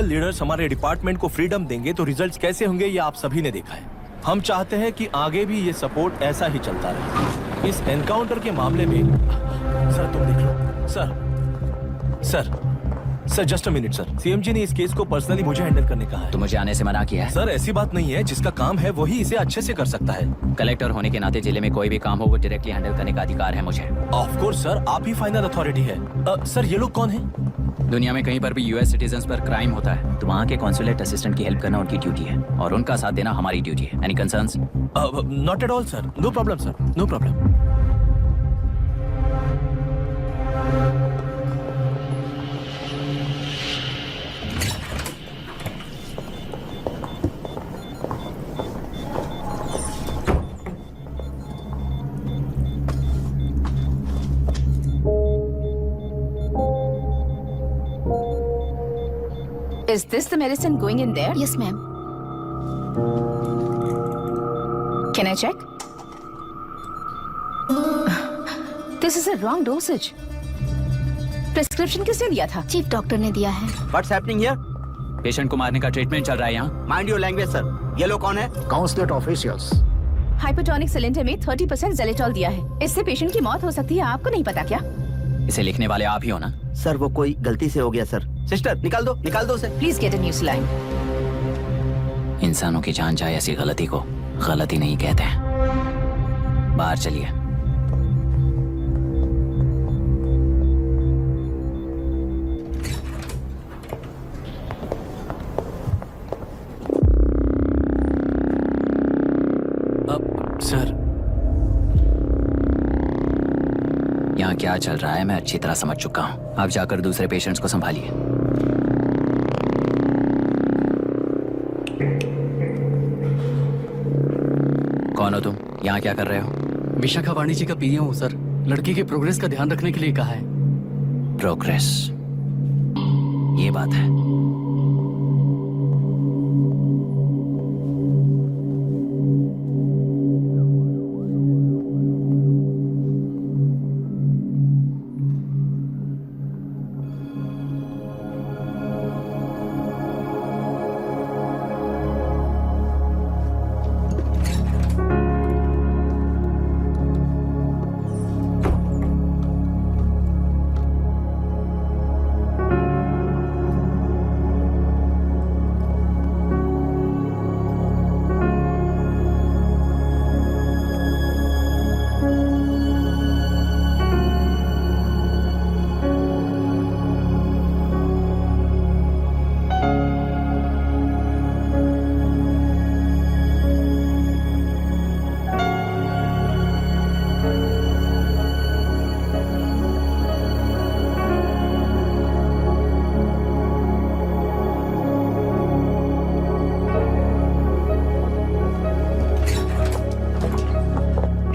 Leaders हमारे department को freedom देंगे तो रिजल्ट्स कैसे होंगे ये आप सभी ने देखा है। हम चाहते हैं कि आगे भी ये सपोर्ट ऐसा ही चलता रहे। इस एनकाउंटर के मामले में सर तुम देख लो। Sir just a minute sir. CMG ने इस केस को पर्सनली मुझे हैंडल करने कहा है। तो मुझे आने से मना किया है। सर ऐसी बात नहीं है, जिसका काम है वही इसे अच्छे से कर सकता है। कलेक्टर होने के नाते जिले में कोई भी काम हो वो डायरेक्टली हैंडल करने का अधिकार है मुझे। ऑफ कोर्स सर, आप ही फाइनल अथॉरिटी है। सर ये लोग कौन हैं? दुनिया में कहीं पर भी यूएस सिटीजन्स पर क्राइम होता है तो वहाँ के कॉन्सुलेट असिस्टेंट की हेल्प करना उनकी ड्यूटी है और उनका साथ देना हमारी ड्यूटी है। Any concerns? Not at all sir, no problem sir, no problem. Is this the medicine going in there? Yes, ma'am. Can I check? This is a wrong dosage. Prescription किसने दिया था? चीफ डॉक्टर ने दिया है। What's happening here? Patient को मारने का treatment चल रहा है यहाँ। Mind your language, sir. ये लोग कौन है? Consulate officials. हाइपोटोनिक सिलेंडर में 30% जेलेटॉल दिया है। इससे पेशेंट की मौत हो सकती है, आपको नहीं पता क्या? इसे लिखने वाले आप ही हो ना? सर वो कोई गलती से हो गया सर। सिस्टर निकाल दो उसे। Please get a new saline. इंसानों की जान जाए ऐसी गलती को गलती नहीं कहते हैं। बाहर चलिए। सर यहाँ क्या चल रहा है मैं अच्छी तरह समझ चुका हूँ। आप जाकर दूसरे पेशेंट्स को संभालिए। कौन हो तुम? यहाँ क्या कर रहे हो? विशाखा वाणिज्य का पीए हूँ सर। लड़की के प्रोग्रेस का ध्यान रखने के लिए कहा है। प्रोग्रेस, ये बात है।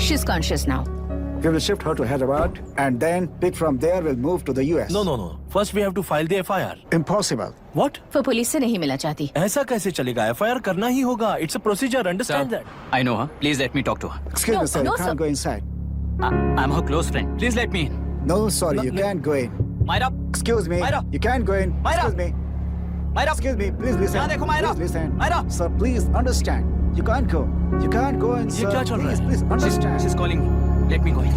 She's conscious now. We will shift her to Hyderabad and then pick from there. We'll move to the US. No. First we have to file the FIR. Impossible. What? वो पुलिस से नहीं मिलना चाहती। ऐसा कैसे चलेगा? FIR करना ही होगा। It's a procedure. Understand that? I know her. Please let me talk to her. Excuse me, sir. no, You can't sir. go inside. I'm her close friend. Please let me in. No, sorry, you can't go in. Myra, Excuse me. Myra. You can't go in. Myra. Excuse me. Myra. Excuse me. Please listen. यहाँ देखो, Myra. Please listen. Myra. Sir, please understand. You can't go. You can't go in, ये sir. क्या चल रहा है? Please understand. she's calling me. Let me go in.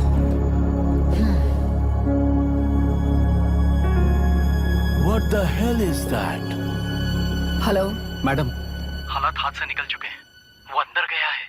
What the hell is that? Hello. Madam, हालात हाथ से निकल चुके हैं। वो अंदर गया है।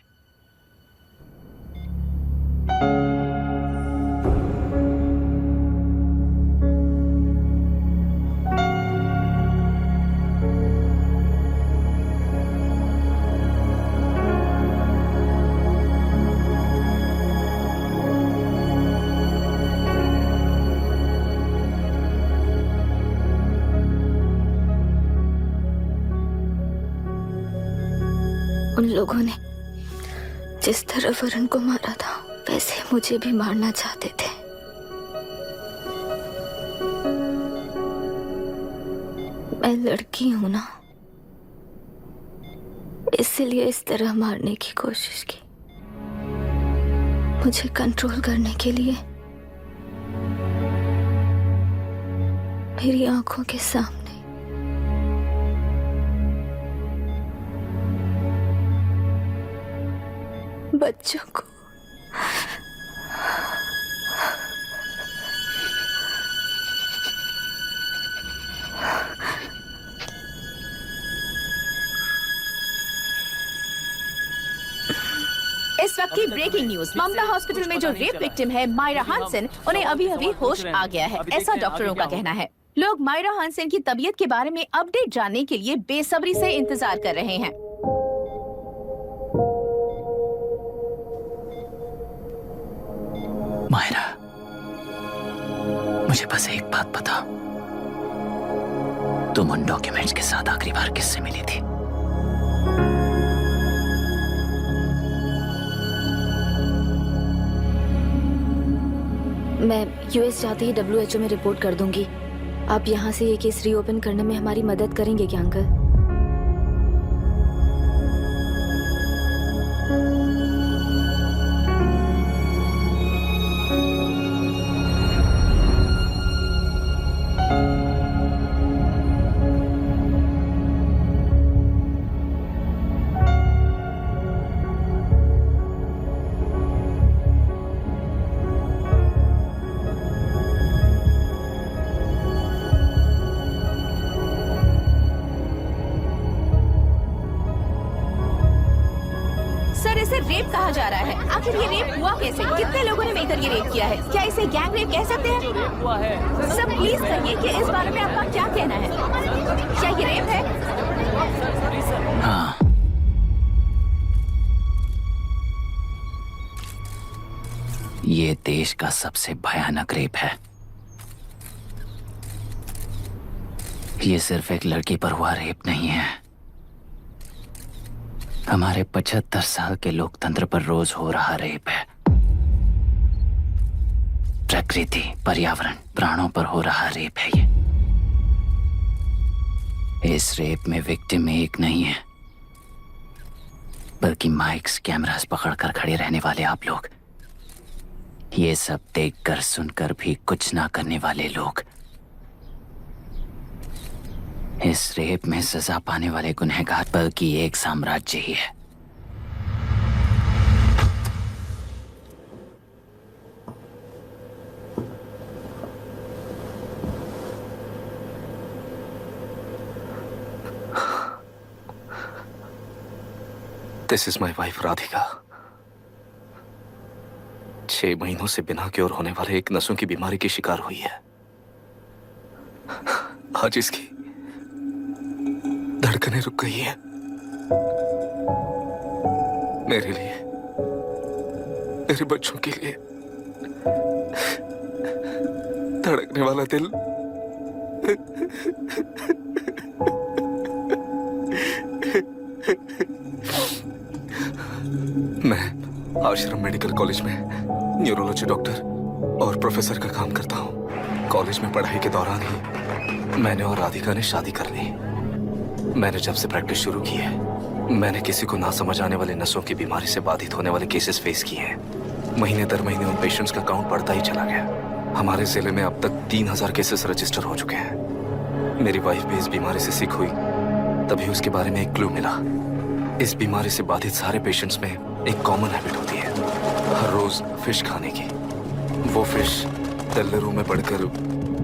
उन लोगों ने जिस तरह वरुण को मारा था वैसे मुझे भी मारना चाहते थे। मैं लड़की हूं ना, इसलिए इस तरह मारने की कोशिश की। मुझे कंट्रोल करने के लिए मेरी आंखों के सामने बच्चों को। इस वक्त की ब्रेकिंग न्यूज, ममता हॉस्पिटल में जो रेप विक्टिम है मायरा हानसन, उन्हें अभी अभी होश आ गया है, ऐसा डॉक्टरों का कहना है। लोग मायरा हानसन की तबीयत के बारे में अपडेट जानने के लिए बेसब्री से इंतजार कर रहे हैं। मायरा, मुझे बस एक बात बता, तुम उन डॉक्यूमेंट्स के साथ आखिरी बार किससे मिली थी? मैं यूएस जाते ही WHO में रिपोर्ट कर दूंगी। आप यहाँ से ये केस रीओपन करने में हमारी मदद करेंगे क्या अंकल? सर, इसे रेप कहा जा रहा है। आखिर ये रेप हुआ कैसे? कितने लोगों ने मिलकर ये रेप किया है? क्या इसे गैंग रेप कह सकते हैं? सर प्लीज कहिए कि इस बारे में आपका क्या कहना है? क्या ये रेप है? हाँ, ये देश का सबसे भयानक रेप है। ये सिर्फ एक लड़की पर हुआ रेप नहीं है, हमारे 75 साल के लोकतंत्र पर रोज हो रहा रेप है। प्रकृति, पर्यावरण, प्राणों पर हो रहा रेप है ये। इस रेप में विक्टिम एक नहीं है, बल्कि माइक्स, कैमरास पकड़कर खड़े रहने वाले आप लोग, ये सब देखकर सुनकर भी कुछ ना करने वाले लोग। इस रेप में सजा पाने वाले गुनहगार बल्कि एक साम्राज्य ही है। This is my wife Radhika. 6 महीनों से बिना क्योर होने वाले एक नसों की बीमारी की शिकार हुई है। आज इसकी धड़कनें रुक गई है। मेरे लिए, मेरे बच्चों के लिए धड़कने वाला दिल मैं आश्रम मेडिकल कॉलेज में न्यूरोलॉजी डॉक्टर और प्रोफेसर का काम करता हूँ। कॉलेज में पढ़ाई के दौरान ही मैंने और राधिका ने शादी कर ली। मैंने जब से प्रैक्टिस शुरू की है, मैंने किसी को ना समझ आने वाले नसों की बीमारी से बाधित होने वाले केसेस फेस किए हैं। महीने दर महीने उन पेशेंट्स का काउंट बढ़ता ही चला गया। हमारे जिले में अब तक 3000 केसेस रजिस्टर हो चुके हैं। मेरी वाइफ भी इस बीमारी से सिक हुई, तभी उसके बारे में एक क्लू मिला। इस बीमारी से बाधित सारे पेशेंट्स में एक कॉमन हैबिट होती है, हर रोज फिश खाने की। वो फिश तेल्लेरू में बढ़कर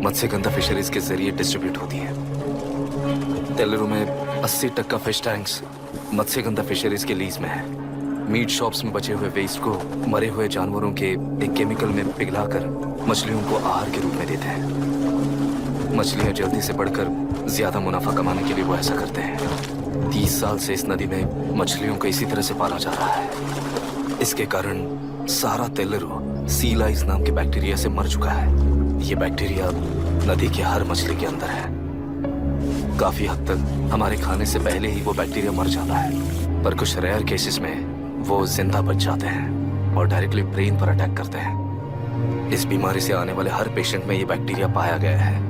मत्स्यगंधा फिशरीज के जरिए डिस्ट्रीब्यूट होती है। तेल्लेरू में 80% फिश टैंक्स मत्स्यगंधा फिशरीज के लीज में है। मीट शॉप्स में बचे हुए वेस्ट को मरे हुए जानवरों के एक केमिकल में पिघलाकर मछलियों को आहार के रूप में देते हैं। मछलियां जल्दी से बढ़कर ज्यादा मुनाफा कमाने के लिए वो ऐसा करते हैं। 30 साल से इस नदी में मछलियों को इसी तरह से पाला जा रहा है। इसके कारण सारा तेल्लेरू सी लाइस नाम के बैक्टीरिया से मर चुका है। ये बैक्टीरिया नदी के हर मछली के अंदर है। काफी हद तक हमारे खाने से पहले ही वो बैक्टीरिया मर जाता है, पर कुछ रेयर केसेस में वो जिंदा बच जाते हैं और डायरेक्टली ब्रेन पर अटैक करते हैं। इस बीमारी से आने वाले हर पेशेंट में ये बैक्टीरिया पाया गया है।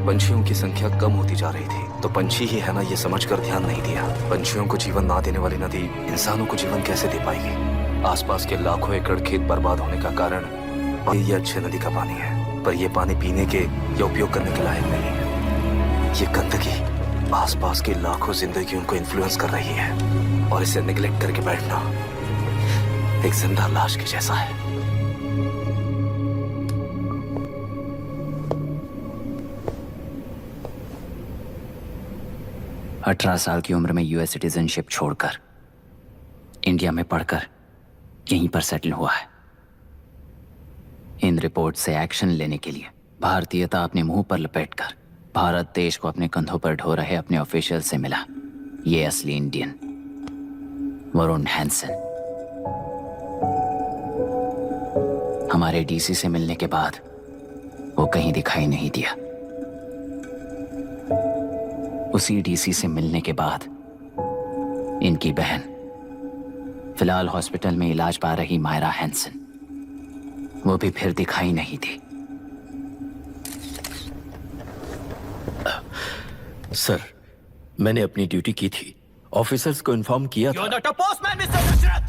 पंछियों की संख्या कम होती जा रही थी, तो पंछी ही है ना ये समझकर ध्यान नहीं दिया। पंछियों को जीवन ना देने वाली नदी इंसानों को जीवन कैसे दे पाएगी? आसपास के लाखों एकड़ खेत बर्बाद होने का कारण ये अच्छे नदी का पानी है, पर यह पानी पीने के या उपयोग करने के लायक नहीं है। ये गंदगी आसपास की लाखों जिंदगियों को इन्फ्लुएंस कर रही है और इसे निगलेक्ट करके बैठना एक जिंदा लाश के जैसा है। अठारह साल की उम्र में यूएस सिटीजनशिप छोड़कर इंडिया में पढ़कर यहीं पर सेटल हुआ है। इन रिपोर्ट से एक्शन लेने के लिए भारतीयता अपने मुंह पर लपेटकर भारत देश को अपने कंधों पर ढो रहे अपने ऑफिशियल से मिला ये असली इंडियन वरुण हैंसन। हमारे डीसी से मिलने के बाद वो कहीं दिखाई नहीं दिया। उसी डीसी से मिलने के बाद इनकी बहन फिलहाल हॉस्पिटल में इलाज पा रही मायरा हैंसन, वो भी फिर दिखाई नहीं दी। सर, मैंने अपनी ड्यूटी की थी, ऑफिसर्स को इन्फॉर्म किया था। Not a postman mister Dashrath,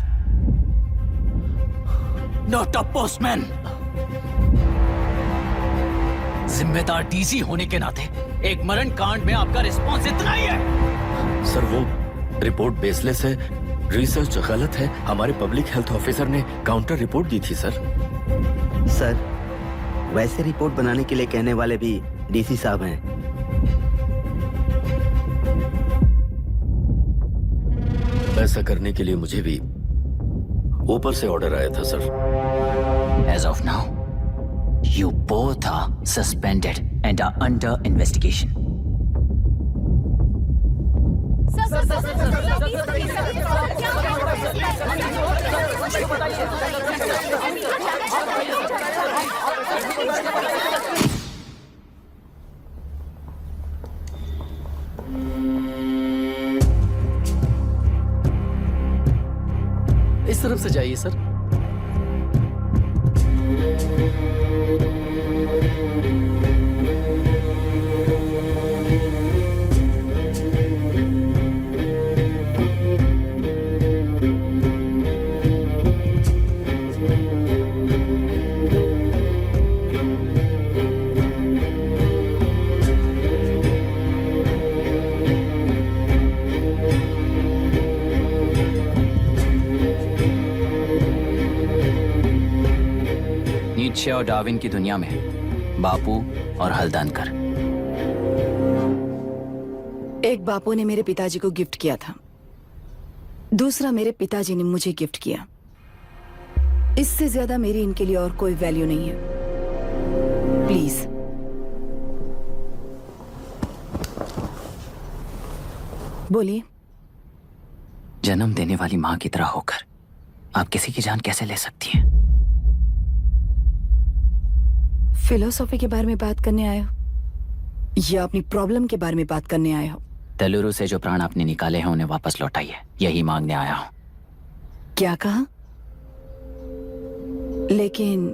not a postman. जिम्मेदार डीसी होने के नाते एक मरण कांड में आपका रिस्पॉन्स इतना ही है। सर, वो रिपोर्ट बेसलेस है, रिसर्च गलत है। हमारे पब्लिक हेल्थ ऑफिसर ने काउंटर रिपोर्ट दी थी सर। सर, वैसे रिपोर्ट बनाने के लिए कहने वाले भी डीसी साहब हैं। ऐसा करने के लिए मुझे भी ऊपर से ऑर्डर आया था sir. As of now, you both are suspended and are under investigation. इस तरफ से जाइए सर। नीत्शे और डार्विन की दुनिया में बापू और हल्दनकर। एक बापू ने मेरे पिताजी को गिफ्ट किया था, दूसरा मेरे पिताजी ने मुझे गिफ्ट किया। इससे ज्यादा मेरी इनके लिए और कोई वैल्यू नहीं है। प्लीज बोलिए। जन्म देने वाली मां की तरह होकर आप किसी की जान कैसे ले सकती हैं? फिलोसॉफी के बारे में बात करने आए हो या अपनी प्रॉब्लम के बारे में बात करने आए हो? तेलुरु से जो प्राण आपने निकाले हैं उन्हें वापस लौटाइए, यही मांगने आया हूं। क्या कहा? लेकिन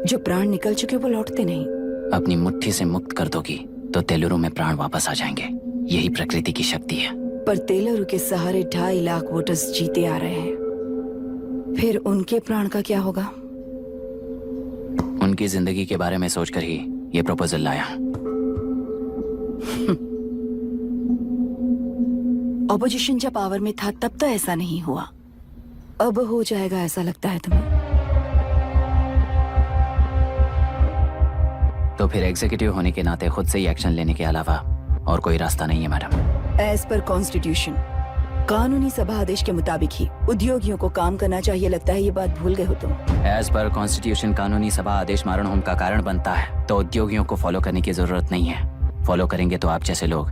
जो प्राण निकल चुके वो लौटते नहीं। अपनी मुट्ठी से मुक्त कर दोगी तो तेलुरु में प्राण वापस आ जाएंगे, यही प्रकृति की शक्ति है। पर तेलुरु के सहारे 2.5 लाख वोटर्स जीते आ रहे हैं, फिर उनके प्राण का क्या होगा? उनकी जिंदगी के बारे में सोचकर ही ये प्रपोजल लाया। ऑपोजिशन जब पावर में था तब तो ऐसा नहीं हुआ, अब हो जाएगा ऐसा लगता है तुम्हें? तो फिर एग्जीक्यूटिव होने के नाते खुद से ही एक्शन लेने के अलावा और कोई रास्ता नहीं है मैडम। एज पर कॉन्स्टिट्यूशन, कानूनी सभा आदेश के मुताबिक ही उद्योगियों को काम करना चाहिए। लगता है ये बात भूल गए हो तुम। एज पर कॉन्स्टिट्यूशन कानूनी सभा आदेश मारण होम का कारण बनता है, तो उद्योगियों को फॉलो करने की जरूरत नहीं है। फॉलो करेंगे तो आप जैसे लोग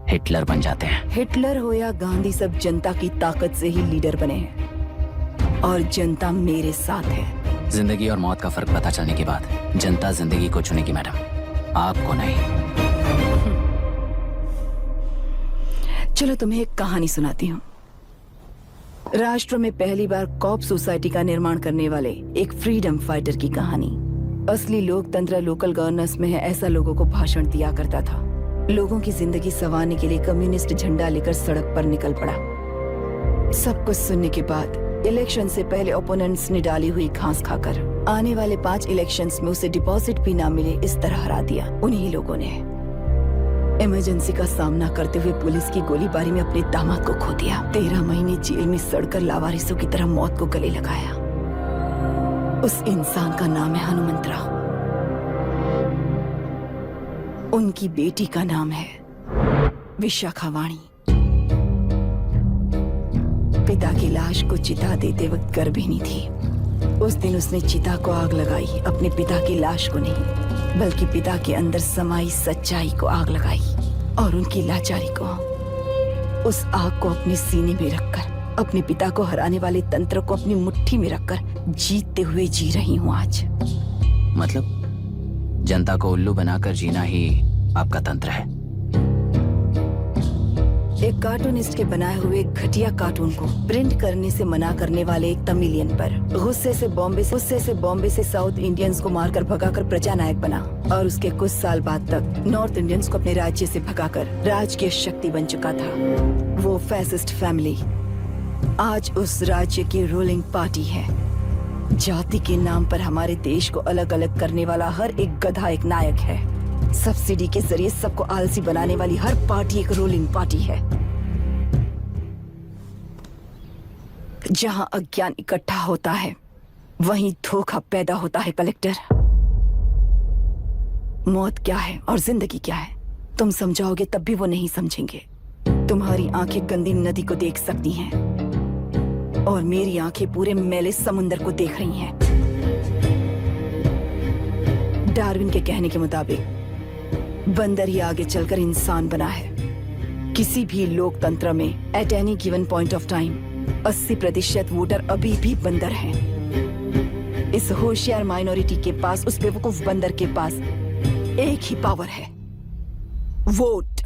हिटलर बन जाते हैं। हिटलर हो या गांधी, सब जनता की ताकत से ही लीडर बने हैं और जनता मेरे साथ है। जिंदगी और मौत का फर्क पता चलने के बाद जनता जिंदगी को चुनेगी मैडम, आपको नहीं। चलो तुम्हें एक कहानी सुनाती हूँ। राष्ट्र में पहली बार कॉप सोसाइटी का निर्माण करने वाले एक फ्रीडम फाइटर की कहानी। असली लोकतंत्र लोकल गवर्नेंस में है, ऐसा लोगों को भाषण दिया करता था। लोगों की जिंदगी संवारने के लिए कम्युनिस्ट झंडा लेकर सड़क पर निकल पड़ा। सब कुछ सुनने के बाद इलेक्शन से पहले ओपोनेंट्स ने डाली हुई घास खाकर आने वाले 5 इलेक्शंस में उसे डिपॉजिट भी ना मिले, इस तरह हरा दिया। उन्हीं लोगों ने इमरजेंसी का सामना करते हुए पुलिस की गोलीबारी में अपने दामाद को खो दिया। 13 महीने जेल में सड़कर लावारिसों की तरह मौत को गले लगाया। उस इंसान का नाम है हनुमंतरा। उनकी बेटी का नाम है विशाखावाणी। पिता की लाश को चिता देते वक्त गर्भिणी थी। उस दिन उसने चिता को आग लगाई, अपने पिता की लाश को नहीं, बल्कि पिता के अंदर समाई सच्चाई को आग लगाई और उनकी लाचारी को। उस आग को अपने सीने में रखकर, अपने पिता को हराने वाले तंत्र को अपनी मुट्ठी में रखकर जीतते हुए जी रही हूँ आज। मतलब जनता को उल्लू बनाकर जीना ही आपका तंत्र है? एक कार्टूनिस्ट के बनाए हुए घटिया कार्टून को प्रिंट करने से मना करने वाले एक तमिलियन पर गुस्से से बॉम्बे से साउथ इंडियंस को मारकर भगाकर प्रजानायक बना और उसके कुछ साल बाद तक नॉर्थ इंडियंस को अपने राज्य से भगाकर राजकीय शक्ति बन चुका था। वो फैसिस्ट फैमिली आज उस राज्य की रूलिंग पार्टी है। जाति के नाम पर हमारे देश को अलग अलग करने वाला हर एक गधा एक नायक है। सब्सिडी के जरिए सबको आलसी बनाने वाली हर पार्टी एक रूलिंग पार्टी है। जहां अज्ञान इकट्ठा होता है वहीं धोखा पैदा होता है। कलेक्टर, मौत क्या है और जिंदगी क्या है तुम समझाओगे तब भी वो नहीं समझेंगे। तुम्हारी आंखें गंदी नदी को देख सकती हैं और मेरी आंखें पूरे मैले समुंदर को देख रही हैं। डार्विन के कहने के मुताबिक बंदर ही आगे चलकर इंसान बना है। किसी भी लोकतंत्र में at any given point of time 80% voter अभी भी बंदर हैं। इस होशियार माइनॉरिटी के पास, उस बेवकूफ बंदर के पास एक ही पावर है, वोट।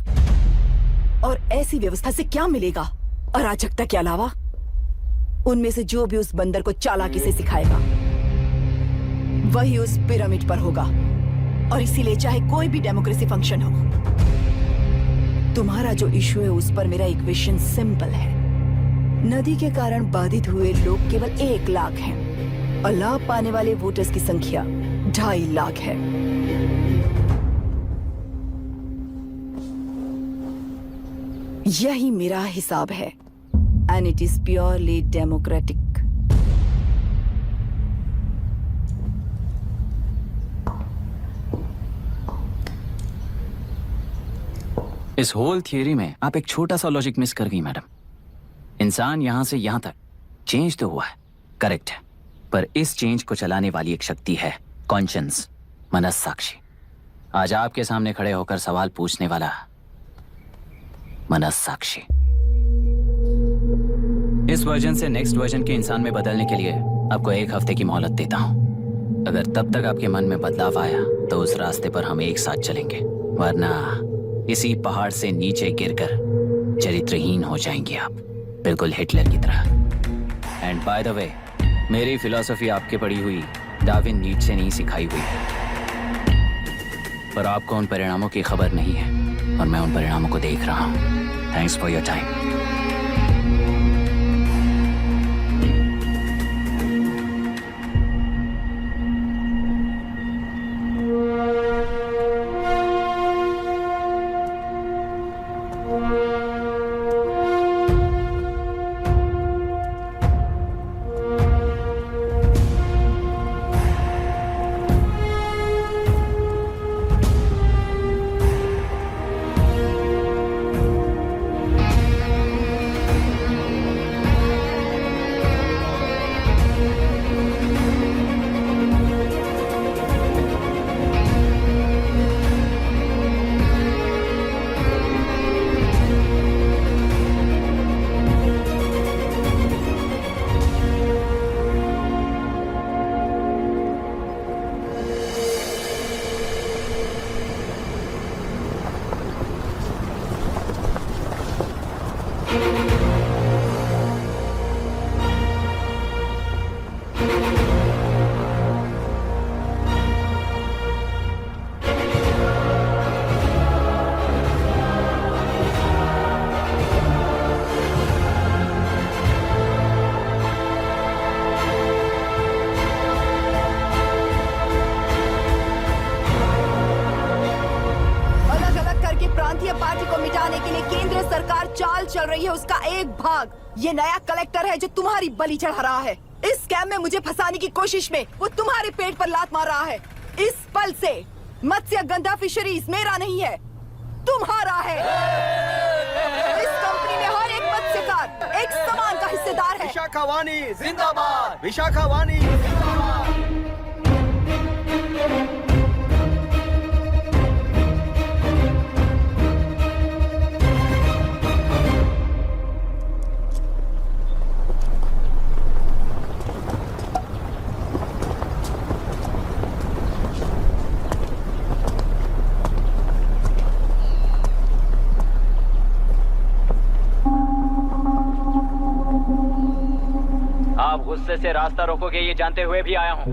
और ऐसी व्यवस्था से क्या मिलेगा अराजकता के अलावा? उनमें से जो भी उस बंदर को चालाकी से सिखाएगा वही उस पिरामिड पर होगा। और इसीलिए चाहे कोई भी डेमोक्रेसी फंक्शन हो, तुम्हारा जो इशू है उस पर मेरा इक्वेशन सिंपल है। नदी के कारण बाधित हुए लोग केवल 1 लाख हैं और लाभ पाने वाले वोटर्स की संख्या 2.5 लाख है। यही मेरा हिसाब है and it is purely democratic. इस होल थियरी में आप एक छोटा सा लॉजिक मिस कर गई मैडम। इंसान यहां से यहां तक चेंज तो हुआ है, करेक्ट है, पर इस चेंज को चलाने वाली एक शक्ति है कॉन्शियंस, मनस्साक्षी। आज आपके सामने खड़े होकर सवाल पूछने वाला मनस्साक्षी। इस वर्जन से नेक्स्ट वर्जन के इंसान में बदलने के लिए आपको 1 हफ्ते की मोहलत देता हूं। अगर तब तक आपके मन में बदलाव आया तो उस रास्ते पर हम एक साथ चलेंगे, वरना इसी पहाड़ से नीचे गिरकर चरित्रहीन हो जाएंगे आप, बिल्कुल हिटलर की तरह। एंड बाय द वे, मेरी फिलॉसफी आपके पढ़ी हुई डार्विन नीचे नहीं सिखाई हुई है, पर आपको उन परिणामों की खबर नहीं है और मैं उन परिणामों को देख रहा हूं। Thanks for your time. चाल चल रही है उसका एक भाग ये नया कलेक्टर है जो तुम्हारी बलि चढ़ा रहा है। इस स्कैम में मुझे फंसाने की कोशिश में वो तुम्हारे पेट पर लात मार रहा है। इस पल से मत्स्य गंधा फिशरीज मेरा नहीं है, तुम्हारा है। इस कंपनी में हर एक मत्स्यकार एक समान का हिस्सेदार है। विशाखावाणी जिंदाबाद, विशाखावाणी जिंदाबाद। आप गुस्से से रास्ता रोकोगे ये जानते हुए भी आया हूं,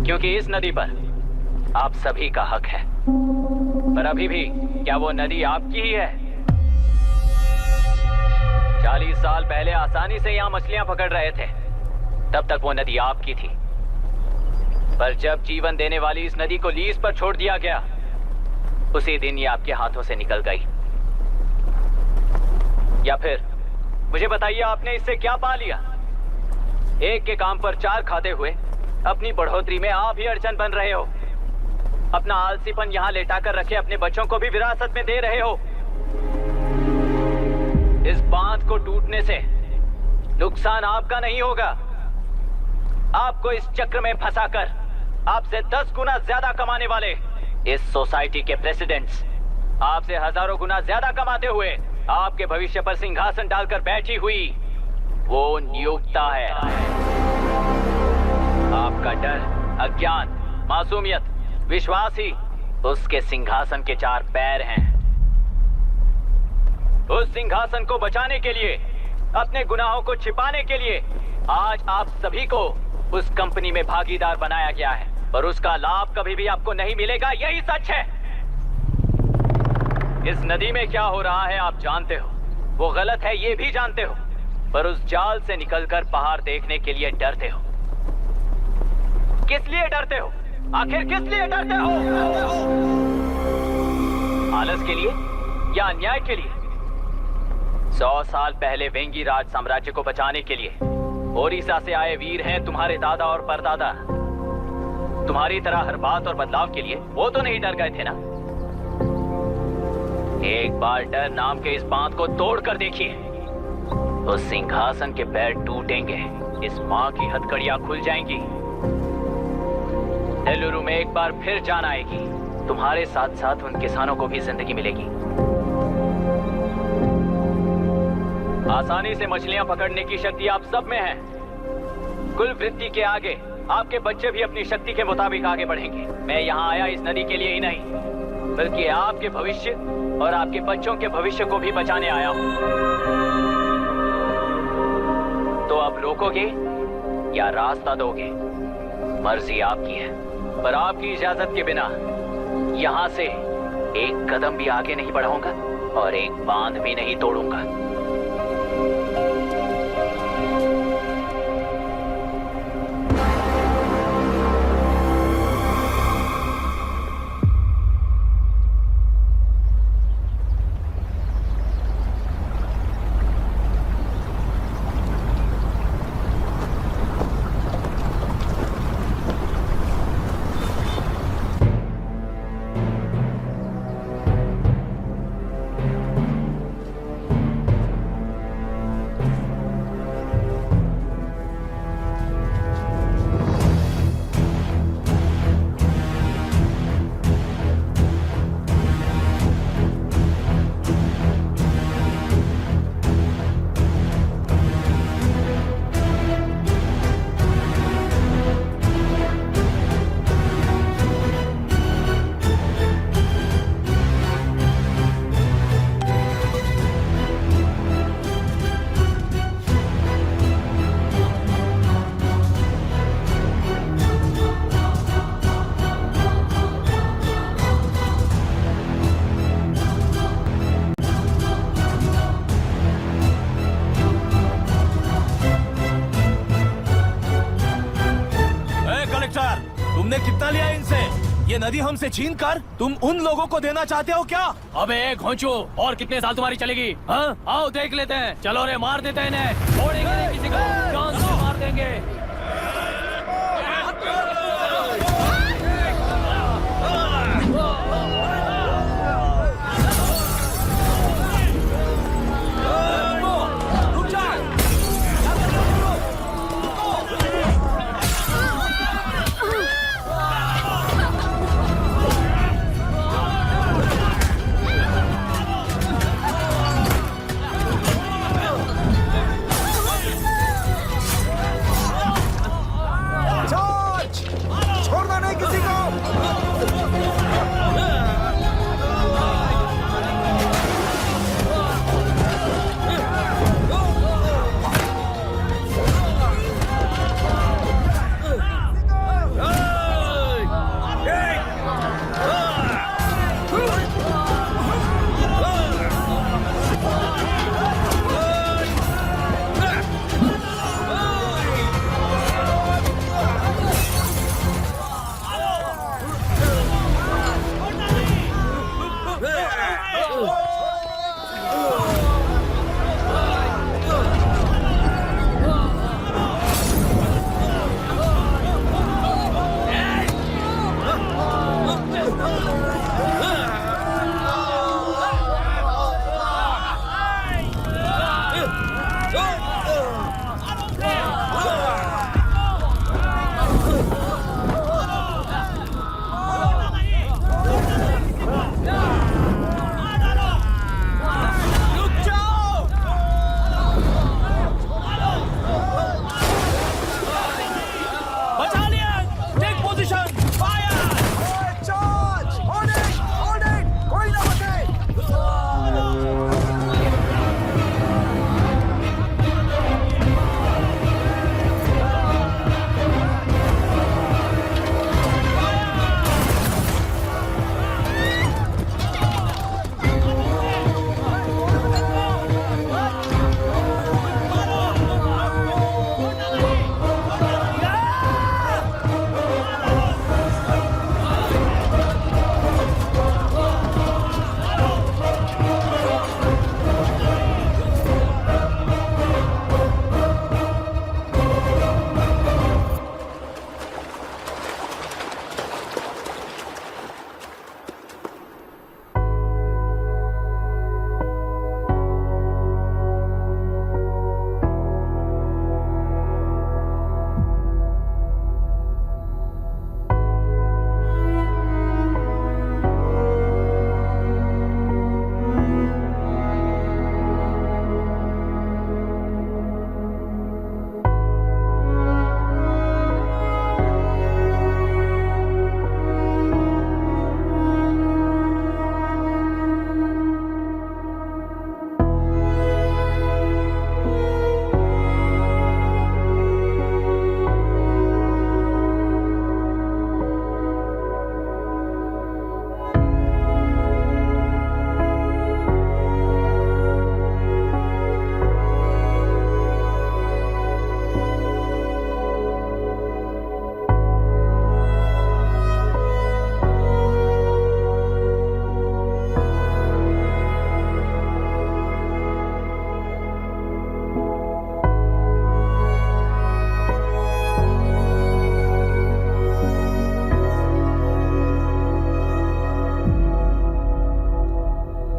क्योंकि इस नदी पर आप सभी का हक है। पर अभी भी क्या वो नदी आपकी ही है? 40 साल पहले आसानी से यहां मछलियां पकड़ रहे थे, तब तक वो नदी आपकी थी। पर जब जीवन देने वाली इस नदी को लीज पर छोड़ दिया गया, उसी दिन ये आपके हाथों से निकल गई। या फिर मुझे बताइए, आपने इससे क्या पा लिया? एक के काम पर चार खाते हुए अपनी बढ़ोतरी में आप ही अड़चन बन रहे हो। अपना आलसीपन यहाँ लेटा कर रखे अपने बच्चों को भी विरासत में दे रहे हो। इस बांध को टूटने से नुकसान आपका नहीं होगा। आपको इस चक्र में फंसाकर आपसे 10 गुना ज्यादा कमाने वाले इस सोसाइटी के प्रेसिडेंट्स आपसे हजारों गुना ज्यादा कमाते हुए आपके भविष्य पर सिंहासन डालकर बैठी हुई वो नियोक्ता है। आपका डर, अज्ञान, मासूमियत, विश्वास ही उसके सिंहासन के 4 पैर हैं। उस सिंहासन को बचाने के लिए, अपने गुनाहों को छिपाने के लिए आज आप सभी को उस कंपनी में भागीदार बनाया गया है, और उसका लाभ कभी भी आपको नहीं मिलेगा। यही सच है। इस नदी में क्या हो रहा है आप जानते हो, वो गलत है ये भी जानते हो, पर उस जाल से निकलकर पहाड़ देखने के लिए डरते हो। किस लिए डरते हो? आखिर किस लिए डरते हो? आलस के लिए या अन्याय के लिए? 100 साल पहले वेंगी राज साम्राज्य को बचाने के लिए ओडिशा से आए वीर हैं तुम्हारे दादा और परदादा। तुम्हारी तरह हर बात और बदलाव के लिए वो तो नहीं डर गए थे ना। एक बार डर नाम के इस बांध को तोड़ कर देखिए, उस सिंहासन के पैर टूटेंगे, इस मां की हथकड़ियां खुल जाएंगी, एलुरु में एक बार फिर जान आएगी, तुम्हारे साथ साथ उन किसानों को भी जिंदगी मिलेगी। आसानी से मछलियां पकड़ने की शक्ति आप सब में है। कुल वृत्ति के आगे आपके बच्चे भी अपनी शक्ति के मुताबिक आगे बढ़ेंगे। मैं यहाँ आया इस नदी के लिए ही नहीं, बल्कि आपके भविष्य और आपके बच्चों के भविष्य को भी बचाने आया हूँ। तो अब रोकोगे या रास्ता दोगे, मर्जी आपकी है, पर आपकी इजाजत के बिना यहाँ से एक कदम भी आगे नहीं बढ़ाऊंगा और एक बांध भी नहीं तोड़ूंगा। ये नदी हमसे छीन कर तुम उन लोगों को देना चाहते हो क्या? अबे घोंचू, और कितने साल तुम्हारी चलेगी? हाँ, आओ देख लेते हैं। चलो रे, मार देते हैं इन्हें। छोड़ेंगे नहीं किसी को, जान से मार देंगे। छोड़ना नहीं किसी को।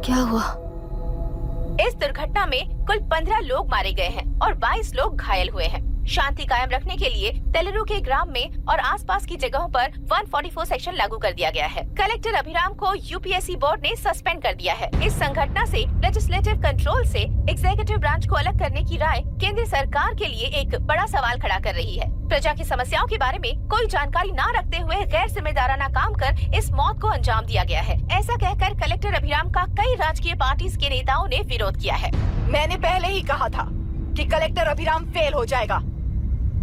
क्या हुआ? इस दुर्घटना में कुल 15 लोग मारे गए हैं और 22 लोग घायल हुए हैं। शांति कायम रखने के लिए तेलुरु के ग्राम में और आसपास की जगहों पर 144 सेक्शन लागू कर दिया गया है। कलेक्टर अभिराम को यूपीएससी बोर्ड ने सस्पेंड कर दिया है। इस संघटना से लेजिस्लेटिव कंट्रोल से एग्जीक्यूटिव ब्रांच को अलग करने की राय केंद्र सरकार के लिए एक बड़ा सवाल खड़ा कर रही है। प्रजा की समस्याओं के बारे में कोई जानकारी न रखते हुए गैर जिम्मेदाराना काम कर इस मौत को अंजाम दिया गया है। ऐसा कहकर कलेक्टर अभिराम का कई राजकीय पार्टी के नेताओं ने विरोध किया है। मैंने पहले ही कहा था कि कलेक्टर अभिराम फेल हो जाएगा।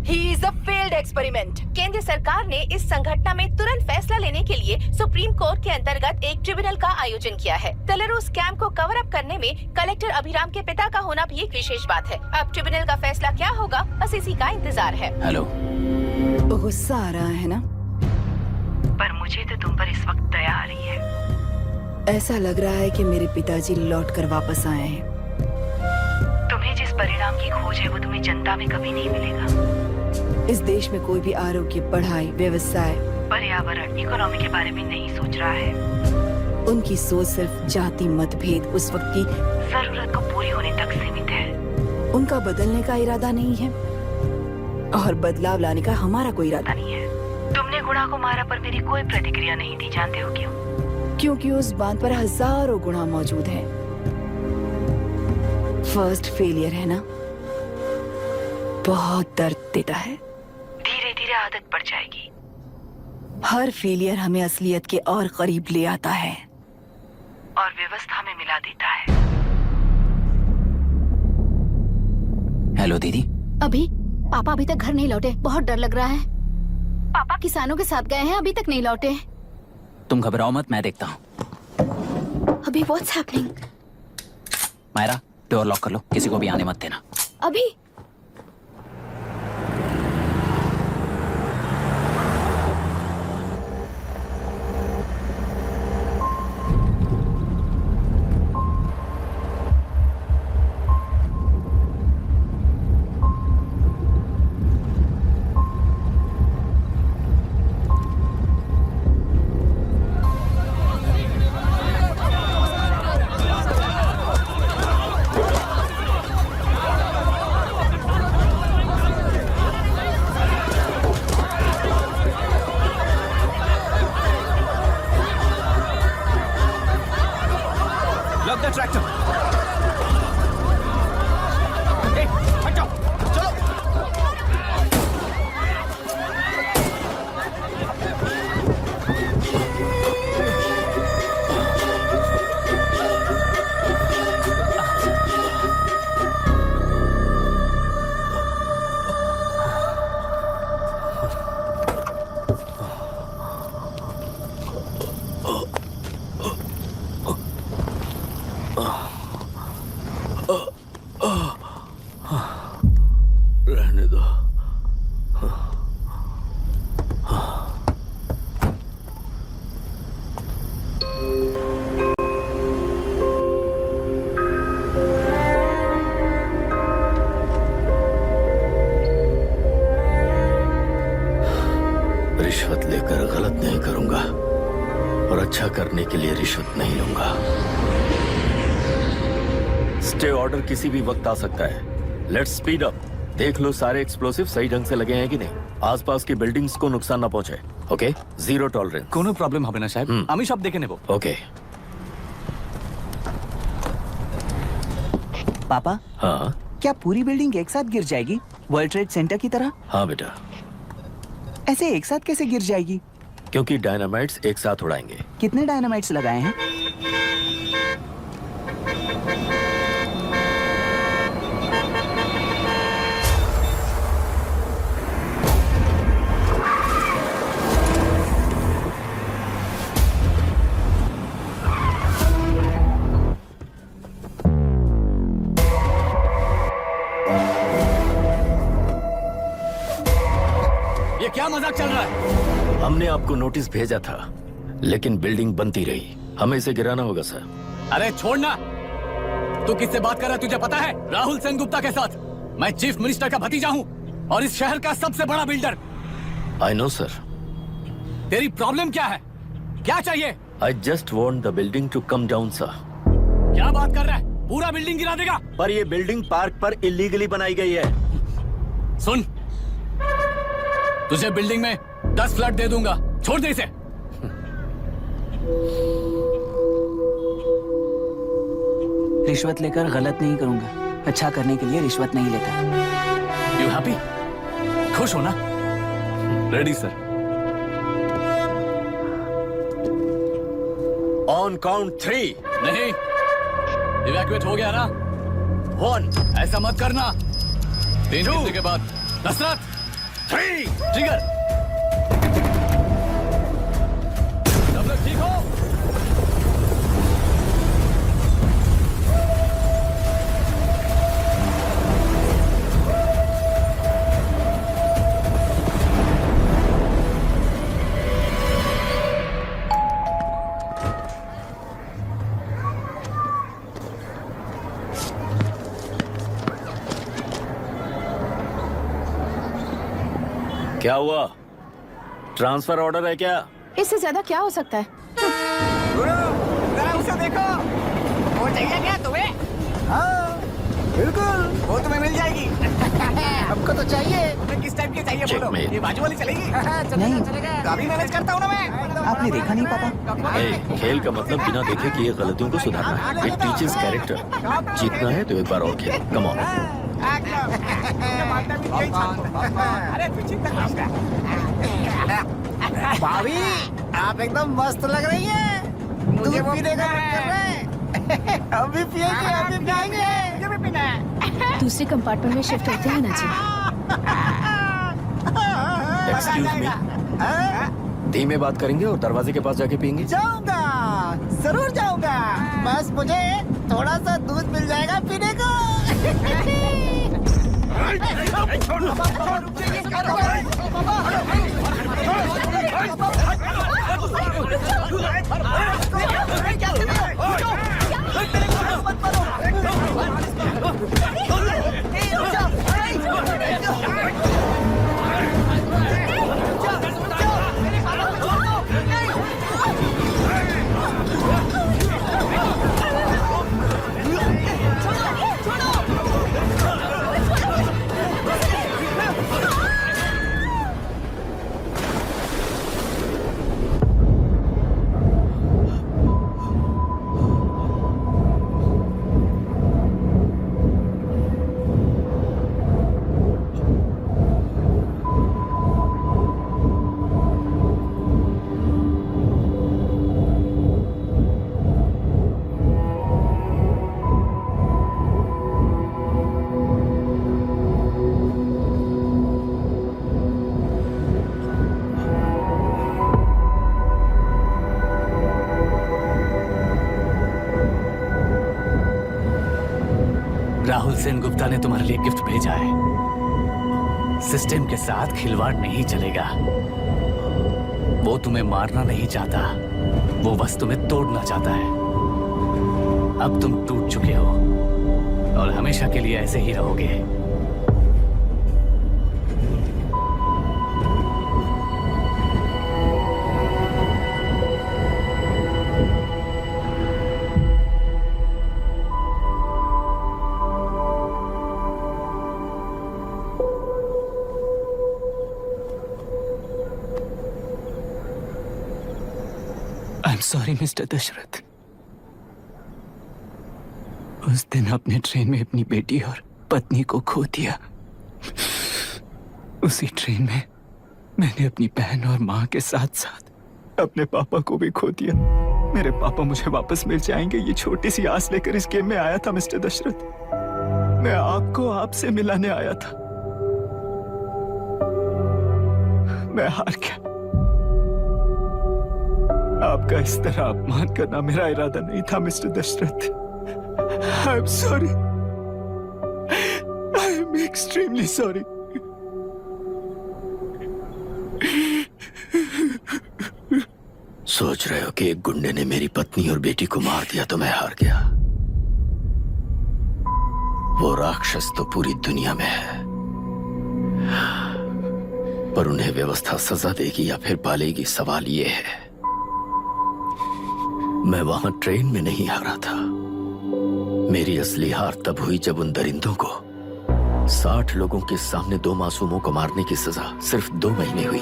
He is a failed experiment. केंद्र सरकार ने इस संघटना में तुरंत फैसला लेने के लिए सुप्रीम कोर्ट के अंतर्गत एक ट्रिब्यूनल का आयोजन किया है। तेलुरु स्कैम को कवर अप करने में कलेक्टर अभिराम के पिता का होना भी एक विशेष बात है। अब ट्रिब्यूनल का फैसला क्या होगा, बस इसी का इंतजार है। हेलो, गुस्सा आ रहा है ना? पर मुझे तो तुम पर इस वक्त दया आ रही है। ऐसा लग रहा है कि मेरे पिताजी लौट कर वापस आए हैं। तुम्हें जिस परिणाम की खोज है वो तुम्हें जनता में कभी नहीं मिलेगा। इस देश में कोई भी आरोग्य, पढ़ाई, व्यवसाय, पर्यावरण, इकोनॉमी के बारे में नहीं सोच रहा है। उनकी सोच सिर्फ जाति मतभेद उस वक्त की जरूरत को पूरी होने तक सीमित है। उनका बदलने का इरादा नहीं है और बदलाव लाने का हमारा कोई इरादा नहीं है। तुमने गुणा को मारा पर मेरी कोई प्रतिक्रिया नहीं दी, जानते हो क्यों? क्योंकि उस बांध पर हजारों गुणा मौजूद हैं। फर्स्ट फेलियर है ना, बहुत दर्द देता है। धीरे धीरे आदत पड़ जाएगी। हर फेलियर हमें असलियत के और करीब ले आता है और व्यवस्था में मिला देता है। हेलो दीदी। अभी पापा अभी तक घर नहीं लौटे, बहुत डर लग रहा है। पापा किसानों के साथ गए हैं, अभी तक नहीं लौटे। तुम घबराओ मत, मैं देखता हूँ। अभी what's happening? Myra, door lock कर लो, किसी को भी आने मत देना। अभी रहने दो। रिश्वत लेकर गलत नहीं करूंगा और अच्छा करने के लिए रिश्वत नहीं लूंगा। स्टे ऑर्डर किसी भी वक्त आ सकता है। Let's speed up. देख लो सारे एक्सप्लोसिव सही ढंग से लगे हैं कि नहीं। आसपास की बिल्डिंग्स को नुकसान ना पहुंचे। Okay, zero tolerance. कोनो प्रॉब्लम হবে না সাহেব, আমি সব দেখে নেব। ओके। पापा, हाँ क्या पूरी बिल्डिंग एक साथ गिर जाएगी, वर्ल्ड ट्रेड सेंटर की तरह? हाँ बेटा, ऐसे एक साथ कैसे गिर जाएगी? क्योंकि डायनामाइट्स एक साथ उड़ाएंगे। कितने डायनामाइट्स लगाए हैं? ये क्या मजाक चल रहा है? हमने आपको नोटिस भेजा था, लेकिन बिल्डिंग बनती रही। हमें इसे गिराना होगा सर। अरे छोड़ना। तू किससे बात कर रहा है तुझे पता है? राहुल सेनगुप्ता के साथ। मैं चीफ मिनिस्टर का भतीजा हूँ और इस शहर का सबसे बड़ा बिल्डर। I know sir. तेरी प्रॉब्लम क्या है? क्या चाहिए? I just want the building to come down sir. क्या बात कर रहा है? पूरा बिल्डिंग गिरा देगा? पर ये बिल्डिंग पार्क पर इलीगली बनाई गई है। सुन, तुझे बिल्डिंग में 10 फ्लैट दे दूंगा, छोड़ दे इसे। रिश्वत लेकर गलत नहीं करूंगा, अच्छा करने के लिए रिश्वत नहीं लेता। You happy? खुश हो ना? Ready sir. On count 3। नहीं, इवैक्यूएट हो गया ना? 1 ऐसा मत करना। 3 घंटे के बाद। नसरत 3 ट्रिगर। सब लोग ठीक हो? क्या हुआ? ट्रांसफर ऑर्डर है क्या? इससे ज्यादा क्या हो सकता है? उसे देखो, वो चाहिए क्या तुम्हें? हाँ, बिल्कुल, वो तुम्हें मिल जाएगी। हमको तो चाहिए। तुम्हें किस टाइप की चाहिए बोलो? Checkmate. ये बाजू वाली चलेगी? नहीं, काफी मैनेज करता हूँ ना मैं। आपने देखा नहीं पापा? खेल का मतलब बिना देखे कि ये गलतियों को सुधारना है। It teaches character. जीतना है तो एक बार और खेल। Come on. भाभी, आप एकदम मस्त लग रही हैं। मुझे पीने का मन कर रहा है। अभी पिएंगे, अभी पिएंगे। मुझे भी पीना है। दूसरे कंपार्टमेंट में शिफ्ट होते हैं ना जी। Excuse me. धीमे बात करेंगे और दरवाजे के पास जाके पियेंगे। जाऊंगा, जरूर जाऊंगा। बस मुझे थोड़ा सा दूध मिल जाएगा पीने को। राहुल सेन गुप्ता ने तुम्हारे लिए गिफ्ट भेजा है। सिस्टम के साथ खिलवाड़ नहीं चलेगा। वो तुम्हें मारना नहीं चाहता, वो बस तुम्हें तोड़ना चाहता है। अब तुम टूट चुके हो और हमेशा के लिए ऐसे ही रहोगे। I'm sorry, mister Dasharath. उस दिन अपने ट्रेन में अपनी बेटी और पत्नी को खो दिया। उसी ट्रेन में मैंने अपनी बहन और माँ के साथ साथ अपने पापा को भी खो दिया। मेरे पापा मुझे वापस मिल जाएंगे, ये छोटी सी आस लेकर इस गेम में आया था मिस्टर दशरथ। मैं आपको आपसे मिलाने आया था। मैं हार गया। आपका इस तरह अपमान करना मेरा इरादा नहीं था mister Dashrath. I am sorry. I am extremely sorry. सोच रहे हो कि एक गुंडे ने मेरी पत्नी और बेटी को मार दिया तो मैं हार गया? वो राक्षस तो पूरी दुनिया में है, पर उन्हें व्यवस्था सजा देगी या फिर पालेगी, सवाल ये है। मैं वहां ट्रेन में नहीं हारा था। मेरी असली हार तब हुई जब उन दरिंदों को 60 लोगों के सामने 2 मासूमों को मारने की सजा सिर्फ 2 महीने हुई।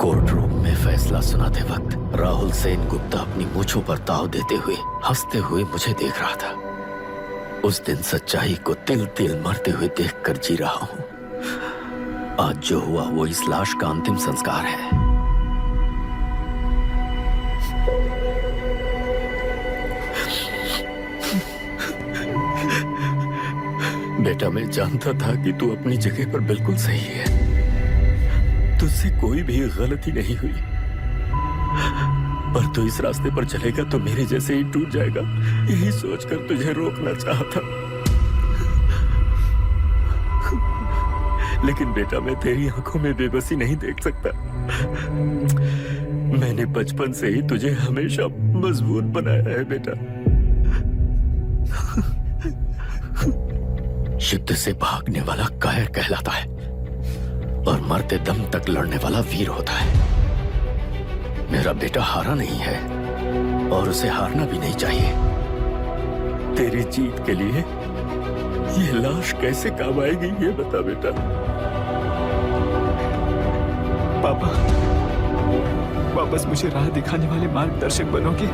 कोर्ट रूम में फैसला सुनाते वक्त राहुल सेन गुप्ता अपनी मूंछों पर ताव देते हुए हंसते हुए मुझे देख रहा था। उस दिन सच्चाई को तिल तिल मरते हुए देखकर जी रहा हूं। आज जो हुआ वो इस लाश का अंतिम संस्कार है। बेटा, मैं जानता था कि तू अपनी जगह पर बिल्कुल सही है। तुझसे कोई भी गलती नहीं हुई, पर तू इस रास्ते पर चलेगा तो मेरे जैसे ही टूट जाएगा, यही सोचकर तुझे रोकना चाहता। लेकिन बेटा, मैं तेरी आंखों में बेबसी नहीं देख सकता। मैंने बचपन से ही तुझे हमेशा मजबूत बनाया है बेटा। शिद्दत से भागने वाला कायर कहलाता है, और मरते दम तक लड़ने वाला वीर होता है। मेरा बेटा हारा नहीं है और उसे हारना भी नहीं चाहिए। तेरी जीत के लिए ये लाश कैसे काम आएगी ये बता बेटा। पापा, वापस मुझे राह दिखाने वाले मार्गदर्शक बनोगे?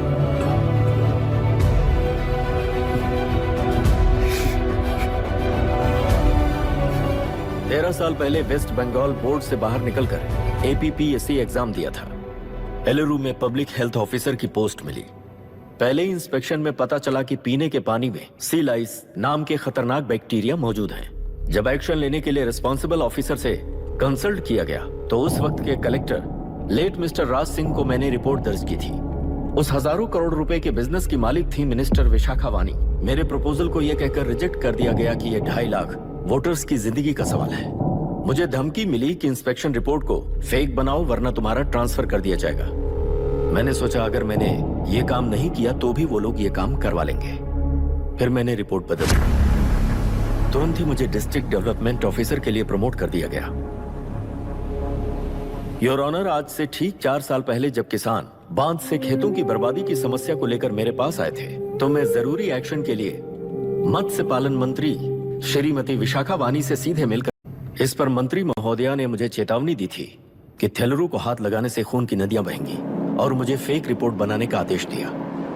13 साल पहले वेस्ट बंगाल बोर्ड से बाहर निकलकर APPSC एग्जाम दिया था। एलुरु में पब्लिक हेल्थ ऑफिसर की पोस्ट मिली। पहले ही इंस्पेक्शन में पता चला कि पीने के पानी में सी लाइस नाम के खतरनाक बैक्टीरिया मौजूद हैं। जब एक्शन लेने के लिए रिस्पॉन्सिबल ऑफिसर से कंसल्ट किया गया तो उस वक्त के collector late mister Raj Singh को मैंने रिपोर्ट दर्ज की थी। उस हजारों करोड़ रुपए के बिजनेस की मालिक थी मिनिस्टर विशाखा वानी। मेरे प्रपोजल को यह कहकर रिजेक्ट कर दिया गया कि यह 2.5 लाख वोटर्स की जिंदगी का सवाल है। मुझे धमकी मिली कि इंस्पेक्शन रिपोर्ट को फेक बनाओ वरना तुम्हारा ट्रांसफर कर दिया जाएगा। मैंने सोचा अगर मैंने ये काम नहीं किया तो भी वो लोग ये काम करवा लेंगे। फिर मैंने रिपोर्ट बदल दी। तुरंत ही मुझे डिस्ट्रिक्ट डेवलपमेंट ऑफिसर के लिए प्रमोट कर दिया गया। योर ऑनर, आज से ठीक 4 साल पहले जब किसान बांध से खेतों की बर्बादी की समस्या को लेकर मेरे पास आए थे तो मैं जरूरी एक्शन के लिए मत्स्य पालन मंत्री श्रीमती विशाखा वानी से सीधे मिलकर इस पर मंत्री महोदया ने मुझे चेतावनी दी थी कि थेलरू को हाथ लगाने से खून की नदियां बहेंगी और मुझे फेक रिपोर्ट बनाने का आदेश दिया।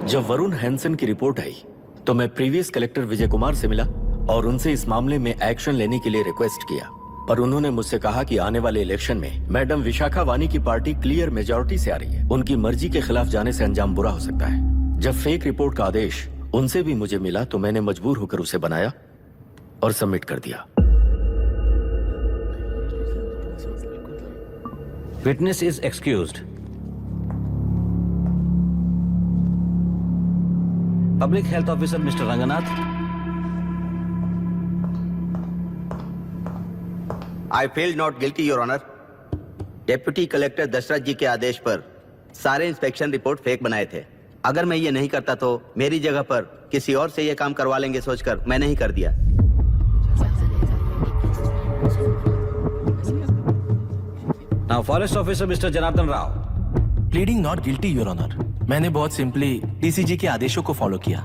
जब वरुण हैंसन की रिपोर्ट आई तो मैं प्रीवियस कलेक्टर विजय कुमार से मिला और उनसे इस मामले में एक्शन लेने के लिए रिक्वेस्ट किया, पर उन्होंने मुझसे कहा कि आने वाले इलेक्शन में मैडम विशाखा वानी की पार्टी क्लियर मेजॉरिटी से आ रही है, उनकी मर्जी के खिलाफ जाने से अंजाम बुरा हो सकता है। जब फेक रिपोर्ट का आदेश उनसे भी मुझे मिला तो मैंने मजबूर होकर उसे बनाया और सबमिट कर दिया। Witness is excused. Public health officer mister Ranganath. I feel not guilty your honour. Deputy collector Dashrath ji के आदेश पर सारे इंस्पेक्शन रिपोर्ट फेक बनाए थे। अगर मैं ये नहीं करता तो मेरी जगह पर किसी और से ये काम करवा लेंगे सोचकर मैं नहीं कर दिया। Now forest officer mister Janardhan Rao. Pleading not guilty your honour. मैंने बहुत सिंपली डीसीजी के आदेशों को फॉलो किया।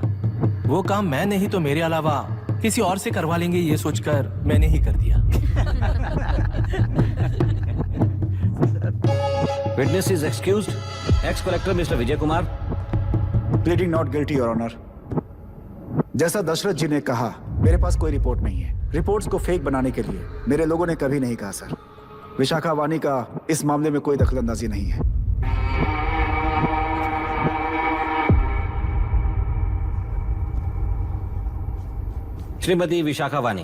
वो काम मैं नहीं तो मेरे अलावा किसी और से करवा लेंगे ये सोचकर मैंने ही कर दिया। Witness is excused. Ex collector mister Vijay Kumar. Pleading not guilty your honour. जैसा दशरथ जी ने कहा मेरे पास कोई रिपोर्ट नहीं है। रिपोर्ट्स को फेक बनाने के लिए मेरे लोगों ने कभी नहीं कहा सर। विशाखा वानी का इस मामले में कोई दखलंदाजी नहीं है। Shrimati Vishakha Vani.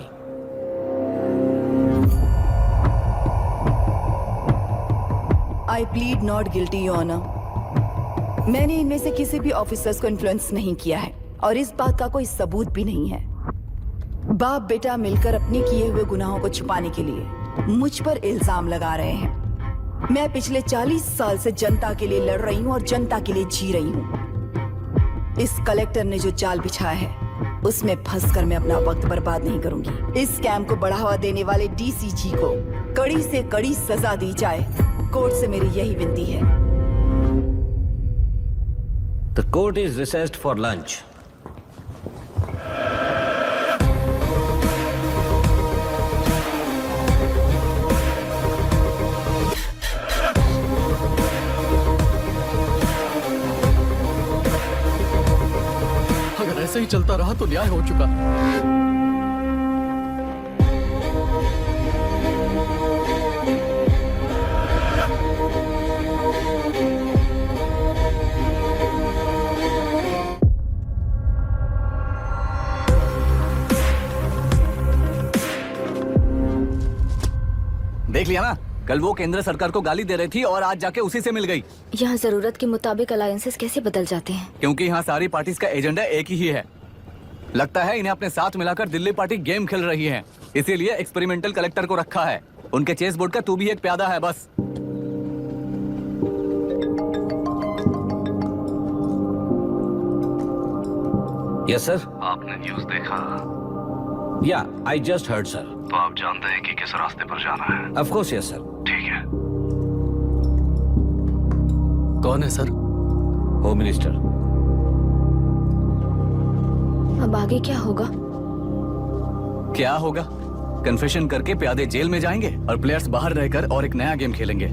I plead not guilty your honour. मैंने इनमें से किसी भी ऑफिसर्स को इन्फ्लुएंस नहीं किया है और इस बात का कोई सबूत भी नहीं है। बाप बेटा मिलकर अपने किए हुए गुनाहों को छुपाने के लिए मुझ पर इल्जाम लगा रहे हैं। मैं पिछले 40 साल से जनता के लिए लड़ रही हूँ और जनता के लिए जी रही हूँ। इस कलेक्टर ने जो जाल बिछाया है उसमें फंसकर मैं अपना वक्त बर्बाद नहीं करूंगी। इस स्कैम को बढ़ावा देने वाले डीसीजी को कड़ी से कड़ी सजा दी जाए। कोर्ट से मेरी यही विनती है। The court is richest for lunch. अगर ऐसे ही चलता रहा तो न्याय हो चुका। देख लिया ना, कल वो केंद्र सरकार को गाली दे रही थी और आज जाके उसी से मिल गई। यहाँ जरूरत के मुताबिक अलायंसेस कैसे बदल जाते हैं? क्योंकि यहाँ सारी पार्टीज का एजेंडा एक ही है। लगता है इन्हें अपने साथ मिलाकर दिल्ली पार्टी गेम खेल रही है, इसीलिए एक्सपेरिमेंटल कलेक्टर को रखा है। उनके चेस बोर्ड का तू भी एक प्यादा है बस। Yes sir. आपने न्यूज़ देखा? या आई जस्ट हर्ड सर। तो आप जानते हैं कि किस रास्ते पर जाना है? Of course yes sir. ठीक है। कौन है सर? Home minister. अब आगे क्या होगा? क्या होगा? कन्फेशन करके प्यादे जेल में जाएंगे और प्लेयर्स बाहर रहकर और एक नया गेम खेलेंगे।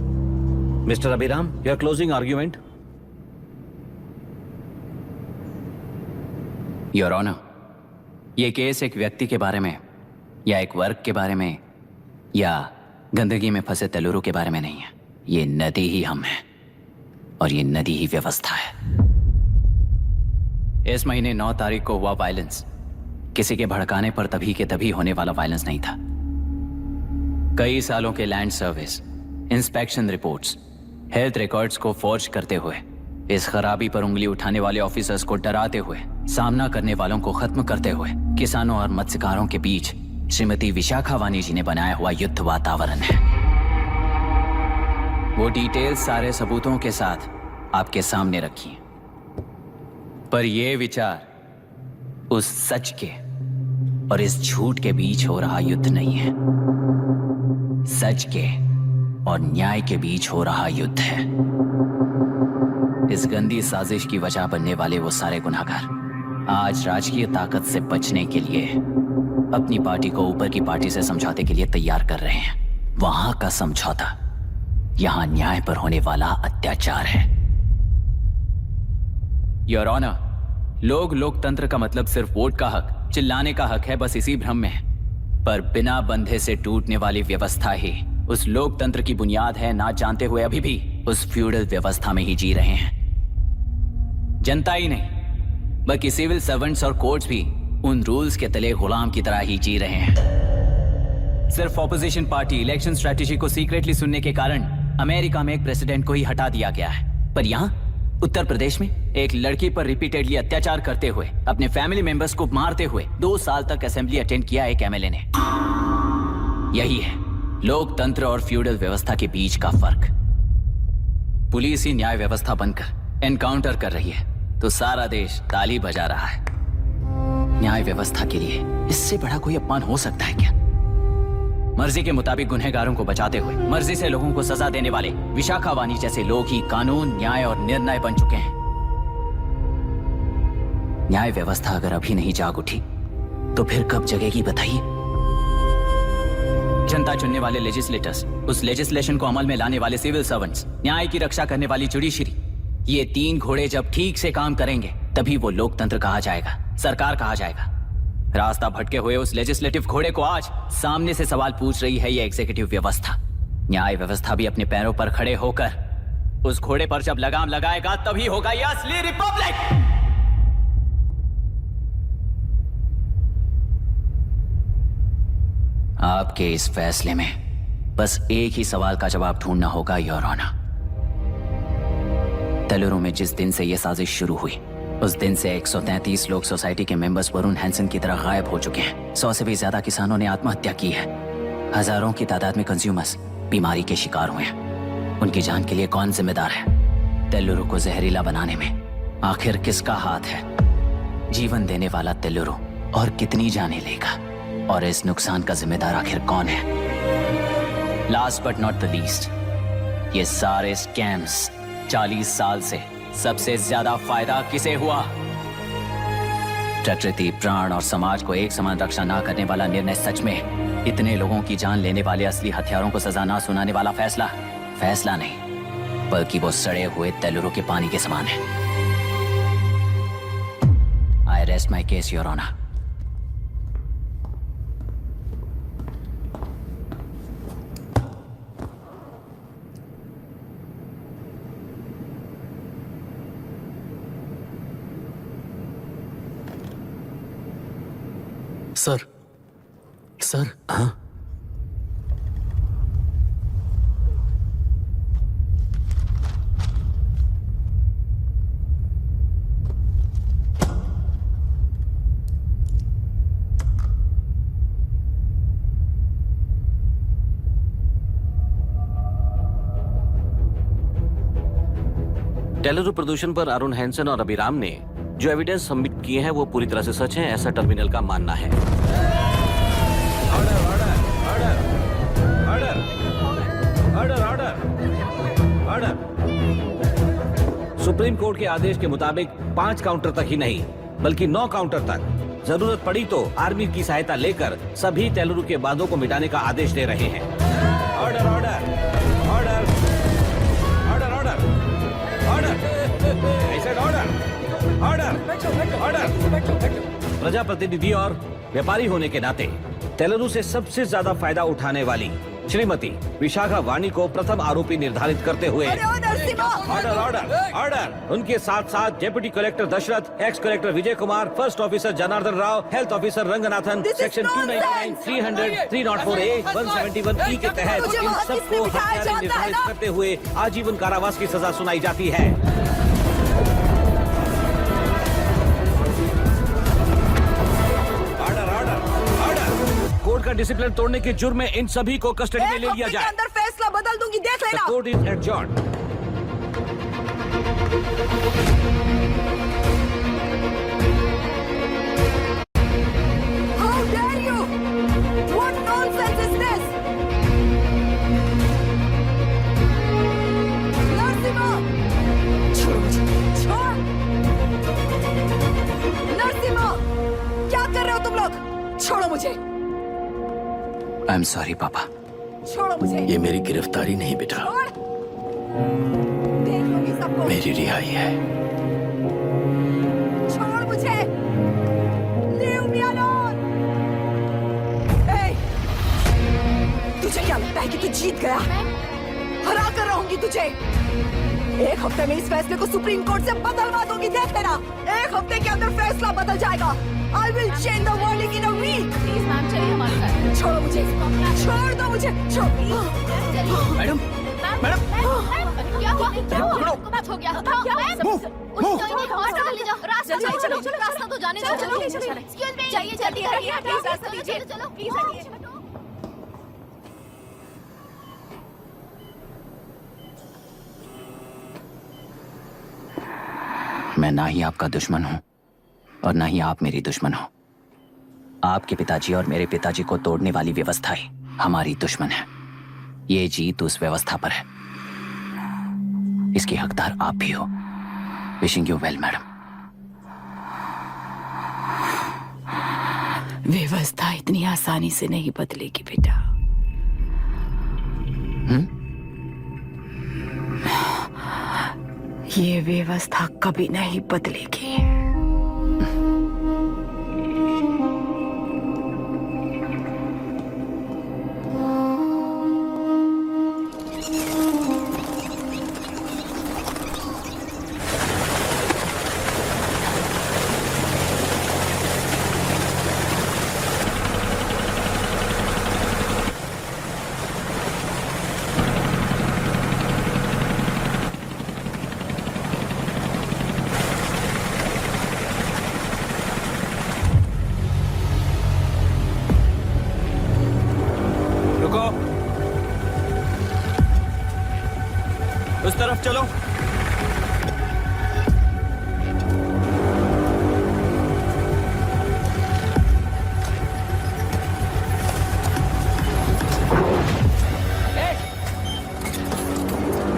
Mister Abhiram, your closing argument. Your honour, ये केस एक व्यक्ति के बारे में या एक वर्ग के बारे में या गंदगी में फंसे तेलुरु के बारे में नहीं है। ये नदी ही हम हैं और ये नदी ही व्यवस्था है। इस महीने 9 तारीख को हुआ वायलेंस किसी के भड़काने पर तभी के तभी होने वाला वायलेंस नहीं था। कई सालों के land service, inspection reports, health records को फॉर्ज करते हुए, इस खराबी पर उंगली उठाने वाले ऑफिसर्स को डराते हुए, सामना करने वालों को खत्म करते हुए किसानों और मत्स्यकारों के बीच श्रीमती विशाखा वानी जी ने बनाया हुआ युद्ध वातावरण है। वो डिटेल्स सारे सबूतों के साथ आपके सामने रखी हैं। पर ये विचार उस सच के और इस झूठ के बीच हो रहा युद्ध नहीं है, सच के और न्याय के बीच हो रहा युद्ध है। इस गंदी साजिश की वजह बनने वाले वो सारे गुनहगार आज राजकीय ताकत से बचने के लिए अपनी पार्टी को ऊपर की पार्टी से समझौते के लिए तैयार कर रहे हैं। वहां का समझौता यहां न्याय पर होने वाला अत्याचार है। योर ऑनर, लोकतंत्र का मतलब सिर्फ वोट का हक, चिल्लाने का हक है, बस इसी भ्रम में है। पर बिना बंधे से टूटने वाली व्यवस्था ही उस लोकतंत्र की बुनियाद है, ना जानते हुए अभी भी उस फ्यूडल व्यवस्था में ही जी रहे हैं। जनता ही नहीं बल्कि सिविल सर्वेंट्स और कोर्ट्स भी उन रूल्स के तले गुलाम की तरह ही जी रहे हैं। सिर्फ ऑपोजिशन पार्टी इलेक्शन स्ट्रेटेजी को सीक्रेटली सुनने के कारण अमेरिका में एक प्रेसिडेंट को ही हटा दिया गया है, पर यहां उत्तर प्रदेश में एक लड़की पर रिपीटेडली अत्याचार करते हुए, अपने फैमिली मेंबर्स को मारते हुए 2 साल तक असेंबली अटेंड किया एक एमएलए ने। यही है लोकतंत्र और फ्यूडल व्यवस्था के बीच का फर्क। पुलिस ही न्याय व्यवस्था बनकर एनकाउंटर कर रही है तो सारा देश ताली बजा रहा है। न्याय व्यवस्था के लिए इससे बड़ा कोई अपमान हो सकता है क्या? मर्जी के मुताबिक गुनहगारों को बचाते हुए मर्जी से लोगों को सजा देने वाले विशाखा वानी जैसे लोग ही कानून, न्याय और निर्णय बन चुके हैं। न्याय व्यवस्था अगर अभी नहीं जाग उठी तो फिर कब जगेगी बताइए? जनता चुनने वाले लेजिस्लेटर्स, उस लेजिस्लेशन को अमल में लाने वाले सिविल सर्वेंट्स, न्याय की रक्षा करने वाली जुडिशरी, ये 3 घोड़े जब ठीक से काम करेंगे तभी वो लोकतंत्र कहा जाएगा, सरकार कहा जाएगा। रास्ता भटके हुए उस लेजिस्लेटिव घोड़े को आज सामने से सवाल पूछ रही है ये एग्जीक्यूटिव व्यवस्था। न्याय व्यवस्था भी अपने पैरों पर खड़े होकर उस घोड़े पर जब लगाम लगाएगा तभी होगा ये असली रिपब्लिक। आपके इस फैसले में बस एक ही सवाल का जवाब ढूंढना होगा योर ऑनर। तेलुरु में जिस दिन से यह साजिश शुरू हुई उस दिन से 133 लोग सोसाइटी के मेंबर्स वरुण हैंसन की तरह गायब हो चुके हैं। 100 से भी ज्यादा किसानों ने आत्महत्या की है। हजारों की तादाद में कंज्यूमर्स बीमारी के शिकार हुए हैं। उनकी जान के लिए कौन जिम्मेदार है? तेलुरु को जहरीला बनाने में आखिर किसका हाथ है? जीवन देने वाला तेलुरु और कितनी जाने लेगा? और इस नुकसान का जिम्मेदार आखिर कौन है? Last but not the least, ये सारे स्कैम्स 40 साल से सबसे ज्यादा फायदा किसे हुआ? प्रकृति, प्राण और समाज को एक समान रक्षा ना करने वाला निर्णय सच में इतने लोगों की जान लेने वाले असली हथियारों को सजा ना सुनाने वाला फैसला नहीं बल्कि वो सड़े हुए तेलुरु के पानी के समान है। I rest my case your honour. Sir, हाँ? तेलुरु प्रदूषण पर अरुण हैंसन और अभिराम ने जो एविडेंस सबमिट किए हैं वो पूरी तरह से सच हैं, ऐसा टर्मिनल का मानना है। Order order order. Supreme court के आदेश के मुताबिक 5 काउंटर तक ही नहीं बल्कि 9 काउंटर तक जरूरत पड़ी तो आर्मी की सहायता लेकर सभी तेलुरु के बांधों को मिटाने का आदेश दे रहे हैं। Order order order order order order order order. प्रजाप्रतिनिधि और व्यापारी होने के नाते तेलुरु से सबसे ज्यादा फायदा उठाने वाली श्रीमती विशाखा वाणी को प्रथम आरोपी निर्धारित करते हुए ऑर्डर ऑर्डर ऑर्डर। उनके साथ साथ deputy collector Dashrath, ex collector Vijay Kumar, first officer Janardhan Rao, health officer Ranganathan, section 299, 300, 304A, 171E के तहत इन सबको हत्यारे निर्धारित करते हुए आजीवन कारावास की सजा सुनाई जाती है। कोर्ट का डिसिप्लिन तोड़ने के जुर्म में इन सभी को कस्टडी में ले लिया जाए। अंदर फैसला बदल दूंगी, देख लेना। Court is adjourned. How dare you? What nonsense is this? Narasimha, छोड़ मुझे, छोड़। नरसिम्हा, क्या कर रहे हो तुम लोग? छोड़ो मुझे। आई एम सॉरी पापा। छोड़ो मुझे। ये मेरी गिरफ्तारी नहीं बेटा, देख लोगी सबको। मेरी रिहाई है। छोड़ मुझे। Leave me alone. Hey, तुझे क्या लगता है कि तू जीत गया? हरा कर रहूंगी तुझे। एक हफ्ते में इस फैसले को सुप्रीम कोर्ट से बदलवा दूंगी, देख लेना। एक हफ्ते के अंदर फैसला बदल जाएगा। I will change the verdict in a week. Please ma'am, चलिए हमारे साथ। छोड़ो मुझे, छोड़ दो मुझे, छोड़। मैडम, मैडम, क्या हुआ? कुछ हो गया? क्या? रास्ता तो जाने दो। एक्सक्यूज मी, जाइए जल्दी, रास्ता दीजिए। चलो प्लीज हटिए। मैं ना ही आपका दुश्मन हूं और ना ही आप मेरी दुश्मन हो। आपके पिताजी और मेरे पिताजी को तोड़ने वाली व्यवस्था ही हमारी दुश्मन है। ये जीत उस व्यवस्था पर है। इसकी हकदार आप भी हो। Wishing you well madam. व्यवस्था इतनी आसानी से नहीं बदलेगी बेटा। ये व्यवस्था कभी नहीं बदलेगी। उस तरफ चलो।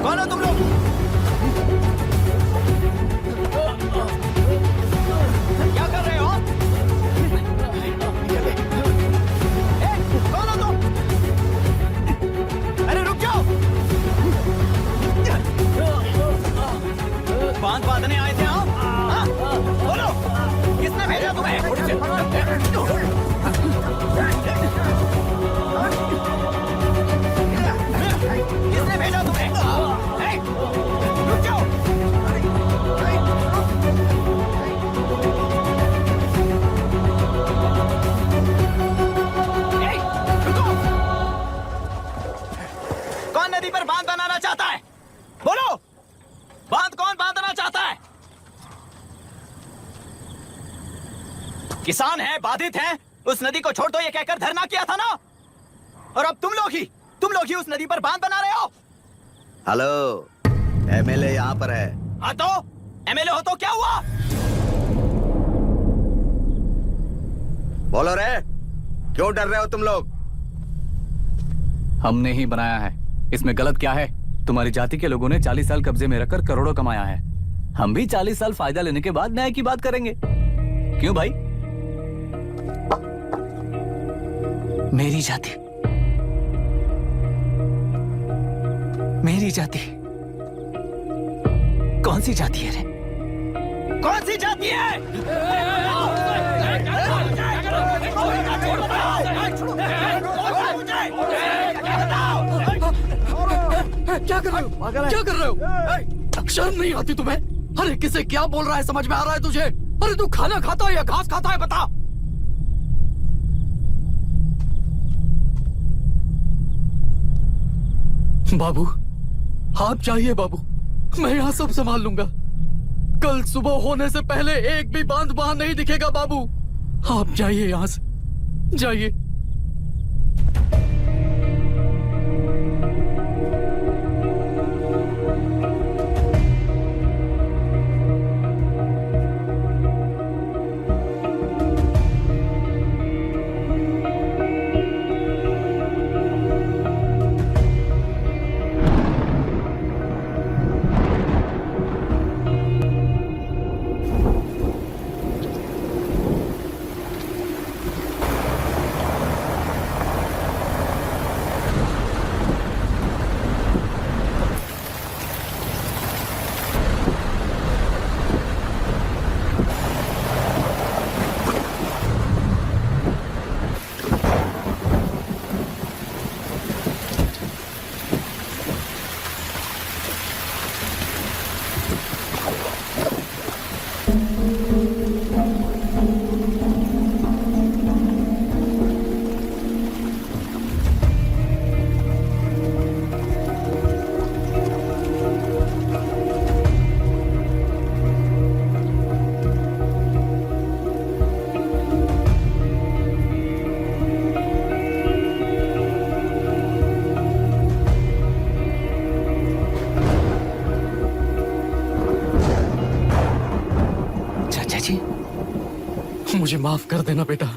कौन हो तुम लोग? क्या कर रहे हो? कौन हो तुम? अरे रुक जाओ। बांध बांधने आए थे आप? हाँ? बोलो, किसने भेजा तुम्हें? किसने भेजा तुम्हें? रुक जाओ। रुको। कौन नदी पर बांध बनाना चाहता है? बोलो, बांध कौन बांधना चाहता है? किसान है, बाधित है, उस नदी को छोड़ दो ये कहकर धरना किया था ना। और अब तुम लोग ही उस नदी पर बांध बना रहे हो। हेलो, एमएलए यहाँ पर है। हाँ तो एमएलए हो तो क्या हुआ? बोलो रे, क्यों डर रहे हो तुम लोग? हमने ही बनाया है। इसमें गलत क्या है? तुम्हारी जाति के लोगों ने 40 साल कब्जे में रखकर करोड़ों कमाया है। हम भी 40 साल फायदा लेने के बाद न्याय की बात करेंगे। क्यों भाई? मेरी जाति, मेरी जाति कौन सी जाति है रे? कौन सी जाति है? क्या कर रहे हो? क्या कर रहे हो? शर्म नहीं आती तुम्हें? अरे किसे क्या बोल रहा है समझ में आ रहा है तुझे? अरे तू खाना खाता है या घास खाता है बता? बाबू आप चाहिए बाबू, मैं यहाँ सब संभाल लूंगा। कल सुबह होने से पहले एक भी बांध बाहर नहीं दिखेगा बाबू। आप जाइए यहाँ से, जाइए। मुझे माफ कर देना बेटा।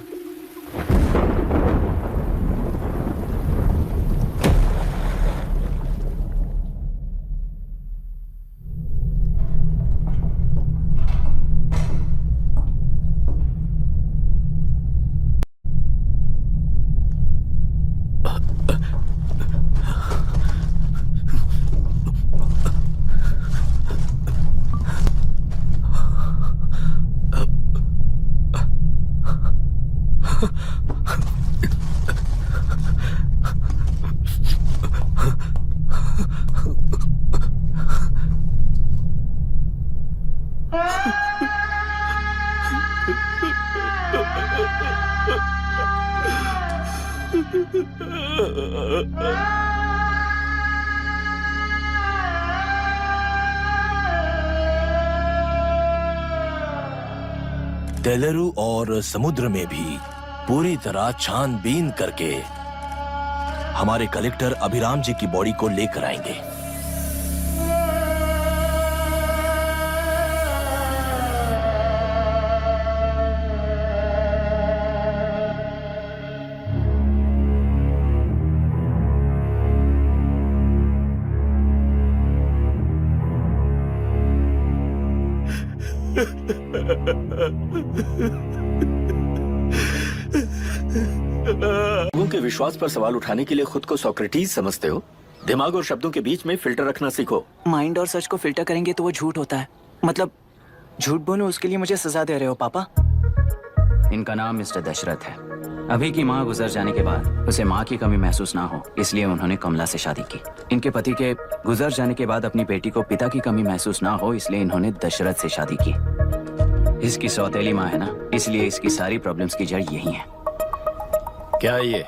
तेलुरु और समुद्र में भी पूरी तरह छानबीन करके हमारे कलेक्टर अभिराम जी की बॉडी को लेकर आएंगे। लोगों के विश्वास पर सवाल उठाने के लिए खुद को सोक्रेटिस समझते हो? दिमाग और शब्दों के बीच में फिल्टर रखना सीखो। माइंड और सच को फिल्टर करेंगे तो वो झूठ होता है। मतलब झूठ बोलो उसके लिए मुझे सजा दे रहे हो पापा? इनका नाम मिस्टर दशरथ है। अभी की माँ गुजर जाने के बाद उसे माँ की कमी महसूस ना हो इसलिए उन्होंने कमला से शादी की। इनके पति के गुजर जाने के बाद अपनी बेटी को पिता की कमी महसूस ना हो इसलिए इन्होंने दशरथ से शादी की। इसकी सौतेली माँ है ना, इसलिए इसकी सारी प्रॉब्लम्स की जड़ यही है। क्या है ये?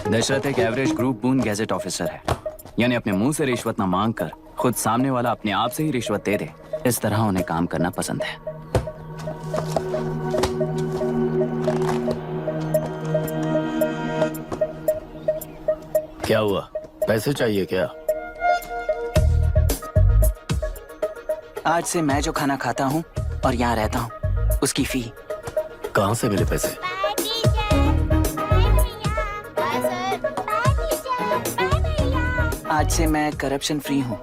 दशरथ एक एवरेज ग्रुप बून गैजेट ऑफिसर है, यानी अपने मुंह से रिश्वत न मांग कर खुद सामने वाला अपने आप से ही रिश्वत दे दे, इस तरह उन्हें काम करना पसंद है। क्या हुआ? पैसे चाहिए क्या? आज से मैं जो खाना खाता हूँ और यहाँ रहता हूँ उसकी फी। कहाँ से मिले पैसे? आज से मैं करप्शन फ्री हूँ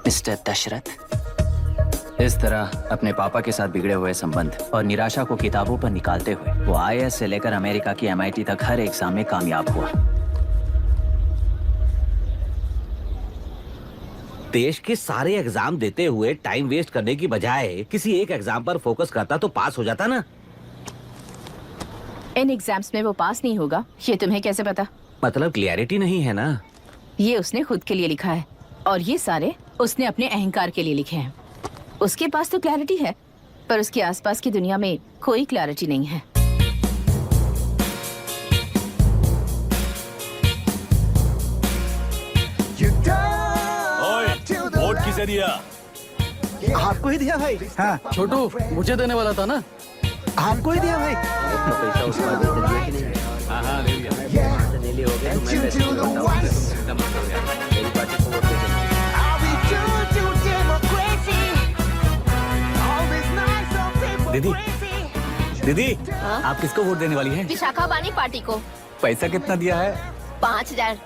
मिस्टर दशरथ। इस तरह अपने पापा के साथ बिगड़े हुए संबंध और निराशा को किताबों पर निकालते हुए वो IAS से लेकर अमेरिका की MIT तक हर एग्जाम में कामयाब हुआ। देश के सारे एग्जाम देते हुए टाइम वेस्ट करने की बजाय किसी एक एग्जाम पर फोकस करता तो पास हो जाता ना। इन एग्जाम्स में वो पास नहीं होगा, ये तुम्हें कैसे पता? मतलब क्लियरिटी नहीं है ना। ये उसने खुद के लिए लिखा है और ये सारे उसने अपने अहंकार के लिए लिखे हैं। उसके पास तो क्लैरिटी है, पर उसके आसपास की दुनिया में कोई क्लैरिटी नहीं है। वोट किसे दिया? आपको ही दिया भाई। हाँ छोटू मुझे देने वाला था ना। आपको ही दिया भाई। हाँ हाँ ले लिया। दीदी दीदी आप किसको वोट देने वाली हैं? विशाखा वानी पार्टी को। पैसा कितना दिया है? 5000।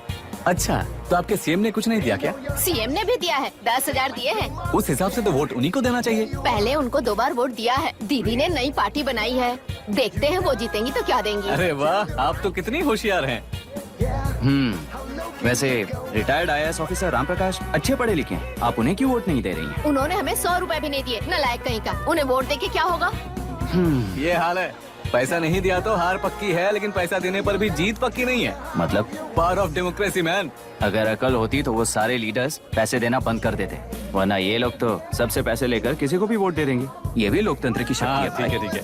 अच्छा, तो आपके सीएम ने कुछ नहीं दिया क्या? सीएम ने भी दिया है, 10,000 दिए हैं। उस हिसाब से तो वोट उन्हीं को देना चाहिए। पहले उनको 2 बार वोट दिया है। दीदी ने नई पार्टी बनाई है, देखते हैं वो जीतेंगी तो क्या देंगी। अरे वाह, आप तो कितनी होशियार हैं। वैसे retired IAS officer Ram Prakash अच्छे पढ़े लिखे हैं, आप उन्हें क्यों वोट नहीं दे रही हैं? उन्होंने हमें 100 रुपए भी नहीं दिए, नालायक कहीं का। उन्हें वोट देके क्या होगा? ये हाल है। पैसा नहीं दिया तो हार पक्की है, लेकिन पैसा देने पर भी जीत पक्की नहीं है। मतलब पावर ऑफ डेमोक्रेसी मैन। अगर अकल होती तो वो सारे लीडर्स पैसे देना बंद कर देते, वरना ये लोग तो सबसे पैसे लेकर किसी को भी वोट दे देंगे। ये भी लोकतंत्र की शक्ति है। ठीक है ठीक है।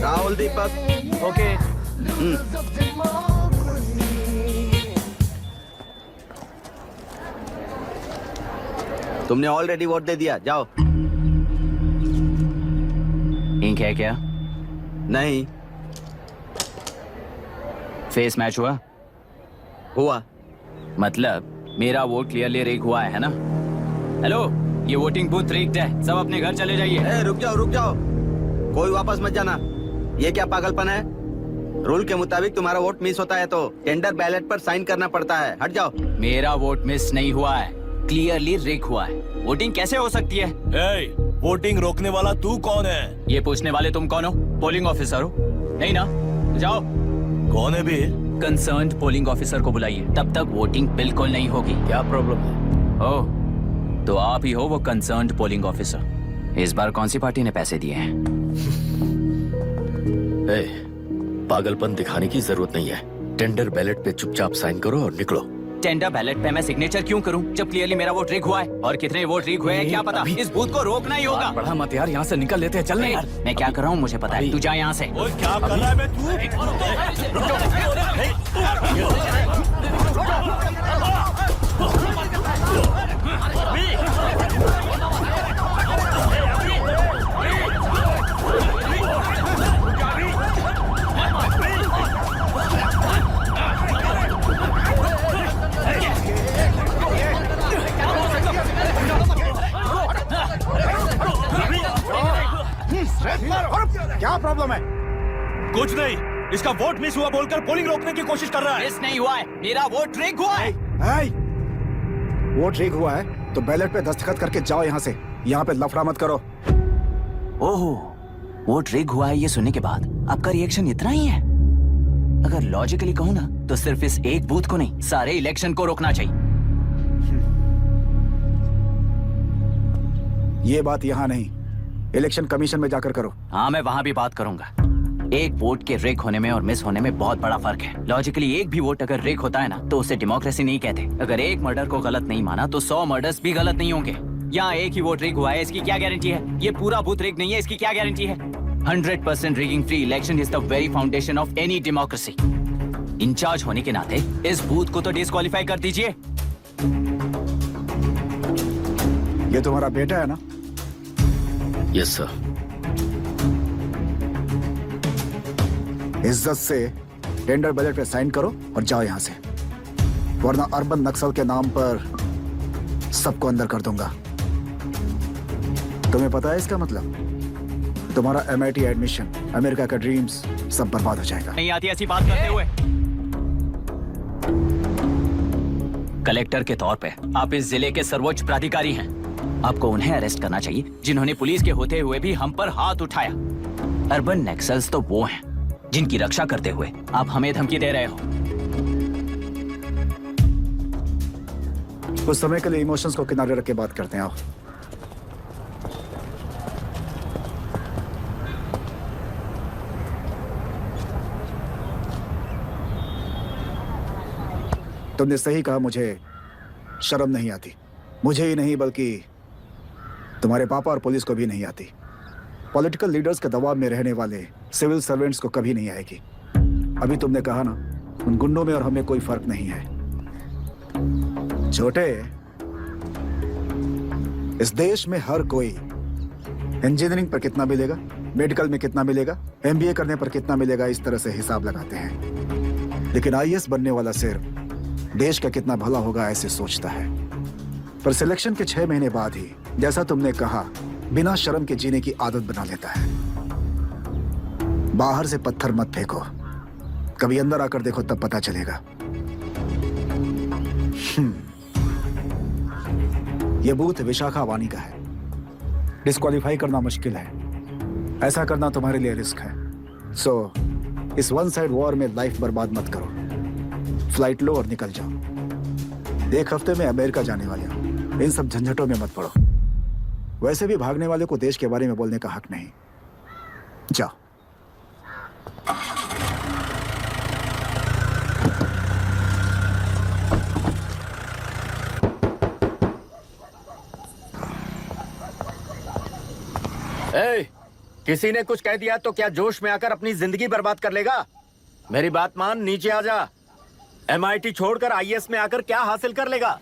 राहुल दीपक ओके। तुमने ऑलरेडी वोट दे दिया, जाओ। इंक है क्या? नहीं। फेस मैच हुआ? हुआ। मतलब मेरा वोट क्लियरली रिग हुआ है ना? हेलो, ये वोटिंग बूथ रिग्ड है, सब अपने घर चले जाइए। रुक जाओ, कोई वापस मत जाना। ये क्या पागलपन है? रूल के मुताबिक तुम्हारा वोट मिस होता है तो टेंडर बैलेट पर साइन करना पड़ता है। हट जाओ। मेरा वोट मिस नहीं हुआ है, क्लियरली रिग हुआ है। वोटिंग कैसे हो सकती है? वोटिंग रोकने वाला तू कौन है? ये पूछने वाले तुम कौन हो? पोलिंग ऑफिसर हो? नहीं ना? जाओ। कौन है बे? कंसर्न्ड पोलिंग ऑफिसर को बुलाइए, तब तक वोटिंग बिल्कुल नहीं होगी। क्या प्रॉब्लम है? ओह, तो आप ही हो वो कंसर्न्ड पोलिंग ऑफिसर। इस बार कौन सी पार्टी ने पैसे दिए हैं? पागलपन दिखाने की जरूरत नहीं है। टेंडर बैलेट पे चुपचाप साइन करो और निकलो। टेंडर बैलेट पे मैं सिग्नेचर क्यों करूं जब क्लियरली मेरा वोट रिग हुआ है? और कितने वोट रिग हुए हैं क्या पता? इस बूथ को रोकना ही होगा। बढ़ा मत यार, यहाँ से निकल लेते हैं। चल यार, मैं क्या कर रहा हूँ मुझे पता है। तू जा यहाँ से। क्या कर रहा है बे क्या प्रॉब्लम है? कुछ नहीं, इसका वोट मिस हुआ बोलकर पोलिंग रोकने की कोशिश कर रहा है। मिस नहीं हुआ है, मेरा वोट रिग हुआ है। वोट रिग हुआ है तो बैलेट पे दस्तखत करके जाओ यहाँ से। यहाँ पे लफड़ा मत करो। ओहो, वोट रिग हुआ है ये सुनने के बाद आपका रिएक्शन इतना ही है? अगर लॉजिकली कहूँ ना तो सिर्फ इस एक बूथ को नहीं, सारे इलेक्शन को रोकना चाहिए। ये बात यहाँ नहीं, इलेक्शन कमीशन में जाकर करो। हाँ, मैं वहाँ भी बात करूंगा। एक वोट के रिग होने में और मिस होने में बहुत बड़ा फर्क है। लॉजिकली एक भी वोट अगर रिग होता है ना तो उसे डेमोक्रेसी नहीं कहते। अगर एक मर्डर को गलत नहीं माना तो 100 मर्डर्स भी गलत नहीं होंगे। यहाँ एक ही वोट रिग हुआ है, इसकी क्या गारंटी है? ये पूरा बूथ रिग नहीं है, इसकी क्या गारंटी है? 100% rigging free election is the very foundation of any democracy. Incharge होने के नाते इस बूथ को तो डिस्क्वालीफाई कर दीजिए। ये तुम्हारा बेटा है ना? Yes sir. इज्जत से टेंडर बैलेट पे साइन करो और जाओ यहाँ से, वरना अर्बन नक्सल के नाम पर सबको अंदर कर दूंगा। तुम्हें पता है इसका मतलब? तुम्हारा MIT एडमिशन, अमेरिका का ड्रीम्स सब बर्बाद हो जाएगा। नहीं आती ऐसी बात करते हुए। कलेक्टर के तौर पे आप इस जिले के सर्वोच्च प्राधिकारी हैं। आपको उन्हें अरेस्ट करना चाहिए जिन्होंने पुलिस के होते हुए भी हम पर हाथ उठाया। अर्बन नक्सल्स तो वो हैं जिनकी रक्षा करते हुए आप हमें धमकी दे रहे हो। कुछ समय के लिए इमोशंस को किनारे रख के बात करते हैं। आओ। तुमने सही कहा, मुझे शर्म नहीं आती। मुझे ही नहीं बल्कि तुम्हारे पापा और पुलिस को भी नहीं आती। पॉलिटिकल लीडर्स के दबाव में रहने वाले सिविल सर्वेंट्स को कभी नहीं आएगी। अभी तुमने कहा ना, उन गुंडों में और हमें कोई फर्क नहीं है। छोटे, इस देश में हर कोई इंजीनियरिंग पर कितना मिलेगा, मेडिकल में कितना मिलेगा, एमबीए करने पर कितना मिलेगा, इस तरह से हिसाब लगाते हैं। लेकिन आईएएस बनने वाला सिर्फ देश का कितना भला होगा ऐसे सोचता है। पर सिलेक्शन के 6 महीने बाद ही, जैसा तुमने कहा, बिना शर्म के जीने की आदत बना लेता है। बाहर से पत्थर मत फेंको, कभी अंदर आकर देखो तब पता चलेगा। यह बूथ विशाखा वानी का है। डिस्क्वालीफाई करना मुश्किल है, ऐसा करना तुम्हारे लिए रिस्क है। सो इस वन साइड वॉर में लाइफ बर्बाद मत करो। फ्लाइट लो और निकल जाओ। 1 हफ्ते में अमेरिका जाने वाले हो, इन सब झंझटों में मत पड़ो। वैसे भी भागने वाले को देश के बारे में बोलने का हक नहीं। जाओ। किसी ने कुछ कह दिया तो क्या जोश में आकर अपनी जिंदगी बर्बाद कर लेगा? मेरी बात मान, नीचे आ जा। MIT छोड़कर IAS में आकर क्या हासिल कर लेगा?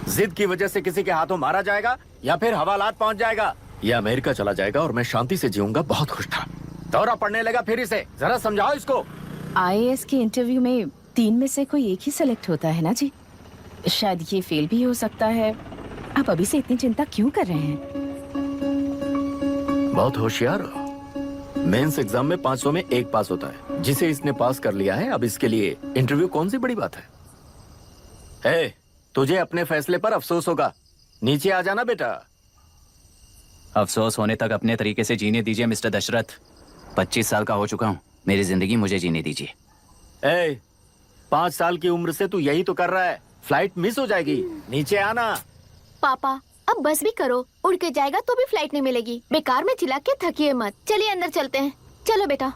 जिद की वजह से किसी के हाथों मारा जाएगा या फिर हवालात पहुंच जाएगा या अमेरिका चला जाएगा और मैं शांति से जीऊंगा। बहुत खुश था, दौरा पड़ने लगा फिर इसे। जरा समझाओ इसको। आईएएस के इंटरव्यू में 3 में से कोई एक ही सिलेक्ट होता है ना जी। शायद ये फेल भी हो सकता है। आप अभी से इतनी चिंता क्यों कर रहे हैं? बहुत होशियार हो। मेंस एग्जाम में 500 में 1 पास होता है, जिसे इसने पास कर लिया है। अब इसके लिए इंटरव्यू कौन सी बड़ी बात है? तुझे अपने फैसले पर अफसोस होगा। नीचे आ जाना बेटा। अफसोस होने तक अपने तरीके से जीने दीजिए मिस्टर दशरथ। 25 साल का हो चुका हूँ, मेरी जिंदगी मुझे जीने दीजिए। 5 साल की उम्र से तू यही तो कर रहा है। फ्लाइट मिस हो जाएगी, नीचे आना। पापा अब बस भी करो, उड़ के जाएगा तो भी फ्लाइट नहीं मिलेगी। बेकार में चिल्ला के थकिए मत। चलिए अंदर चलते हैं। चलो बेटा।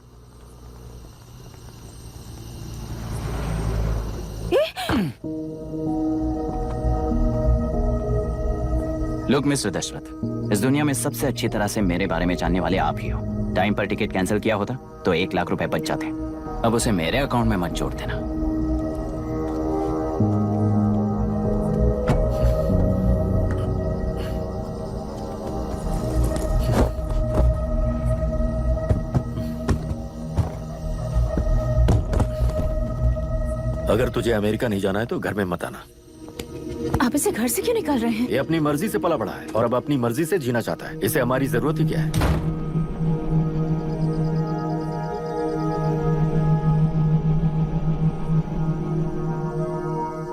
लुक मिस्टर दशरथ, इस दुनिया में सबसे अच्छी तरह से मेरे बारे में जानने वाले आप ही हो। टाइम पर टिकट कैंसिल किया होता तो 1 लाख रुपए बच जाते। अब उसे मेरे अकाउंट में मत जोड़ देना। अगर तुझे अमेरिका नहीं जाना है तो घर में मत आना। आप इसे घर से क्यों निकाल रहे हैं? ये अपनी मर्जी से पला बड़ा है और अब अपनी मर्जी से जीना चाहता है। इसे हमारी जरूरत ही क्या है?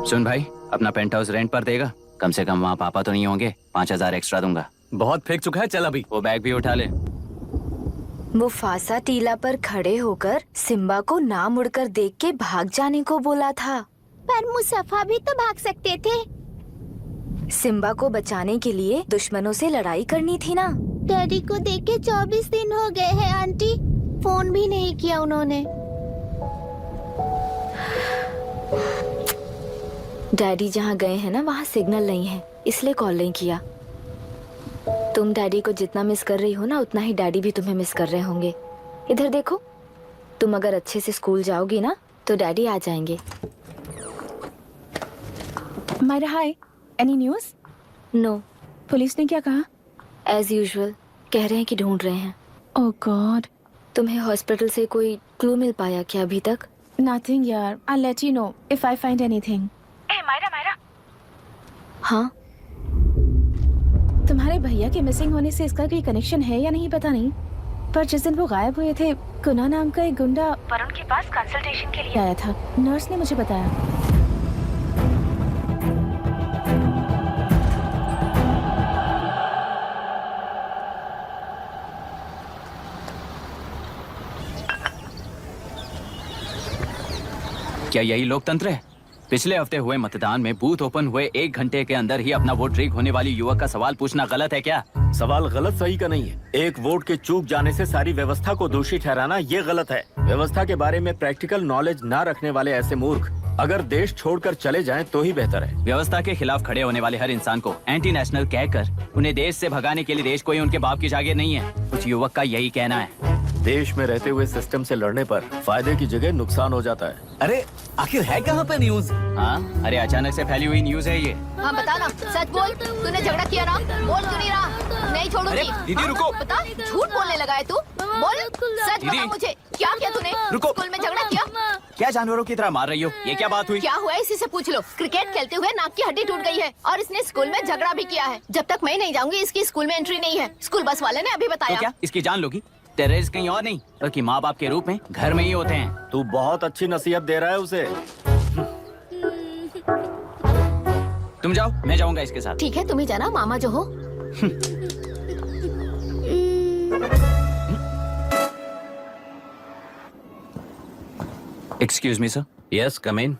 सुन भाई, अपना पेंट हाउस रेंट पर देगा? कम से कम वहाँ पापा तो नहीं होंगे। 5000 एक्स्ट्रा दूंगा। बहुत फेंक चुका है, चल अभी। वो बैग भी उठा ले। मुफासा टीला पर खड़े होकर सिम्बा को ना मुड़कर देख के भाग जाने को बोला था। पर मुसफा भी तो भाग सकते थे। सिम्बा को बचाने के लिए दुश्मनों से लड़ाई करनी थी ना। डैडी को देख के 24 दिन हो गए हैं आंटी। फोन भी नहीं किया उन्होंने। डैडी जहाँ गए हैं ना, वहाँ सिग्नल नहीं है, इसलिए कॉल नहीं किया। तुम डैडी को जितना मिस कर रही हो ना, उतना ही डैडी भी तुम्हें मिस कर रहे होंगे। इधर देखो, तुम अगर अच्छे से स्कूल जाओगी ना तो डैडी आ जाएंगे। मायरा हाय, एनी न्यूज़? नो। पुलिस ने क्या कहा? एज यूजुअल कह रहे हैं कि ढूंढ रहे हैं। ओह गॉड। तुम्हें हॉस्पिटल से कोई क्लू मिल पाया क्या अभी तक? नथिंग यार, I let you know if I find anything. Myra. हाँ, तुम्हारे भैया के मिसिंग होने से इसका कोई कनेक्शन है या नहीं पता नहीं, पर जिस दिन वो गायब हुए थे, कुना नाम का एक गुंडा वरुण के पास कंसल्टेशन के लिए आया था। नर्स ने मुझे बताया। क्या यही लोकतंत्र है? पिछले हफ्ते हुए मतदान में बूथ ओपन हुए 1 घंटे के अंदर ही अपना वोट रीक होने वाली युवक का सवाल पूछना गलत है क्या? सवाल गलत सही का नहीं है। एक वोट के चूक जाने से सारी व्यवस्था को दोषी ठहराना ये गलत है। व्यवस्था के बारे में प्रैक्टिकल नॉलेज ना रखने वाले ऐसे मूर्ख अगर देश छोड़कर चले जाएं तो ही बेहतर है। व्यवस्था के खिलाफ खड़े होने वाले हर इंसान को एंटी नेशनल कहकर उन्हें देश से भगाने के लिए देश कोई उनके बाप की जागीर नहीं है। उस युवक का यही कहना है। देश में रहते हुए सिस्टम से लड़ने पर फायदे की जगह नुकसान हो जाता है। अरे आखिर है कहाँ पे न्यूज? हाँ, अरे अचानक से फैली हुई न्यूज है ये। हाँ बता ना, सच बोल, तूने झगड़ा किया ना? बोल क्यों नहीं रहा? नहीं छोड़ूंगी। दीदी रुको। बता, झूठ बोलने लगा है तू? बोल, सच बता मुझे, क्या किया तूने? रुको। स्कूल में झगड़ा किया? क्या जानवरों की तरह मार रही हो? ये क्या बात हुई? क्या हुआ है इसी से पूछ लो। क्रिकेट खेलते हुए नाक की हड्डी टूट गई है और इसने स्कूल में झगड़ा भी किया है। जब तक मैं नहीं जाऊंगी इसकी स्कूल में एंट्री नहीं है। स्कूल बस वाले ने अभी तो बताया। क्या इसकी जान लोगी? टेररिस्ट कहीं और नहीं बल्कि माँ बाप के रूप में घर में ही होते हैं। तू बहुत अच्छी नसीहत दे रहा है उसे। तुम जाओ, मैं जाऊंगा इसके साथ। ठीक है, तुम ही जाना, मामा जो हो। Excuse me sir. Yes, come in.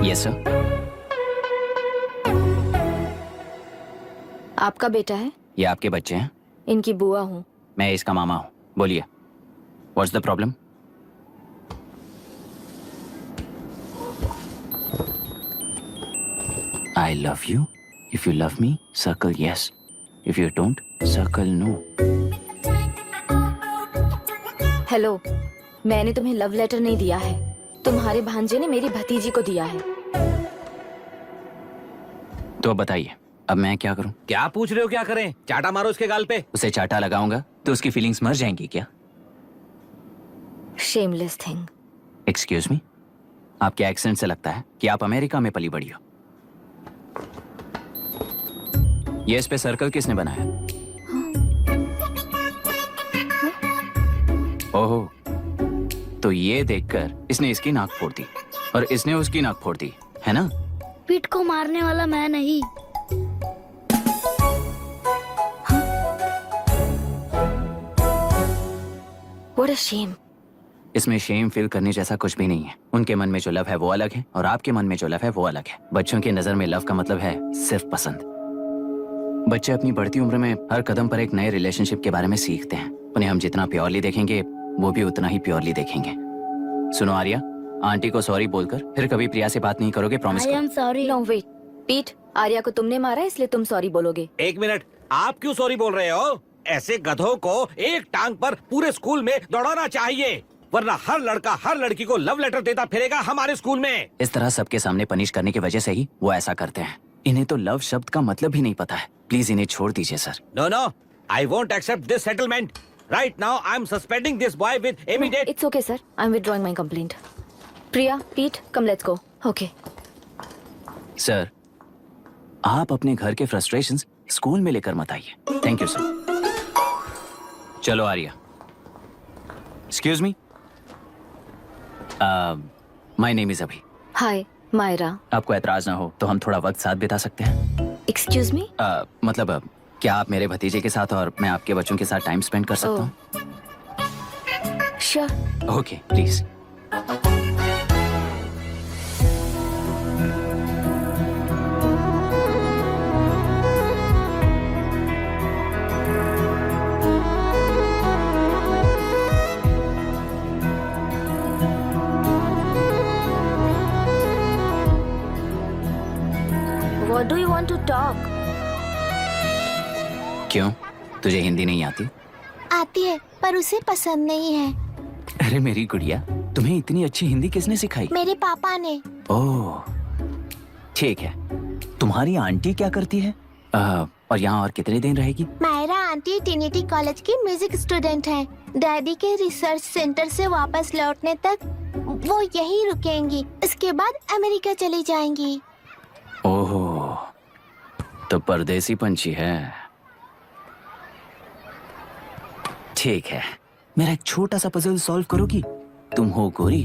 Yes sir. आपका बेटा है? ये आपके बच्चे हैं? इनकी बुआ हूँ। मैं इसका मामा हूँ। बोलिए, what's the problem? I love you. If you love me, circle yes. If you don't, circle no. Hello, मैंने तुम्हें लव लेटर नहीं दिया है। तुम्हारे भांजे ने मेरी भतीजी को दिया है। तो अब बताइए, अब मैं क्या करूं? क्या पूछ रहे हो? क्या करें? चाटा मारो उसके गाल पे। उसे चाटा लगाऊंगा तो उसकी फीलिंग्स मर जाएंगी क्या? Shameless thing. एक्सक्यूज मी, आपके एक्सेंट से लगता है कि आप अमेरिका में पली बड़ी हो। ये इस पे सर्कल किसने बनाया? ओहो, तो ये देखकर इसने इसकी नाक फोड़ दी और इसने उसकी नाक फोड़ दी, है ना? पीठ को मारने वाला मैं नहीं। What a shame. इसमें शेम फील करने जैसा कुछ भी नहीं है। उनके मन में जो लव है वो अलग है और आपके मन में जो लव है वो अलग है। बच्चों की नजर में लव का मतलब है सिर्फ पसंद। बच्चे अपनी बढ़ती उम्र में हर कदम पर एक नए रिलेशनशिप के बारे में सीखते हैं। उन्हें हम जितना प्योरली देखेंगे वो भी उतना ही प्योरली देखेंगे। सुनो आर्या, आंटी को सॉरी बोलकर फिर कभी प्रिया से बात नहीं करोगे, promise I am sorry. No wait. पीट, आर्या को तुमने मारा इसलिए तुम सॉरी बोलोगे। एक मिनट, आप क्यों सॉरी बोल रहे हो? ऐसे गधों को एक टांग पर पूरे स्कूल में दौड़ाना चाहिए, वरना हर लड़का हर लड़की को लव लेटर देता फिरेगा हमारे स्कूल में। इस तरह सबके सामने पनिश करने की वजह से ही वो ऐसा करते हैं। इन्हें तो लव शब्द का मतलब भी नहीं पता है। प्लीज इन्हें छोड़ दीजिए sir. No no, I won't accept this settlement. Right now I am suspending this boy with immediate. It's okay sir. I'm withdrawing my complaint. Priya, Pete, come let's go. Okay. Sir, आप अपने घर के frustrations school में लेकर मत आइए। Thank you sir. चलो Arya. Excuse me, my name is Abhi. Hi, Myra. आपको एतराज ना हो तो हम थोड़ा वक्त साथ बिता सकते हैं? Excuse me? मतलब क्या आप मेरे भतीजे के साथ और मैं आपके बच्चों के साथ टाइम स्पेंड कर सकता हूँ? Sure. Okay, please. What do you want to talk? क्यों, तुझे हिंदी नहीं आती? आती है पर उसे पसंद नहीं है। अरे मेरी गुड़िया, तुम्हें इतनी अच्छी हिंदी किसने सिखाई? मेरे पापा ने। ओह, ठीक है। तुम्हारी आंटी क्या करती है? और यहाँ और कितने दिन रहेगी? मायरा आंटी ट्रिनिटी कॉलेज की म्यूजिक स्टूडेंट हैं। डैडी के रिसर्च सेंटर से वापस लौटने तक वो यहीं रुकेंगी। इसके बाद अमेरिका चली जाएंगी। ओह, तो परदेसी पंछी है। ठीक है, मेरा एक छोटा सा पजल सॉल्व करोगी? तुम हो गोरी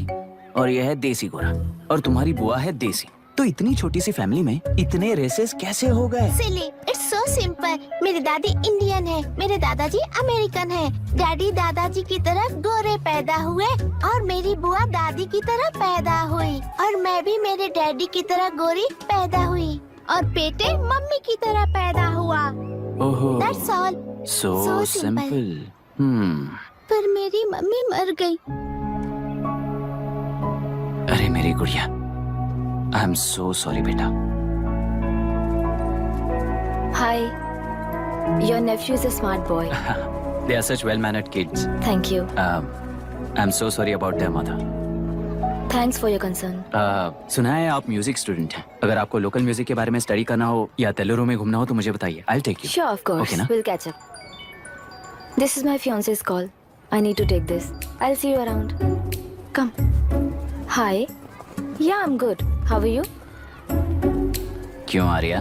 और यह है देसी गोरा, और तुम्हारी बुआ है देसी। तो इतनी छोटी सी फैमिली में इतने रेसेस कैसे हो गए? सिली, इट्स सो सिंपल। मेरी दादी इंडियन है, मेरे दादाजी अमेरिकन है। डैडी दादाजी की तरह गोरे पैदा हुए और मेरी बुआ दादी की तरह पैदा हुई, और मैं भी मेरे डैडी की तरह गोरी पैदा हुई, और बेटे मम्मी की तरह पैदा हुआ। ओहो, That's all. So simple. पर मेरी मम्मी मर गई। अरे मेरी गुड़िया, आई एम सो सॉरी बेटा। Hi. Your nephew is a smart boy. They are such well-mannered kids. Thank you. I'm so sorry about their mother. Thanks for your concern. सुना है आप म्यूजिक स्टूडेंट हैं। अगर आपको लोकल म्यूजिक के बारे में स्टडी करना हो या तेलुरु में घूमना हो तो मुझे बताइए। I'll take you. Sure, of course. Okay, ना? We'll catch up. This is my fiance's call. I need to take this. I'll see you around. Come. Hi. Yeah, I'm good. How are you? क्यों Arya?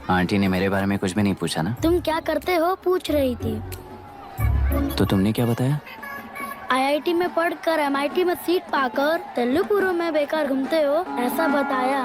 Aunty ने मेरे बारे में कुछ भी नहीं पूछा ना? तुम क्या करते हो पूछ रही थी। तो तुमने क्या बताया? IIT में पढ़कर MIT में सीट पाकर तेलुगु में बेकार घूमते हो, ऐसा बताया।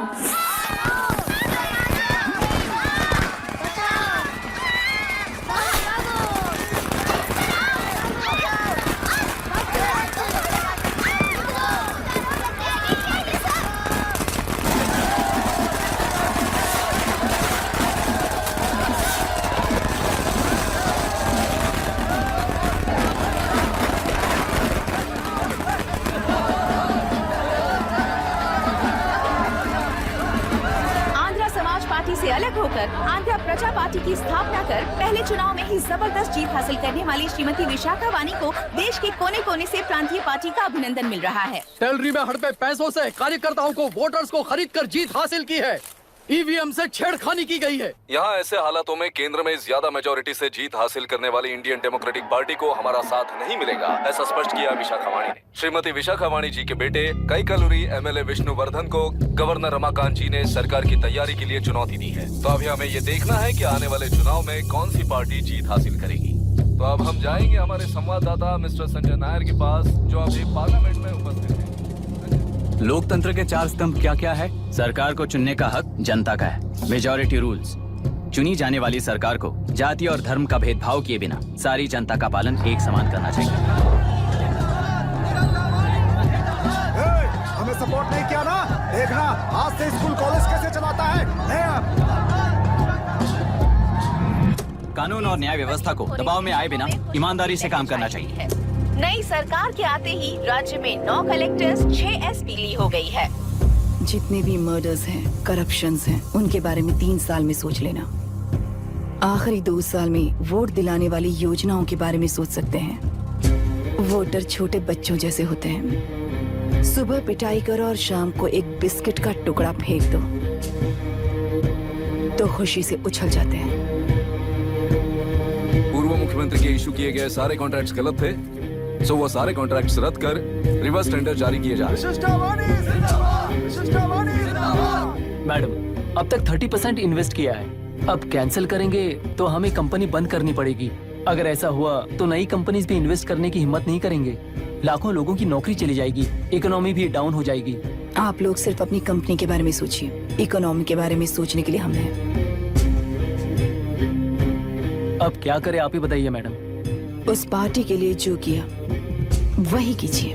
से अलग होकर आंध्र प्रजा पार्टी की स्थापना कर पहले चुनाव में ही जबरदस्त जीत हासिल करने वाली श्रीमती विशाखा वानी को देश के कोने कोने से प्रांतीय पार्टी का अभिनंदन मिल रहा है। टेलरी में हड़पे पैसों से कार्यकर्ताओं को वोटर्स को खरीद कर जीत हासिल की है। ईवीएम से छेड़खानी की गई है। यहाँ ऐसे हालातों में केंद्र में ज्यादा मेजोरिटी से जीत हासिल करने वाली इंडियन डेमोक्रेटिक पार्टी को हमारा साथ नहीं मिलेगा, ऐसा स्पष्ट किया विशाखा वाणी ने। श्रीमती विशाखा वाणी जी के बेटे कई कलूरी MLA विष्णुवर्धन को गवर्नर रमाकांत जी ने सरकार की तैयारी के लिए चुनौती दी है। तो अभी हमें ये देखना है कि आने वाले चुनाव में कौन सी पार्टी जीत हासिल करेगी। तो अब हम जाएंगे हमारे संवाददाता मिस्टर संजय नायर के पास, जो अभी पार्लियामेंट में उपस्थित है। लोकतंत्र के 4 स्तंभ क्या क्या है? सरकार को चुनने का हक जनता का है। Majority rules. चुनी जाने वाली सरकार को जाति और धर्म का भेदभाव किए बिना सारी जनता का पालन एक समान करना चाहिए। हमें सपोर्ट नहीं किया ना, देखना आज से स्कूल कॉलेज कैसे चलाता है। कानून और न्याय व्यवस्था को दबाव में आए बिना ईमानदारी से काम करना चाहिए। नई सरकार के आते ही राज्य में 9 कलेक्टर्स 6 SP ली हो गई है। जितने भी मर्डर्स हैं, करप्शंस हैं, उनके बारे में 3 साल में सोच लेना। आखिरी 2 साल में वोट दिलाने वाली योजनाओं के बारे में सोच सकते हैं। वोटर छोटे बच्चों जैसे होते हैं। सुबह पिटाई करो और शाम को एक बिस्किट का टुकड़ा फेंक दो तो खुशी से उछल जाते हैं। पूर्व मुख्यमंत्री के इशू किए गए सारे कॉन्ट्रैक्ट्स गलत थे, सो वो सारे कॉन्ट्रैक्ट्स रद्द कर रिवर्स टेंडर जारी किए जा रहे हैं। मैडम, अब तक 30% इन्वेस्ट किया है। अब कैंसिल करेंगे तो हमें कंपनी बंद करनी पड़ेगी। अगर ऐसा हुआ तो नई कंपनीज भी इन्वेस्ट करने की हिम्मत नहीं करेंगे। लाखों लोगों की नौकरी चली जाएगी, इकोनॉमी भी डाउन हो जाएगी। आप लोग सिर्फ अपनी कंपनी के बारे में सोचिए, इकोनॉमी के बारे में सोचने के लिए हम हैं। अब क्या करें आप ही बताइए मैडम। उस पार्टी के लिए जो किया वही कीजिए।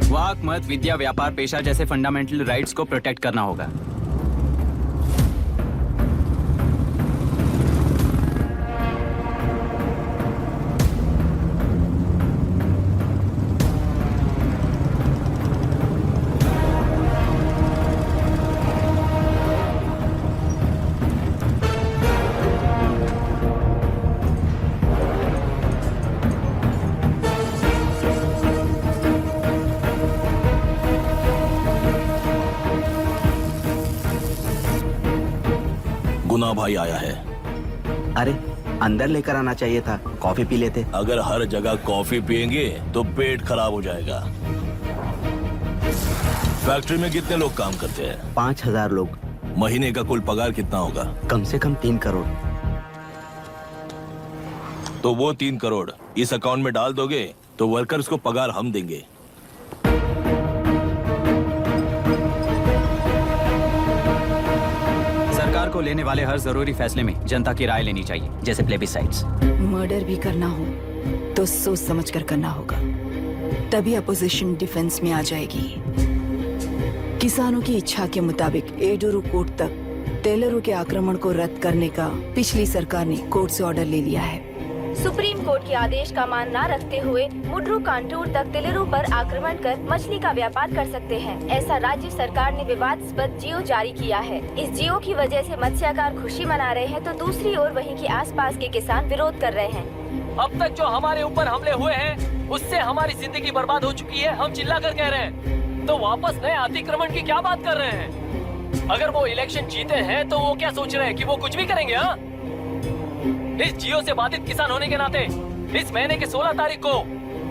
वाक, मत, विद्या, व्यापार, पेशा जैसे फंडामेंटल राइट्स को प्रोटेक्ट करना होगा। गुना भाई आया है। अरे अंदर लेकर आना चाहिए था, कॉफी पी लेते। अगर हर जगह कॉफी पियेंगे तो पेट खराब हो जाएगा। फैक्ट्री में कितने लोग काम करते हैं? 5000 लोग। महीने का कुल पगार कितना होगा? कम से कम 3 करोड़। तो वो 3 करोड़ इस अकाउंट में डाल दोगे तो वर्कर्स को पगार हम देंगे। को लेने वाले हर जरूरी फैसले में जनता की राय लेनी चाहिए, जैसे प्लेबिसाइड्स। मर्डर भी करना हो तो सोच समझ कर करना होगा, तभी अपोजिशन डिफेंस में आ जाएगी। किसानों की इच्छा के मुताबिक एडोरू कोर्ट तक टेलरों के आक्रमण को रद्द करने का पिछली सरकार ने कोर्ट से ऑर्डर ले लिया है। सुप्रीम कोर्ट के आदेश का मान न रखते हुए मुड्रू कांटूर तक टेलरों पर आक्रमण कर मछली का व्यापार कर सकते हैं, ऐसा राज्य सरकार ने विवादास्पद जियो जारी किया है। इस जियो की वजह से मत्स्यकार खुशी मना रहे हैं तो दूसरी ओर वहीं के आसपास के किसान विरोध कर रहे हैं। अब तक जो हमारे ऊपर हमले हुए हैं उससे हमारी जिंदगी बर्बाद हो चुकी है। हम चिल्ला कर कह रहे हैं तो वापस नए अतिक्रमण की क्या बात कर रहे हैं? अगर वो इलेक्शन जीते हैं तो वो क्या सोच रहे हैं कि वो कुछ भी करेंगे? हाँ, इस जियो से बाधित किसान होने के नाते इस महीने के 16 तारीख को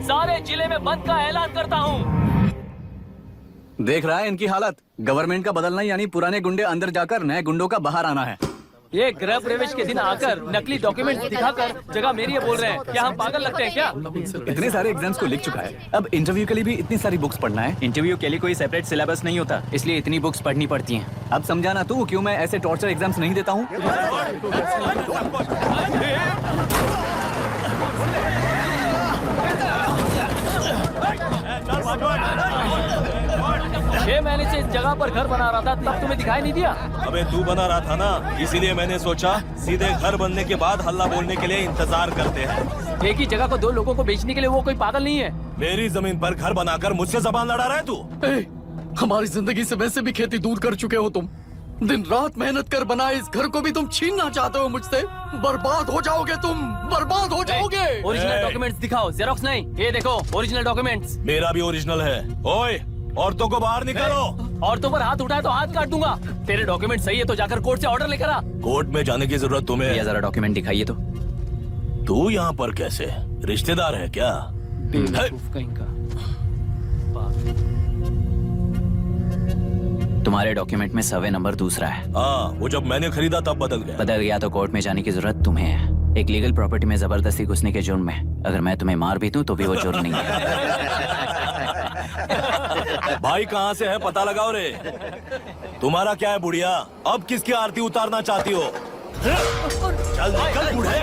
सारे जिले में बंद का ऐलान करता हूँ। देख रहा है इनकी हालत। गवर्नमेंट का बदलना यानी पुराने गुंडे अंदर जाकर नए गुंडों का बाहर आना है। ये गृह प्रवेश के दिन आकर नकली डॉक्यूमेंट दिखाकर जगह मेरी है बोल रहे हैं। क्या हम पागल लगते हैं क्या? इतने सारे एग्जाम्स को लिख चुका है, अब इंटरव्यू के लिए भी इतनी सारी बुक्स पढ़ना है। इंटरव्यू के लिए कोई सेपरेट सिलेबस नहीं होता, इसलिए इतनी बुक्स पढ़नी पड़ती हैं। अब समझाना तू क्यों मैं ऐसे टॉर्चर एग्जाम्स नहीं देता हूँ। 6 महीने से इस जगह पर घर बना रहा था, तब तुम्हें दिखाई नहीं दिया? अबे तू बना रहा था ना, इसीलिए मैंने सोचा सीधे घर बनने के बाद हल्ला बोलने के लिए इंतजार करते हैं। एक ही जगह को 2 लोगों को बेचने के लिए वो कोई पागल नहीं है। मेरी जमीन पर घर बनाकर मुझसे जबान लड़ा रहा है तू। हमारी जिंदगी से वैसे भी खेती दूर कर चुके हो तुम। दिन रात मेहनत कर बनाए इस घर को भी तुम छीनना चाहते हो मुझसे। बर्बाद हो जाओगे तुम, बर्बाद हो जाओगे। ओरिजिनल डॉक्यूमेंट्स दिखाओ, जेरोक्स नहीं। ये देखो ओरिजिनल डॉक्यूमेंट्स। मेरा भी ओरिजिनल है। ओए, औरतों को बाहर निकालो। औरतों पर हाथ उठाए तो हाथ काट दूंगा। तेरे डॉक्यूमेंट सही है तो जाकर कोर्ट से ऑर्डर लेकर आ। कोर्ट में जाने की जरूरत तुम्हें? ये जरा डॉक्यूमेंट दिखाइए तो। तू यहाँ पर कैसे? रिश्तेदार है क्या? बेवकूफ कहीं का। तुम्हारे डॉक्यूमेंट में सर्वे नंबर दूसरा है। हाँ, वो जब मैंने खरीदा तब बदल गया। बदल गया तो कोर्ट में जाने की जरूरत तुम्हें है। एक लीगल प्रॉपर्टी में जबरदस्ती घुसने के जुर्म में अगर मैं तुम्हें मार भी दूं तो भी वो जुर्म नहीं है। भाई कहाँ से है पता लगाओ रे। तुम्हारा क्या है बुढ़िया? अब किसकी आरती उतारना चाहती हो? चल निकल बूढ़े।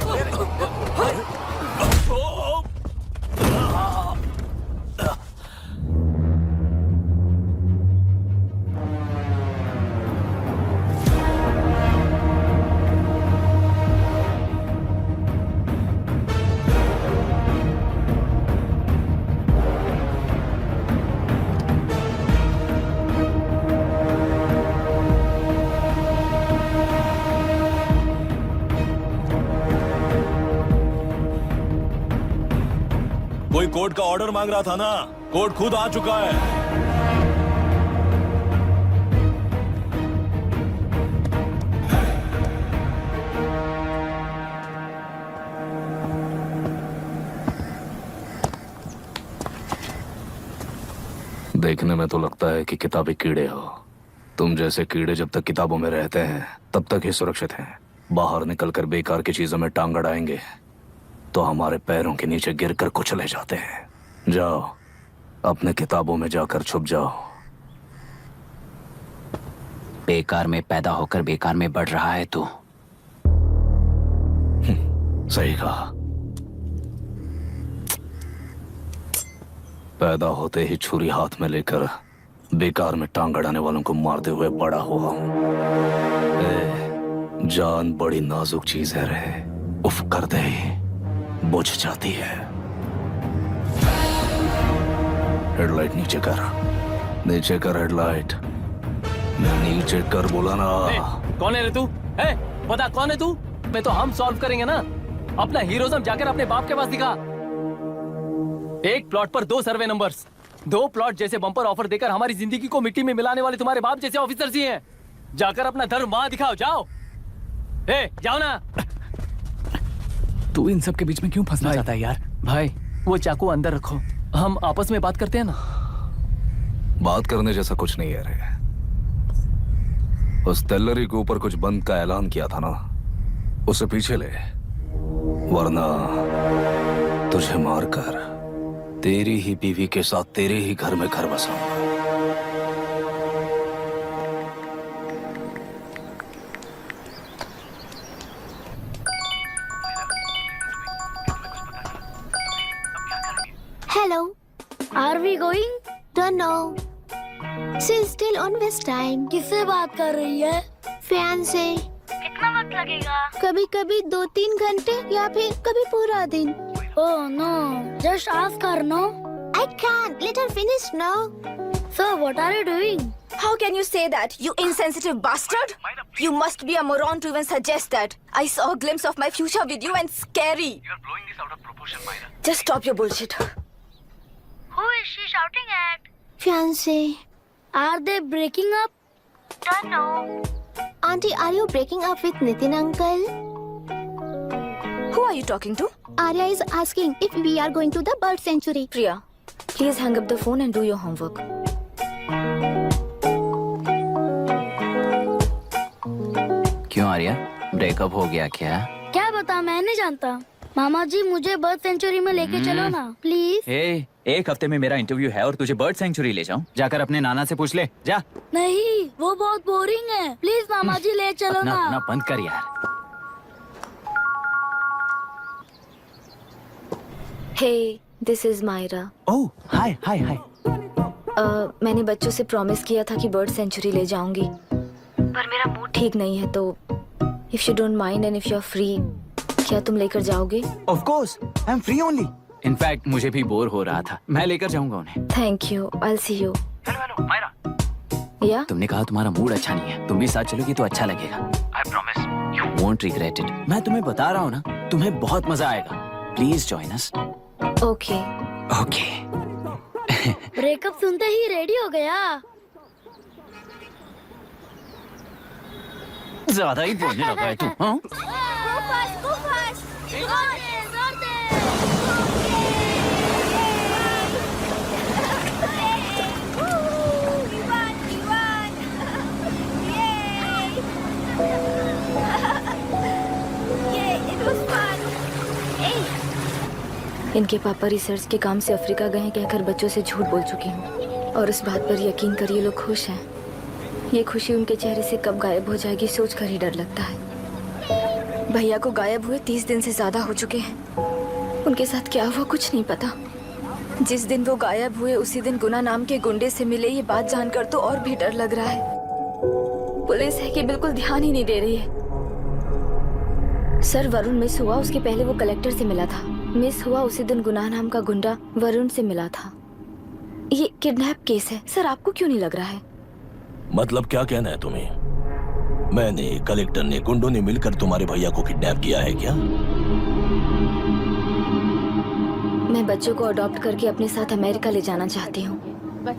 कोई कोर्ट का ऑर्डर मांग रहा था ना, कोर्ट खुद आ चुका है। देखने में तो लगता है कि किताबी कीड़े हो। तुम जैसे कीड़े जब तक किताबों में रहते हैं तब तक ही सुरक्षित हैं। बाहर निकलकर बेकार की चीजों में टांग अड़ाएंगे तो हमारे पैरों के नीचे गिरकर कुचले जाते हैं। जाओ, अपने किताबों में जाकर छुप जाओ। बेकार में पैदा होकर बेकार में बढ़ रहा है तू। सही कहा। पैदा होते ही छुरी हाथ में लेकर बेकार में टांग अड़ाने वालों को मारते हुए बड़ा हुआ हूं। जान बड़ी नाजुक चीज है रे, उफ कर दे बुझ जाती है। हेडलाइट नीचे कर, नीचे कर हेडलाइट, नीचे कर बोला ना। कौन है रे तू? बता कौन है तू? मैं तो हम सॉल्व करेंगे ना। अपना हीरोइज्म जाकर अपने बाप के पास दिखा। एक प्लॉट पर 2 सर्वे नंबर्स, 2 प्लॉट जैसे बम्पर ऑफर देकर हमारी जिंदगी को मिट्टी में मिलाने वाले तुम्हारे बाप जैसे ऑफिसर्स ही हैं। जाकर अपना धर्म वहां दिखाओ, जाओ। जाओ ना। तू इन सब के बीच में क्यों फंसना चाहता है यार? भाई वो चाकू अंदर रखो, हम आपस में बात करते हैं ना। बात करने जैसा कुछ नहीं है रे। उस तेलरी के ऊपर कुछ बंद का ऐलान किया था ना, उसे पीछे ले, वरना तुझे मारकर तेरी ही बीवी के साथ तेरे ही घर में घर बसाऊंगा। Hello. Are we going? Don't know. She's still on West time. किससे बात कर रही है? फैन से। कितना वक्त लगेगा? कभी कभी 2-3 घंटे या फिर कभी पूरा दिन। Oh no, just ask her, no? I can't. Let her finish now. So what are you doing? How can you say that, you insensitive bastard? You must be a moron to even suggest that. I saw a glimpse of my future with you and scary. You're blowing this out of proportion, Myra. Just stop your bullshit. Who is she shouting at? Fiancé. Are they breaking up? Don't know. Auntie, are you breaking up with Nitin uncle? Who are you talking to? Arya is asking if we are going to the bird sanctuary. Priya, please hang up the phone and do your homework. क्यों Arya, breakup हो गया क्या? क्या बता, मैं नहीं जानता। मामा जी मुझे बर्ड सेंचुरी में लेके चलो ना प्लीज। एक हफ्ते में मेरा इंटरव्यू है और तुझे बर्ड सेंचुरी ले जाऊं? जाकर अपने नाना से पूछ ले, जा। नहीं, वो बहुत बोरिंग है, प्लीज मामा जी ले चलो ना। अपना बंद कर यार। Hey, this is Myra. Oh, hi, hi, hi. मैंने बच्चों से प्रॉमिस किया था कि बर्ड सेंचुरी ले जाऊंगी, पर मेरा मूड ठीक नहीं है, तो if you don't mind and if you're free, क्या तुम लेकर जाओगे? Of course, I'm free only. In fact, मुझे भी बोर हो रहा था, मैं लेकर जाऊंगा उन्हें। Thank you, I'll see you. Hello, Myra. Yeah? तुमने कहा तुम्हारा मूड अच्छा नहीं है, तुम भी साथ चलोगी तो अच्छा लगेगा। I promise. You won't regret it. मैं तुम्हें बता रहा हूँ ना, तुम्हें बहुत मजा आएगा। Please join us. Okay. Okay. Breakup सुनते ही रेडी हो गया। ज्यादा ही बोलने लगा है तू, हाँ? इनके पापा रिसर्च के काम से अफ्रीका गए कहकर बच्चों से झूठ बोल चुकी हूँ, और इस बात पर यकीन करिए लोग खुश हैं। ये खुशी उनके चेहरे से कब गायब हो जाएगी सोचकर ही डर लगता है। भैया को गायब हुए 30 दिन से ज्यादा हो चुके हैं। उनके साथ क्या हुआ कुछ नहीं पता। जिस दिन वो गायब हुए उसी दिन गुना नाम के गुंडे से मिले, ये बात जानकर तो और भी डर लग रहा है। पुलिस है कि बिल्कुल ध्यान ही नहीं दे रही है। सर, वरुण मिस हुआ, उसके पहले वो कलेक्टर से मिला था। मिस हुआ उसी दिन गुनाह नाम का गुंडा वरुण से मिला था। ये किडनैप केस है सर, आपको क्यों नहीं लग रहा है? मतलब क्या कहना है तुम्हें? मैंने, कलेक्टर ने, गुंडों ने मिलकर तुम्हारे भैया को किडनैप किया है क्या? मैं बच्चों को अडॉप्ट करके अपने साथ अमेरिका ले जाना चाहती हूँ।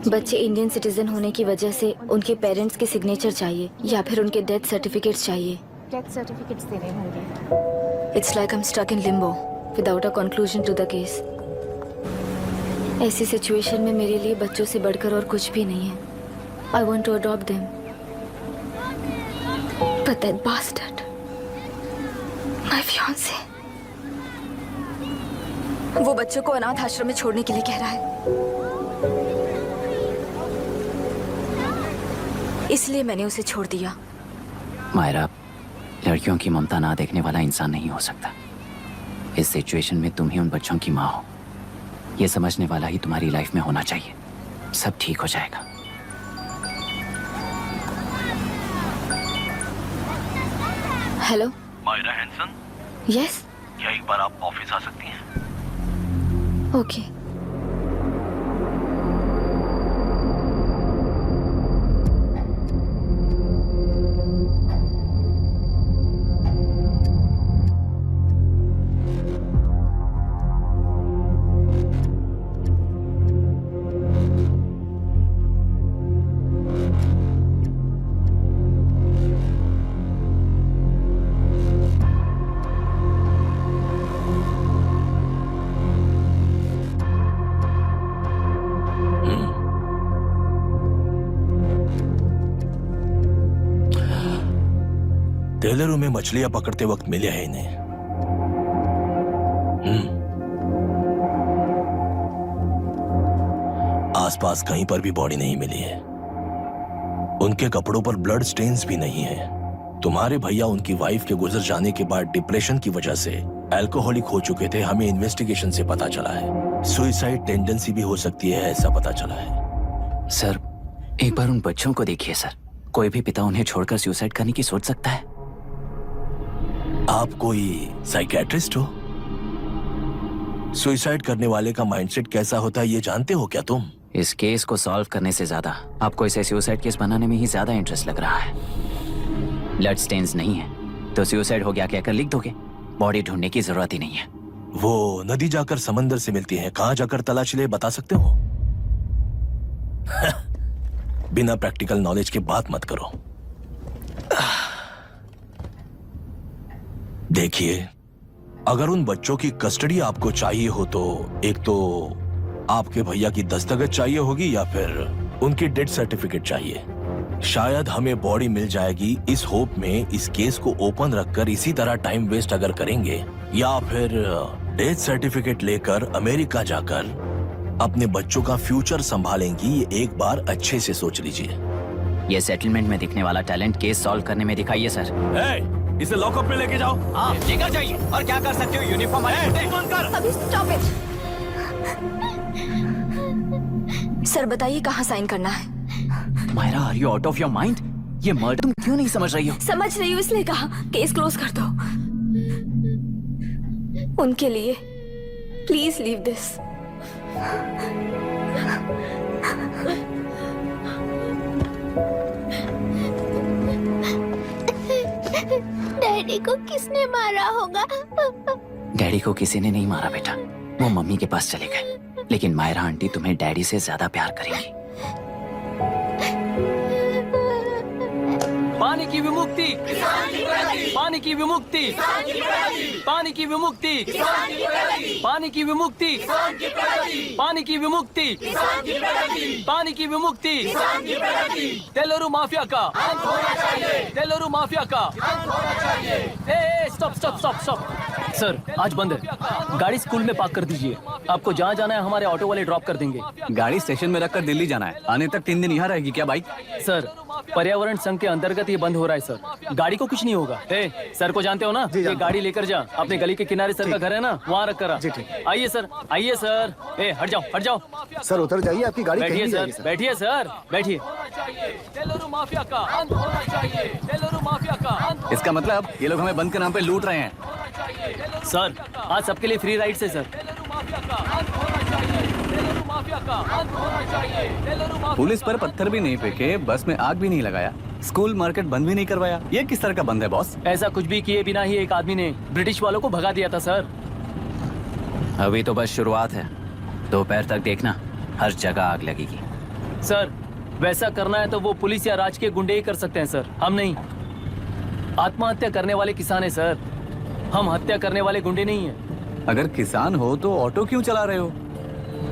बच्चे इंडियन सिटीजन होने की वजह से उनके पेरेंट्स के सिग्नेचर चाहिए या फिर उनके डेथ सर्टिफिकेट्स चाहिए। डेथ सर्टिफिकेट्स देने होंगे। It's like I am stuck in limbo without a conclusion to the case. ऐसी सिचुएशन में मेरे लिए बच्चों से बढ़कर और कुछ भी नहीं है। I want to adopt them, but that bastard, my fiancé, वो बच्चों को अनाथ आश्रम में छोड़ने के लिए कह रहा है। इसलिए मैंने उसे छोड़ दिया। मायरा, लड़कियों की ममता ना देखने वाला इंसान नहीं हो सकता। इस सिचुएशन में तुम ही उन बच्चों की माँ हो, ये समझने वाला ही तुम्हारी लाइफ में होना चाहिए। सब ठीक हो जाएगा। Hello Myra Hansen? यस। क्या एक बार आप ऑफिस आ सकती हैं? ओके। टेलरों में मछलियां पकड़ते वक्त मिले हैं इन्हें। आसपास कहीं पर भी बॉडी नहीं मिली है। उनके कपड़ों पर ब्लड स्टेन्स भी नहीं है। तुम्हारे भैया उनकी वाइफ के गुजर जाने के बाद डिप्रेशन की वजह से अल्कोहलिक हो चुके थे, हमें इन्वेस्टिगेशन से पता चला है। सुइसाइड टेंडेंसी भी हो सकती है, ऐसा पता चला है। सर, एक बार उन बच्चों को देखिए सर। कोई भी पिता उन्हें छोड़कर सुसाइड करने की सोच सकता है? आप कोई साइकियाट्रिस्ट हो? सुइसाइड करने वाले का माइंडसेट कैसा होता है ये जानते हो क्या तुम? इस केस को सॉल्व करने से ज्यादा आपको इसे सुसाइड केस बनाने में ही ज्यादा इंटरेस्ट लग रहा है। ब्लड स्टेन्स नहीं है तो सुसाइड हो गया कहकर लिख दोगे। बॉडी ढूंढने की जरूरत ही नहीं है। वो नदी जाकर समंदर से मिलती है, कहां जाकर तलाश ले बता सकते हो? बिना प्रैक्टिकल नॉलेज के बात मत करो। देखिए, अगर उन बच्चों की कस्टडी आपको चाहिए हो तो एक तो आपके भैया की दस्तखत चाहिए होगी या फिर उनकी डेथ सर्टिफिकेट चाहिए। शायद हमें बॉडी मिल जाएगी इस होप में इस केस को ओपन रखकर इसी तरह टाइम वेस्ट अगर करेंगे, या फिर डेथ सर्टिफिकेट लेकर अमेरिका जाकर अपने बच्चों का फ्यूचर संभालेंगी, ये एक बार अच्छे से सोच लीजिए। ये सेटलमेंट में दिखने वाला टैलेंट केस सॉल्व करने में दिखाइए सर। इसे लॉकअप में लेके जाओ। लेकर जाइए। और क्या कर सकते हो? यूनिफॉर्म अभी स्टॉप इट। सर बताइए कहाँ साइन करना है? Myra, are you out of your mind? ये मर्डर तुम क्यों नहीं समझ रही हो? समझ रही हूँ, इसलिए कहा केस क्लोज कर दो। उनके लिए प्लीज लीव दिस। डैडी को किसने मारा होगा? डैडी को किसी ने नहीं मारा बेटा, वो मम्मी के पास चले गए। लेकिन मायरा आंटी तुम्हें डैडी से ज्यादा प्यार करेंगी। पानी की विमुक्ति, पानी की विमुक्ति, पानी की विमुक्ति, पानी की विमुक्ति, पानी की विमुक्ति, पानी की विमुक्ति, तेलुरु माफिया का, तेलुरु माफिया का। Stop stop stop stop. Sir आज बंद है, गाड़ी स्कूल में पार्क कर दीजिए। आपको जहाँ जाना है हमारे ऑटो वाले ड्रॉप कर देंगे। गाड़ी स्टेशन में रखकर दिल्ली जाना है। आने तक 3 दिन यहाँ रहेगी क्या बाइक? सर पर्यावरण संघ के अंतर्गत ये बंद हो रहा है सर। गाड़ी को कुछ नहीं होगा। सर को जानते हो ना? ये गाड़ी लेकर जा, अपने गली के किनारे सर का घर है ना, वहाँ रख कर आ। आइए सर, आइए सर। हट जाओ, हट जाओ। सर उतर जाइए, आपकी गाड़ी कहीं बैठिए नहीं सर, जाएगी, सर। बैठिए सर, बैठिए। तेलुरु माफिया का अंत होना चाहिए, तेलुरु माफिया का अंत। इसका मतलब ये लोग हमें बंद के नाम पे लूट रहे हैं। सर आज सबके लिए फ्री राइड से सर। पुलिस पर पत्थर भी नहीं फेंके, बस में आग भी नहीं लगाया, स्कूल मार्केट बंद भी नहीं करवाया। ये किस तरह का बंद है बॉस? ऐसा कुछ भी किए बिना ही एक आदमी ने ब्रिटिश वालों को भगा दिया था सर। अभी तो बस शुरुआत है, दोपहर तक देखना हर जगह आग लगेगी। सर वैसा करना है तो वो पुलिस या राज के गुंडे ही कर सकते हैं सर, हम नहीं। आत्महत्या करने वाले किसान है सर, हम हत्या करने वाले गुंडे नहीं हैं। अगर किसान हो तो ऑटो क्यों चला रहे हो?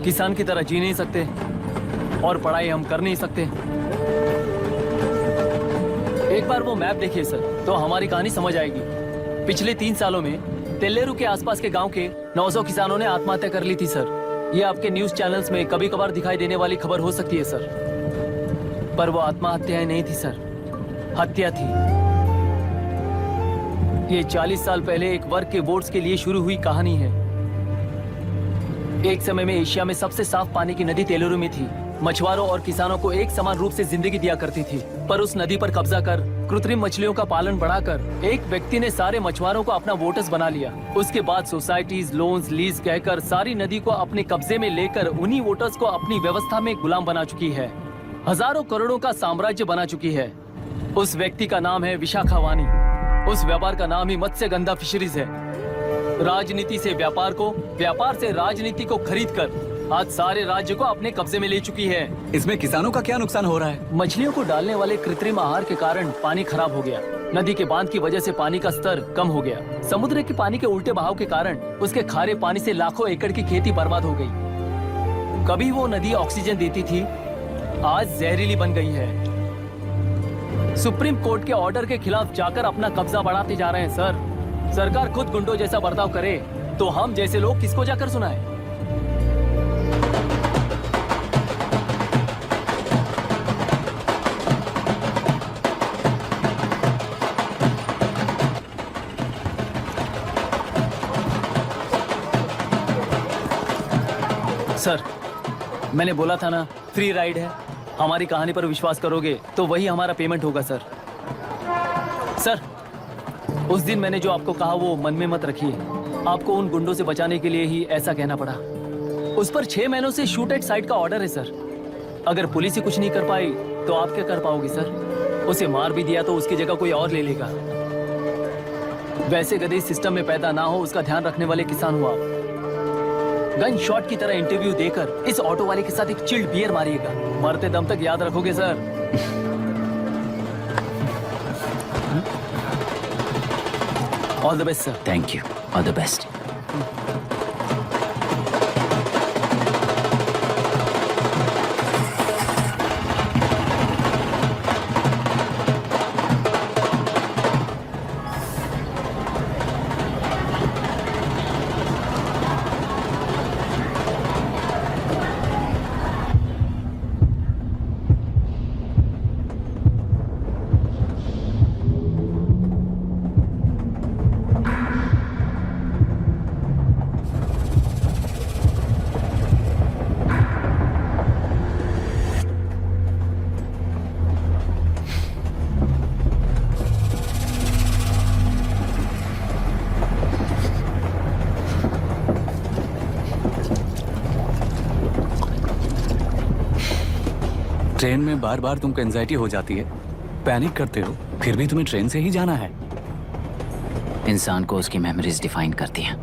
किसान की तरह जी नहीं सकते और पढ़ाई हम कर नहीं सकते। एक बार वो मैप देखिए सर तो हमारी कहानी समझ आएगी। पिछले 3 सालों में तेलेरू के आसपास के गांव के 900 किसानों ने आत्महत्या कर ली थी सर। ये आपके न्यूज चैनल्स में कभी कभार दिखाई देने वाली खबर हो सकती है सर, पर वो आत्महत्याएं नहीं थी सर, हत्या थी। ये 40 साल पहले एक वर्ग के वोट्स के लिए शुरू हुई कहानी है। एक समय में एशिया में सबसे साफ पानी की नदी तेलुरु में थी। मछुआरों और किसानों को एक समान रूप से जिंदगी दिया करती थी, पर उस नदी पर कब्जा कर कृत्रिम मछलियों का पालन बढ़ाकर एक व्यक्ति ने सारे मछुआरों को अपना वोटर्स बना लिया। उसके बाद सोसाइटीज, लोन्स, लीज कहकर सारी नदी को अपने कब्जे में लेकर उन्हीं वोटर्स को अपनी व्यवस्था में गुलाम बना चुकी है। हजारों करोड़ों का साम्राज्य बना चुकी है। उस व्यक्ति का नाम है विशाखा वानी। उस व्यापार का नाम ही मत्स्यगंधा फिशरीज है। राजनीति से व्यापार को, व्यापार से राजनीति को खरीदकर आज सारे राज्य को अपने कब्जे में ले चुकी है। इसमें किसानों का क्या नुकसान हो रहा है? मछलियों को डालने वाले कृत्रिम आहार के कारण पानी खराब हो गया। नदी के बांध की वजह से पानी का स्तर कम हो गया। समुद्र के पानी के उल्टे बहाव के कारण उसके खारे पानी से लाखों एकड़ की खेती बर्बाद हो गई। कभी वो नदी ऑक्सीजन देती थी, आज जहरीली बन गई है। सुप्रीम कोर्ट के ऑर्डर के खिलाफ जाकर अपना कब्जा बढ़ाते जा रहे हैं सर। सरकार खुद गुंडों जैसा बर्ताव करे तो हम जैसे लोग किसको जाकर सुनाएं? सर, मैंने बोला था ना, फ्री राइड है। हमारी कहानी पर विश्वास करोगे तो वही हमारा पेमेंट होगा सर। सर, उस दिन मैंने जो आपको कहा वो मन में मत रखिए। आपको उन गुंडों से बचाने के लिए ही ऐसा कहना पड़ा। उस पर 6 महीनों से शूट एट साइट का ऑर्डर है सर। अगर पुलिस ही कुछ नहीं कर पाई तो आप क्या कर पाओगे सर? उसे मार भी दिया तो उसकी जगह कोई और ले लेगा। वैसे गधे सिस्टम में पैदा ना हो उसका ध्यान रखने वाले किसान हो आप। गन शॉट की तरह इंटरव्यू देकर इस ऑटो वाले के साथ एक चिल्ड बियर मारिएगा। मरते दम तक याद रखोगे sir. All the best sir. Thank you. All the best. Train में बार बार तुमको एंजाइटी हो जाती है, पैनिक करते हो, फिर भी तुम्हें ट्रेन से ही जाना है। इंसान को उसकी मेमोरीज डिफाइन करती हैं।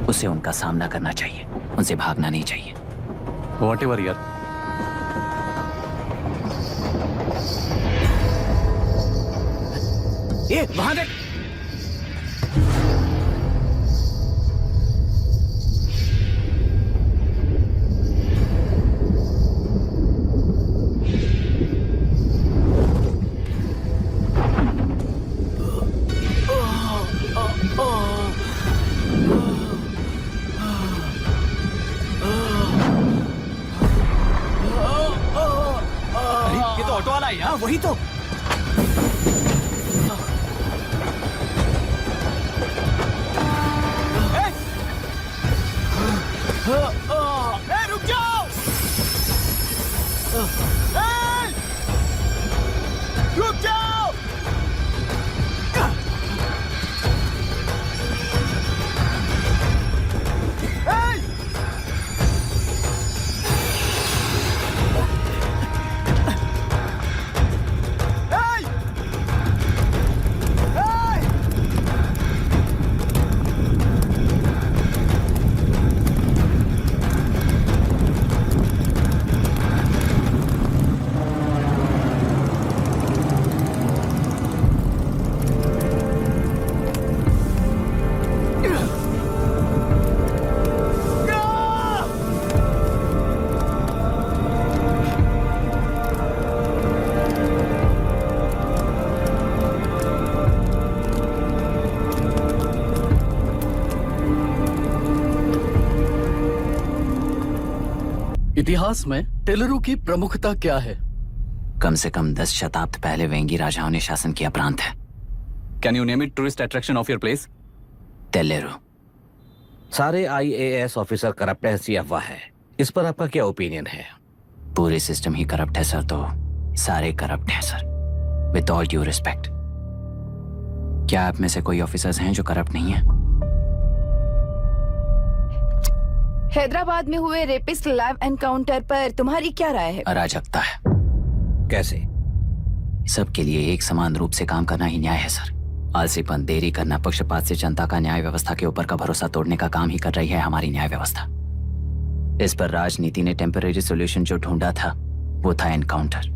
उसे उनका सामना करना चाहिए, उनसे भागना नहीं चाहिए। व्हाटएवर यार। ये वहां देख। ये तो ऑटो वाला है यार। वही तो। रुक जाओ। रुक जाओ। इतिहास में टेलरों की प्रमुखता क्या है? कम से कम 10 शताब्दी पहले वेंगी राजाओं ने शासन किया प्रांत है। Can you name it tourist attraction of your place? टेलेरो। सारे IAS ऑफिसर करप्ट है, ऐसी अफवाह है। इस पर आपका क्या ओपिनियन है? पूरे सिस्टम ही करप्ट है सर, तो सारे करप्ट हैं sir. With all due respect, क्या आप में से कोई ऑफिसर्स हैं जो करप्ट नहीं है? हैदराबाद में हुए रेपिस्ट लाइव एनकाउंटर पर तुम्हारी क्या राय है? अराजकता है। कैसे? सबके लिए एक समान रूप से काम करना ही न्याय है सर। आलसीपन, देरी करना, पक्षपात से जनता का न्याय व्यवस्था के ऊपर का भरोसा तोड़ने का काम ही कर रही है हमारी न्याय व्यवस्था। इस पर राजनीति ने टेम्परेरी सोल्यूशन जो ढूंढा था वो था एनकाउंटर।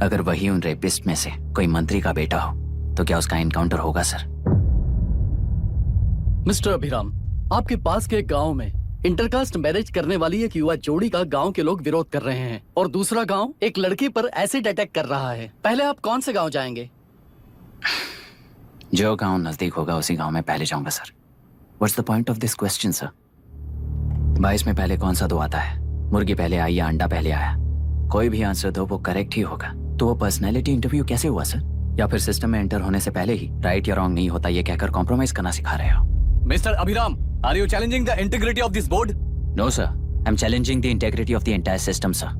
अगर वही उन रेपिस्ट में से कोई मंत्री का बेटा हो तो क्या उसका एनकाउंटर होगा सर? मिस्टर अभिराम, आपके पास के गांव में इंटरकास्ट मैरिज करने वाली एक युवा जोड़ी का गांव के लोग विरोध कर रहे हैं और दूसरा गांव एक लड़की पर एसिड अटैक कर रहा है। पहले आप कौन से गांव जाएंगे? जो गांव नजदीक होगा उसी गांव में पहले जाऊंगा sir. What's the point of this question sir? 22 में पहले कौन सा दो आता है? मुर्गी पहले आई या अंडा पहले आया? कोई भी आंसर दो वो करेक्ट ही होगा। तो वो पर्सनैलिटी इंटरव्यू कैसे हुआ सर? या फिर सिस्टम में एंटर होने से पहले ही राइट या रॉन्ग नहीं होता ये कहकर कॉम्प्रोमाइज करना सिखा रहे हो? Mister Abhiram, are you challenging the integrity of this board? No sir, I am challenging the integrity of the entire system sir.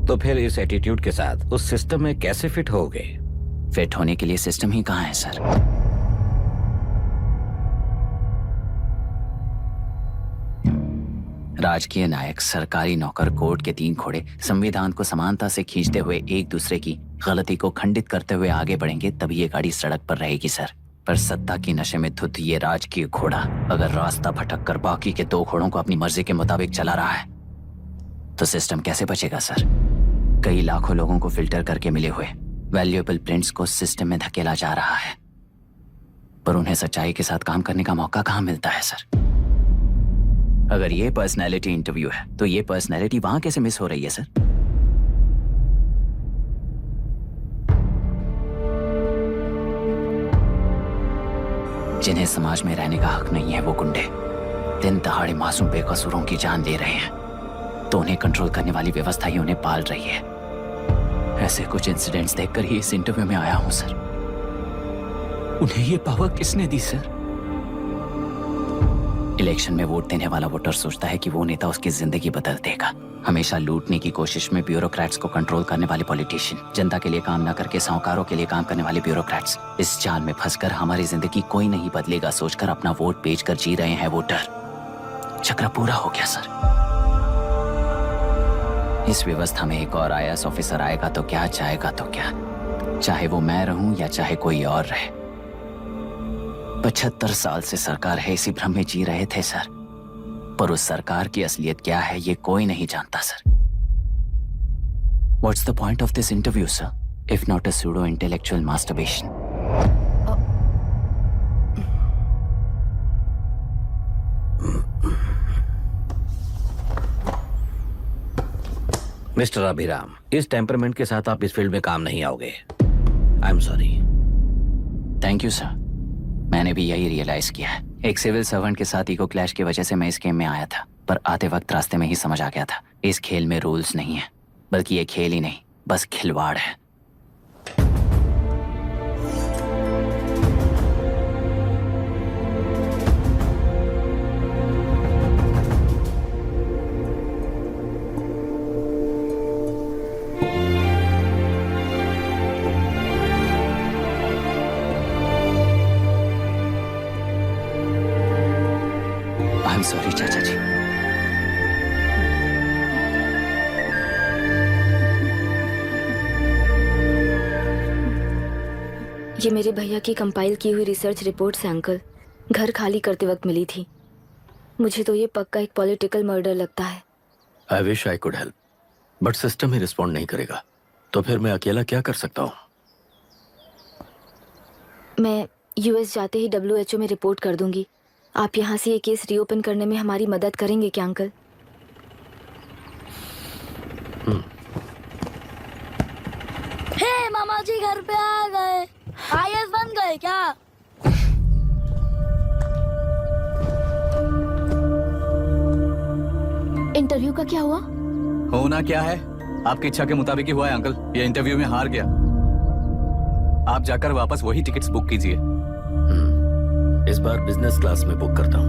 तो फिर इस एटीट्यूड के साथ उस सिस्टम में कैसे फिट होगे? फिट होने के लिए सिस्टम ही कहाँ है सर? राजकीय नायक, सरकारी नौकर, कोर्ट के 3 घोड़े संविधान को समानता से खींचते हुए एक दूसरे की गलती को खंडित करते हुए आगे बढ़ेंगे, तभी ये गाड़ी सड़क पर रहेगी सर। पर सत्ता की नशे में धुत ये राजकीय घोड़ा अगर रास्ता भटक कर बाकी के 2 घोड़ों को अपनी मर्जी के मुताबिक चला रहा है तो सिस्टम कैसे बचेगा सर? कई लाखों लोगों को फिल्टर करके मिले हुए वैल्यूएबल प्रिंट्स को सिस्टम में धकेला जा रहा है, पर उन्हें सच्चाई के साथ काम करने का मौका कहाँ मिलता है सर? अगर ये पर्सनैलिटी इंटरव्यू है तो ये पर्सनैलिटी वहां कैसे मिस हो रही है सर? जिन्हें समाज में रहने का हक नहीं है वो गुंडे दिन दहाड़े मासूम बेकसूरों की जान ले रहे हैं, तो उन्हें कंट्रोल करने वाली व्यवस्था ही उन्हें पाल रही है। ऐसे कुछ इंसिडेंट्स देखकर ही इस इंटरव्यू में आया हूं सर। उन्हें ये पावर किसने दी सर? इलेक्शन में वोट देने वाला वोटर सोचता है कि वो नेता उसकी जिंदगी बदल देगा। हमेशा लूटने की कोशिश में ब्यूरोक्रेट्स को कंट्रोल करने वाले पॉलिटिशियन, जनता के लिए काम न करके साहूकारों के लिए काम करने वाले ब्यूरोक्रेट्स, इस जाल में फंसकर हमारी जिंदगी कोई नहीं बदलेगा सोचकर अपना वोट बेचकर जी रहे हैं वोटर। चक्र पूरा हो गया सर। इस व्यवस्था में एक और IAS ऑफिसर आएगा तो क्या, जाएगा तो क्या, चाहे वो मैं रहूं या चाहे कोई और रहे। 75 साल से सरकार है इसी भ्रम में जी रहे थे सर, पर उस सरकार की असलियत क्या है ये कोई नहीं जानता sir. What's the point of this interview, sir, if not a pseudo-intellectual masturbation? Mister Abhiram, इस टेम्परमेंट के साथ आप इस फील्ड में काम नहीं आओगे। आई am sorry. Thank you sir, मैंने भी यही रियलाइज किया है। एक सिविल सर्वेंट के साथ ईगो क्लैश की वजह से मैं इस गेम में आया था, पर आते वक्त रास्ते में ही समझ आ गया था इस खेल में रूल्स नहीं है, बल्कि ये खेल ही नहीं बस खिलवाड़ है। आई एम सॉरी चाचा जी। ये मेरे भैया की कंपाइल की हुई रिसर्च रिपोर्ट से अंकल, घर खाली करते वक्त मिली थी। मुझे तो ये पक्का एक पॉलिटिकल मर्डर लगता है। I wish I could help, but system he respond नहीं करेगा, तो फिर मैं अकेला क्या कर सकता हूँ? मैं US जाते ही WHO में रिपोर्ट कर दूंगी। आप यहाँ से ये केस रीओपन करने में हमारी मदद करेंगे क्या अंकल? हे मामा जी घर पे आ गए। IAS बन गए क्या? इंटरव्यू का क्या हुआ? होना क्या है, आपकी इच्छा के मुताबिक ही हुआ है अंकल। ये इंटरव्यू में हार गया। आप जाकर वापस वही टिकट्स बुक कीजिए। इस बार बिजनेस क्लास में बुक करता हूँ।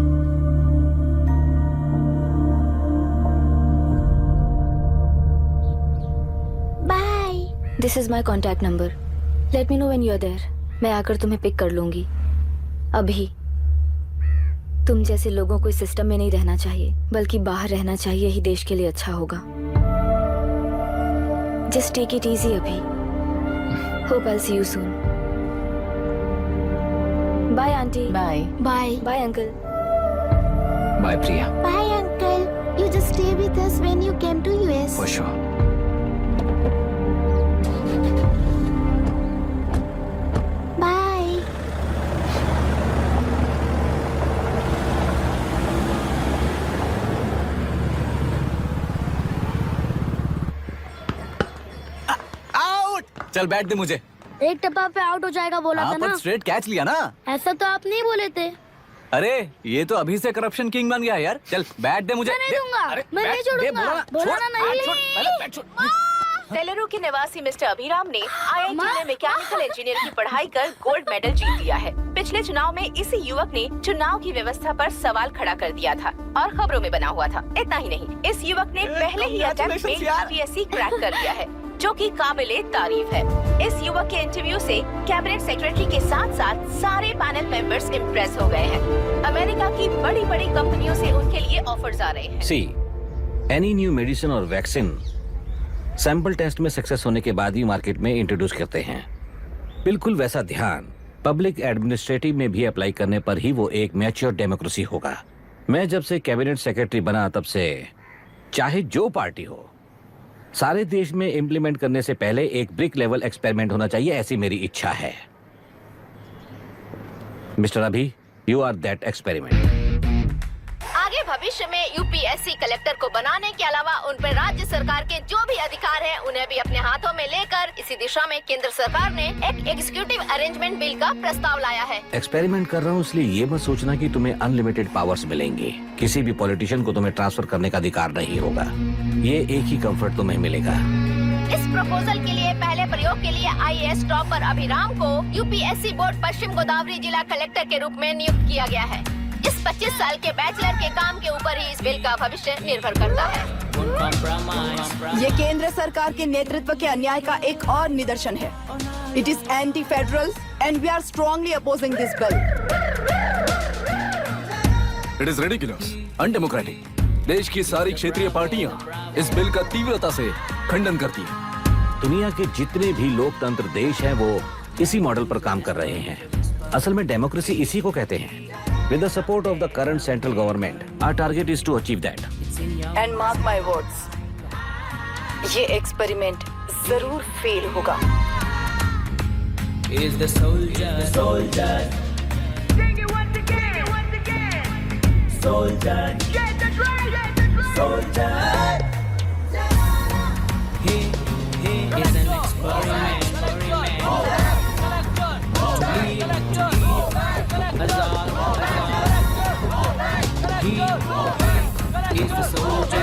Bye. This is my contact number. Let me know when you are there. मैं आकर तुम्हें पिक कर लूंगी। अभी तुम जैसे लोगों को इस सिस्टम में नहीं रहना चाहिए, बल्कि बाहर रहना चाहिए, ही देश के लिए अच्छा होगा। जस्ट टेक इट इजी अभी। Hope I see you soon. Bye aunty. Bye. Bye. Bye uncle. Bye Priya. Bye uncle. You just stay with us when you came to US. For sure. Bye. Out. चल बैठ दे मुझे। एक टप्पा पे out हो जाएगा बोला था ना। पर स्ट्रेट कैच लिया ना। ऐसा तो आप नहीं बोले थे। अरे ये तो अभी से करप्शन किंग बन गया यार। चल बैठ दे मुझे। मैं नहीं दूंगा। मैं नहीं छोड़ूंगा। बोला ना नहीं। तेलुरु के निवासी मिस्टर अभिराम ने IIT में मैकेनिकल इंजीनियर की पढ़ाई कर गोल्ड मेडल जीत लिया है। पिछले चुनाव में इसी युवक ने चुनाव की व्यवस्था पर सवाल खड़ा कर दिया था और खबरों में बना हुआ था। इतना ही नहीं, इस युवक ने पहले ही अटेम्प्ट में यूपीएससी क्रैक कर लिया है, जो कि काबिले तारीफ है। इस युवक के इंटरव्यू से कैबिनेट सेक्रेटरी के साथ साथ सारे पैनल मेंबर्स इम्प्रेस हो गए हैं। अमेरिका की बड़ी बड़ी कंपनियों से उनके लिए ऑफर्स आ रहे हैं। सी एनी न्यू मेडिसिन और वैक्सीन सैंपल टेस्ट में सक्सेस होने के बाद ही मार्केट में इंट्रोड्यूस करते हैं। बिल्कुल वैसा ध्यान पब्लिक एडमिनिस्ट्रेटिव में भी अप्लाई करने पर ही वो एक मैच्योर डेमोक्रेसी होगा। मैं जब से कैबिनेट सेक्रेटरी बना तब से चाहे जो पार्टी हो, सारे देश में इंप्लीमेंट करने से पहले एक ब्रिक लेवल एक्सपेरिमेंट होना चाहिए, ऐसी मेरी इच्छा है। मिस्टर अभी, यू आर दैट एक्सपेरिमेंट। आगे भविष्य में यूपीएससी कलेक्टर को बनाने के अलावा उन पर राज्य सरकार के जो भी अधिकार हैं, उन्हें भी अपने हाथों में लेकर इसी दिशा में केंद्र सरकार ने एक एग्जीक्यूटिव अरेंजमेंट बिल का प्रस्ताव लाया है। एक्सपेरिमेंट कर रहा हूँ इसलिए ये मत सोचना कि तुम्हें अनलिमिटेड पावर्स मिलेंगे। किसी भी पॉलिटिशियन को तुम्हें ट्रांसफर करने का अधिकार नहीं होगा। ये एक ही कंफर्ट तुम्हें मिलेगा। इस प्रपोजल के लिए पहले प्रयोग के लिए आईएएस टॉपर अभिराम को यूपीएससी बोर्ड पश्चिम गोदावरी जिला कलेक्टर के रूप में नियुक्त किया गया है। इस 25 साल के बैचलर के काम के ऊपर ही इस बिल का भविष्य निर्भर करता है। ये केंद्र सरकार के नेतृत्व के अन्याय का एक और निदर्शन है। It is anti federal and we are strongly opposing this bill. It is ridiculous, undemocratic. देश की सारी क्षेत्रीय पार्टियां इस बिल का तीव्रता से खंडन करती हैं। दुनिया के जितने भी लोकतंत्र देश हैं वो इसी मॉडल पर काम कर रहे हैं। असल में डेमोक्रेसी इसी को कहते हैं। With the support of the current central government, our target is to achieve that. And mark my words, ये एक्सपेरिमेंट जरूर फेल होगा। Is the soldier, Sing it once again, Soldier, get the drum, Soldier. He is an experiment. He is the soldier.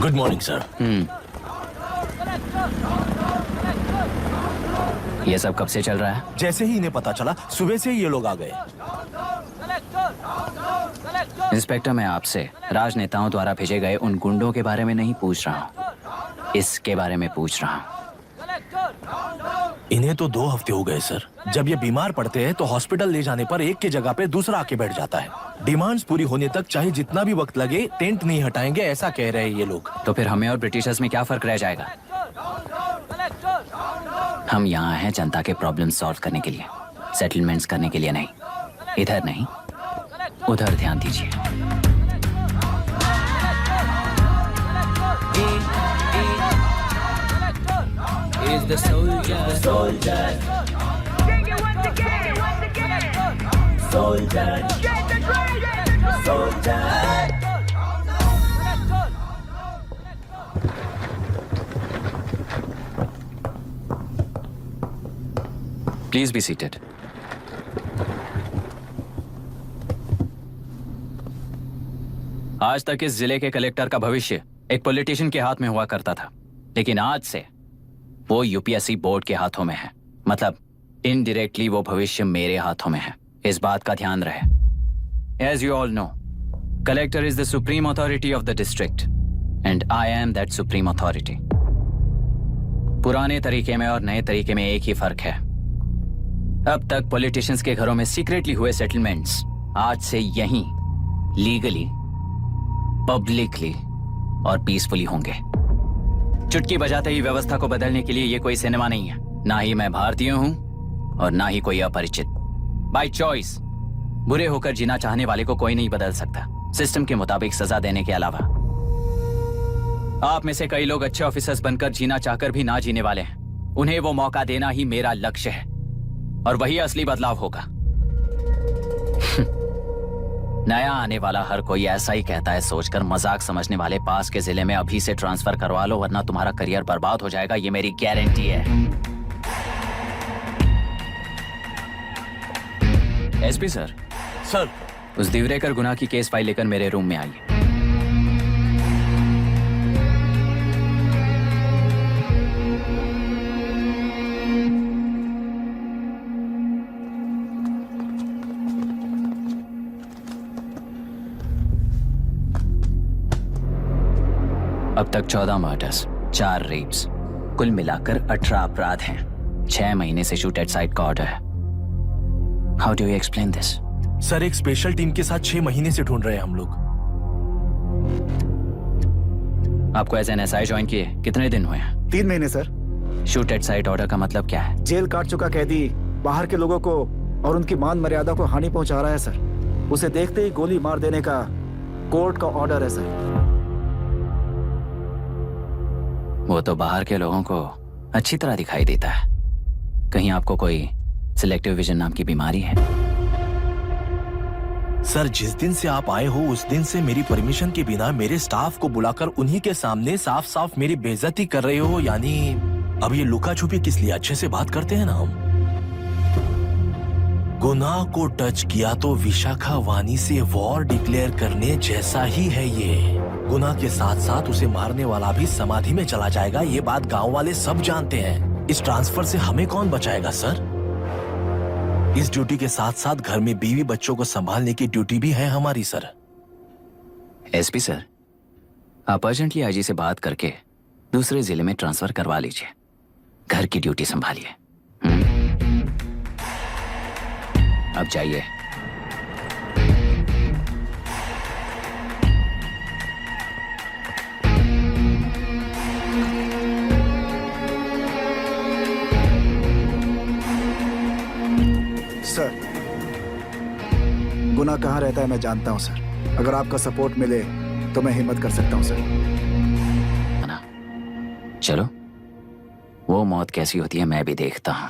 Good morning sir. ये सब कब से चल रहा है? जैसे ही इन्हें पता चला, सुबह से ही ये लोग आ गए। इंस्पेक्टर, मैं आपसे राजनेताओं द्वारा भेजे गए उन गुंडों के बारे में नहीं पूछ रहा हूँ, इसके बारे में पूछ रहा हूँ। इन्हें तो 2 हफ्ते हो गए सर। जब ये बीमार पड़ते हैं तो हॉस्पिटल ले जाने पर एक की जगह पे दूसरा आके बैठ जाता है। डिमांड्स पूरी होने तक चाहे जितना भी वक्त लगे, टेंट नहीं हटाएंगे, ऐसा कह रहे हैं ये लोग। तो फिर हमें और ब्रिटिशर्स में क्या फर्क रह जाएगा? हम यहाँ हैं जनता के प्रॉब्लम सॉल्व करने के लिए, सेटलमेंट्स करने के लिए नहीं। इधर नहीं, उधर ध्यान दीजिए। Is the soldier, Sing it once again, Soldier, get the drum, Soldier. Please be seated. आज तक इस जिले के कलेक्टर का भविष्य एक पॉलिटिशियन के हाथ में हुआ करता था, लेकिन आज से वो यूपीएससी बोर्ड के हाथों में है। मतलब इनडायरेक्टली वो भविष्य मेरे हाथों में है। इस बात का ध्यान रहे। As you all know, collector is the supreme authority of the district and I am that supreme authority. पुराने तरीके में और नए तरीके में एक ही फर्क है। अब तक पॉलिटिशियंस के घरों में सीक्रेटली हुए सेटलमेंट्स आज से यहीं लीगली, पब्लिकली और पीसफुली होंगे। चुटकी बजाते ही व्यवस्था को बदलने के लिए ये कोई सिनेमा नहीं है। ना ही मैं भारतीय हूं और ना ही कोई अपरिचित। बाय चॉइस बुरे होकर जीना चाहने वाले को कोई नहीं बदल सकता, सिस्टम के मुताबिक सजा देने के अलावा। आप में से कई लोग अच्छे ऑफिसर्स बनकर जीना चाहकर भी ना जीने वाले हैं। उन्हें वो मौका देना ही मेरा लक्ष्य है और वही असली बदलाव होगा। नया आने वाला हर कोई ऐसा ही कहता है सोचकर मजाक समझने वाले पास के जिले में अभी से ट्रांसफर करवा लो, वरना तुम्हारा करियर बर्बाद हो जाएगा। ये मेरी गारंटी है। SP sir. सर। उस दिवरेकर गुनाह की केस फाइल लेकर मेरे रूम में आइए। अब तक 14 मर्डर्स, 4 रेप्स, कुल मिलाकर 18 अपराध हैं। 6 महीने से शूट एट साइट का ऑर्डर है। How do you explain this? Sir, एक स्पेशल टीम के साथ 6 महीने से ढूंढ रहे हैं हम लोग। आपको एज एन एसआई ज्वाइन किए कितने दिन हुए हैं? 3 महीने sir. Shoot at site order का मतलब क्या है? जेल काट चुका कैदी बाहर के लोगों को और उनकी मान मर्यादा को हानि पहुंचा रहा है सर। उसे देखते ही गोली मार देने का कोर्ट का ऑर्डर है सर। वो तो बाहर के लोगों को अच्छी तरह दिखाई देता है। कहीं आपको कोई सिलेक्टिव विजन नाम की बीमारी है? सर, जिस दिन से आप आए हो उस दिन से मेरी परमिशन के बिना मेरे स्टाफ को बुलाकर उन्हीं के सामने साफ साफ मेरी बेइज्जती कर रहे हो। यानी अब ये लुका छुपी किस लिए? अच्छे से बात करते हैं ना हम। गुनाह को टच किया तो विशाखा वानी से वॉर डिक्लेयर करने जैसा ही है ये। गुनाह के साथ साथ उसे मारने वाला भी समाधि में चला जाएगा। ये बात गांव वाले सब जानते हैं। इस ट्रांसफर से हमें कौन बचाएगा सर? इस ड्यूटी के साथ साथ घर में बीवी बच्चों को संभालने की ड्यूटी भी है हमारी सर। एसपी सर, आप अर्जेंटली आईजी से बात करके दूसरे जिले में ट्रांसफर करवा लीजिए। घर की ड्यूटी संभालिए। अब जाइए। सर, गुनाह कहाँ रहता है मैं जानता हूँ सर। अगर आपका सपोर्ट मिले तो मैं हिम्मत कर सकता हूँ सर। चलो, वो मौत कैसी होती है मैं भी देखता हूँ।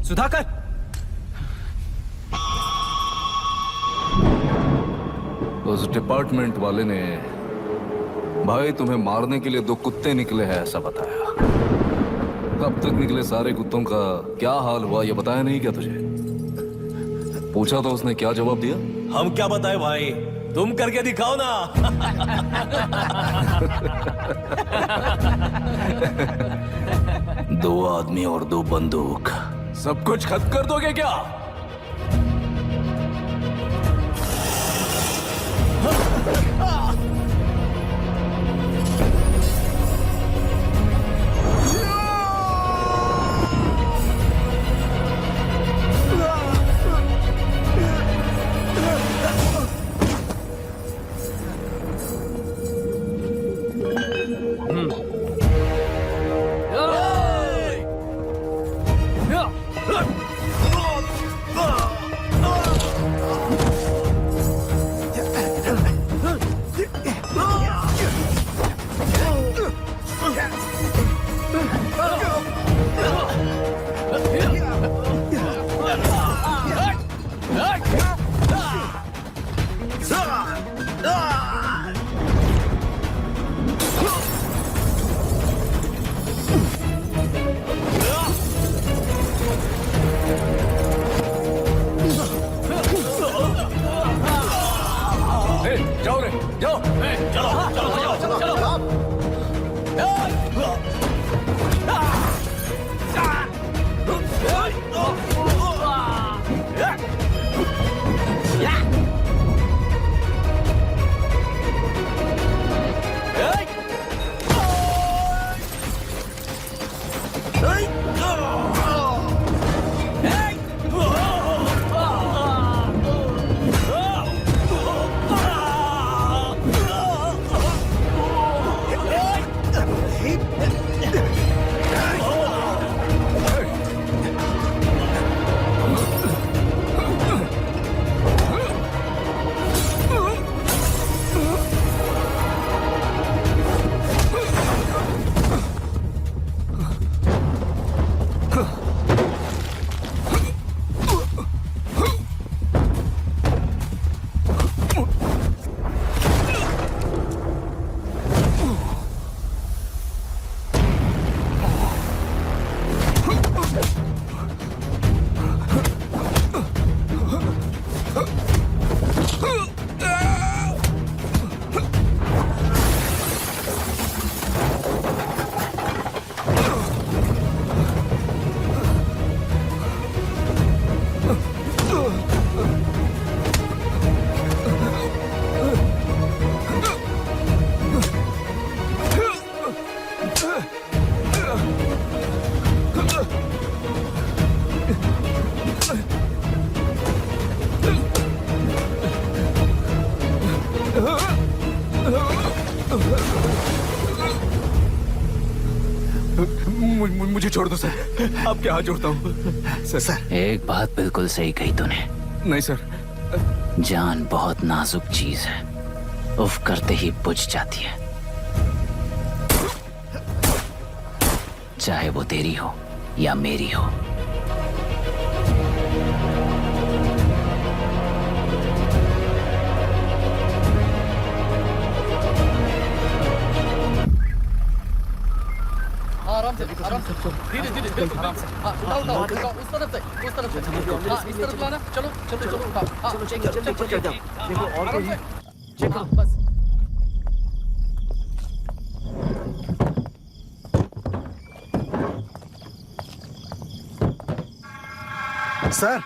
सुधाकर, उस डिपार्टमेंट वाले ने भाई तुम्हें मारने के लिए 2 कुत्ते निकले हैं ऐसा बताया। कब तक निकले सारे कुत्तों का क्या हाल हुआ ये बताया नहीं क्या तुझे? पूछा तो उसने क्या जवाब दिया? हम क्या बताए भाई, तुम करके दिखाओ ना। दो आदमी और 2 बंदूक, सब कुछ खत्म कर दोगे क्या? मुझे छोड़ दो सर, आपके हाथ जोड़ता हूँ सर। एक बात बिल्कुल सही कही तूने। नहीं सर। जान बहुत नाजुक चीज है, उफ करते ही बुझ जाती है, चाहे वो तेरी हो या मेरी हो। आराम से धीरे धीरे आराम से। उठाओ उस तरफ से इस तरफ लाना। चलो चलो चलो चलो देखो और कोई चलो बस। सर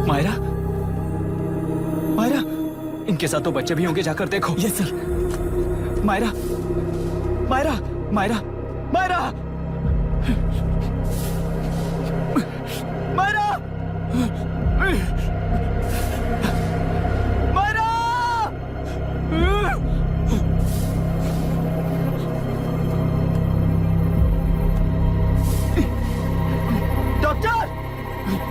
मायरा, मायरा, इनके साथ तो बच्चे भी होंगे, जाकर देखो। Yes sir. मायरा, मायरा, मायरा, मायरा।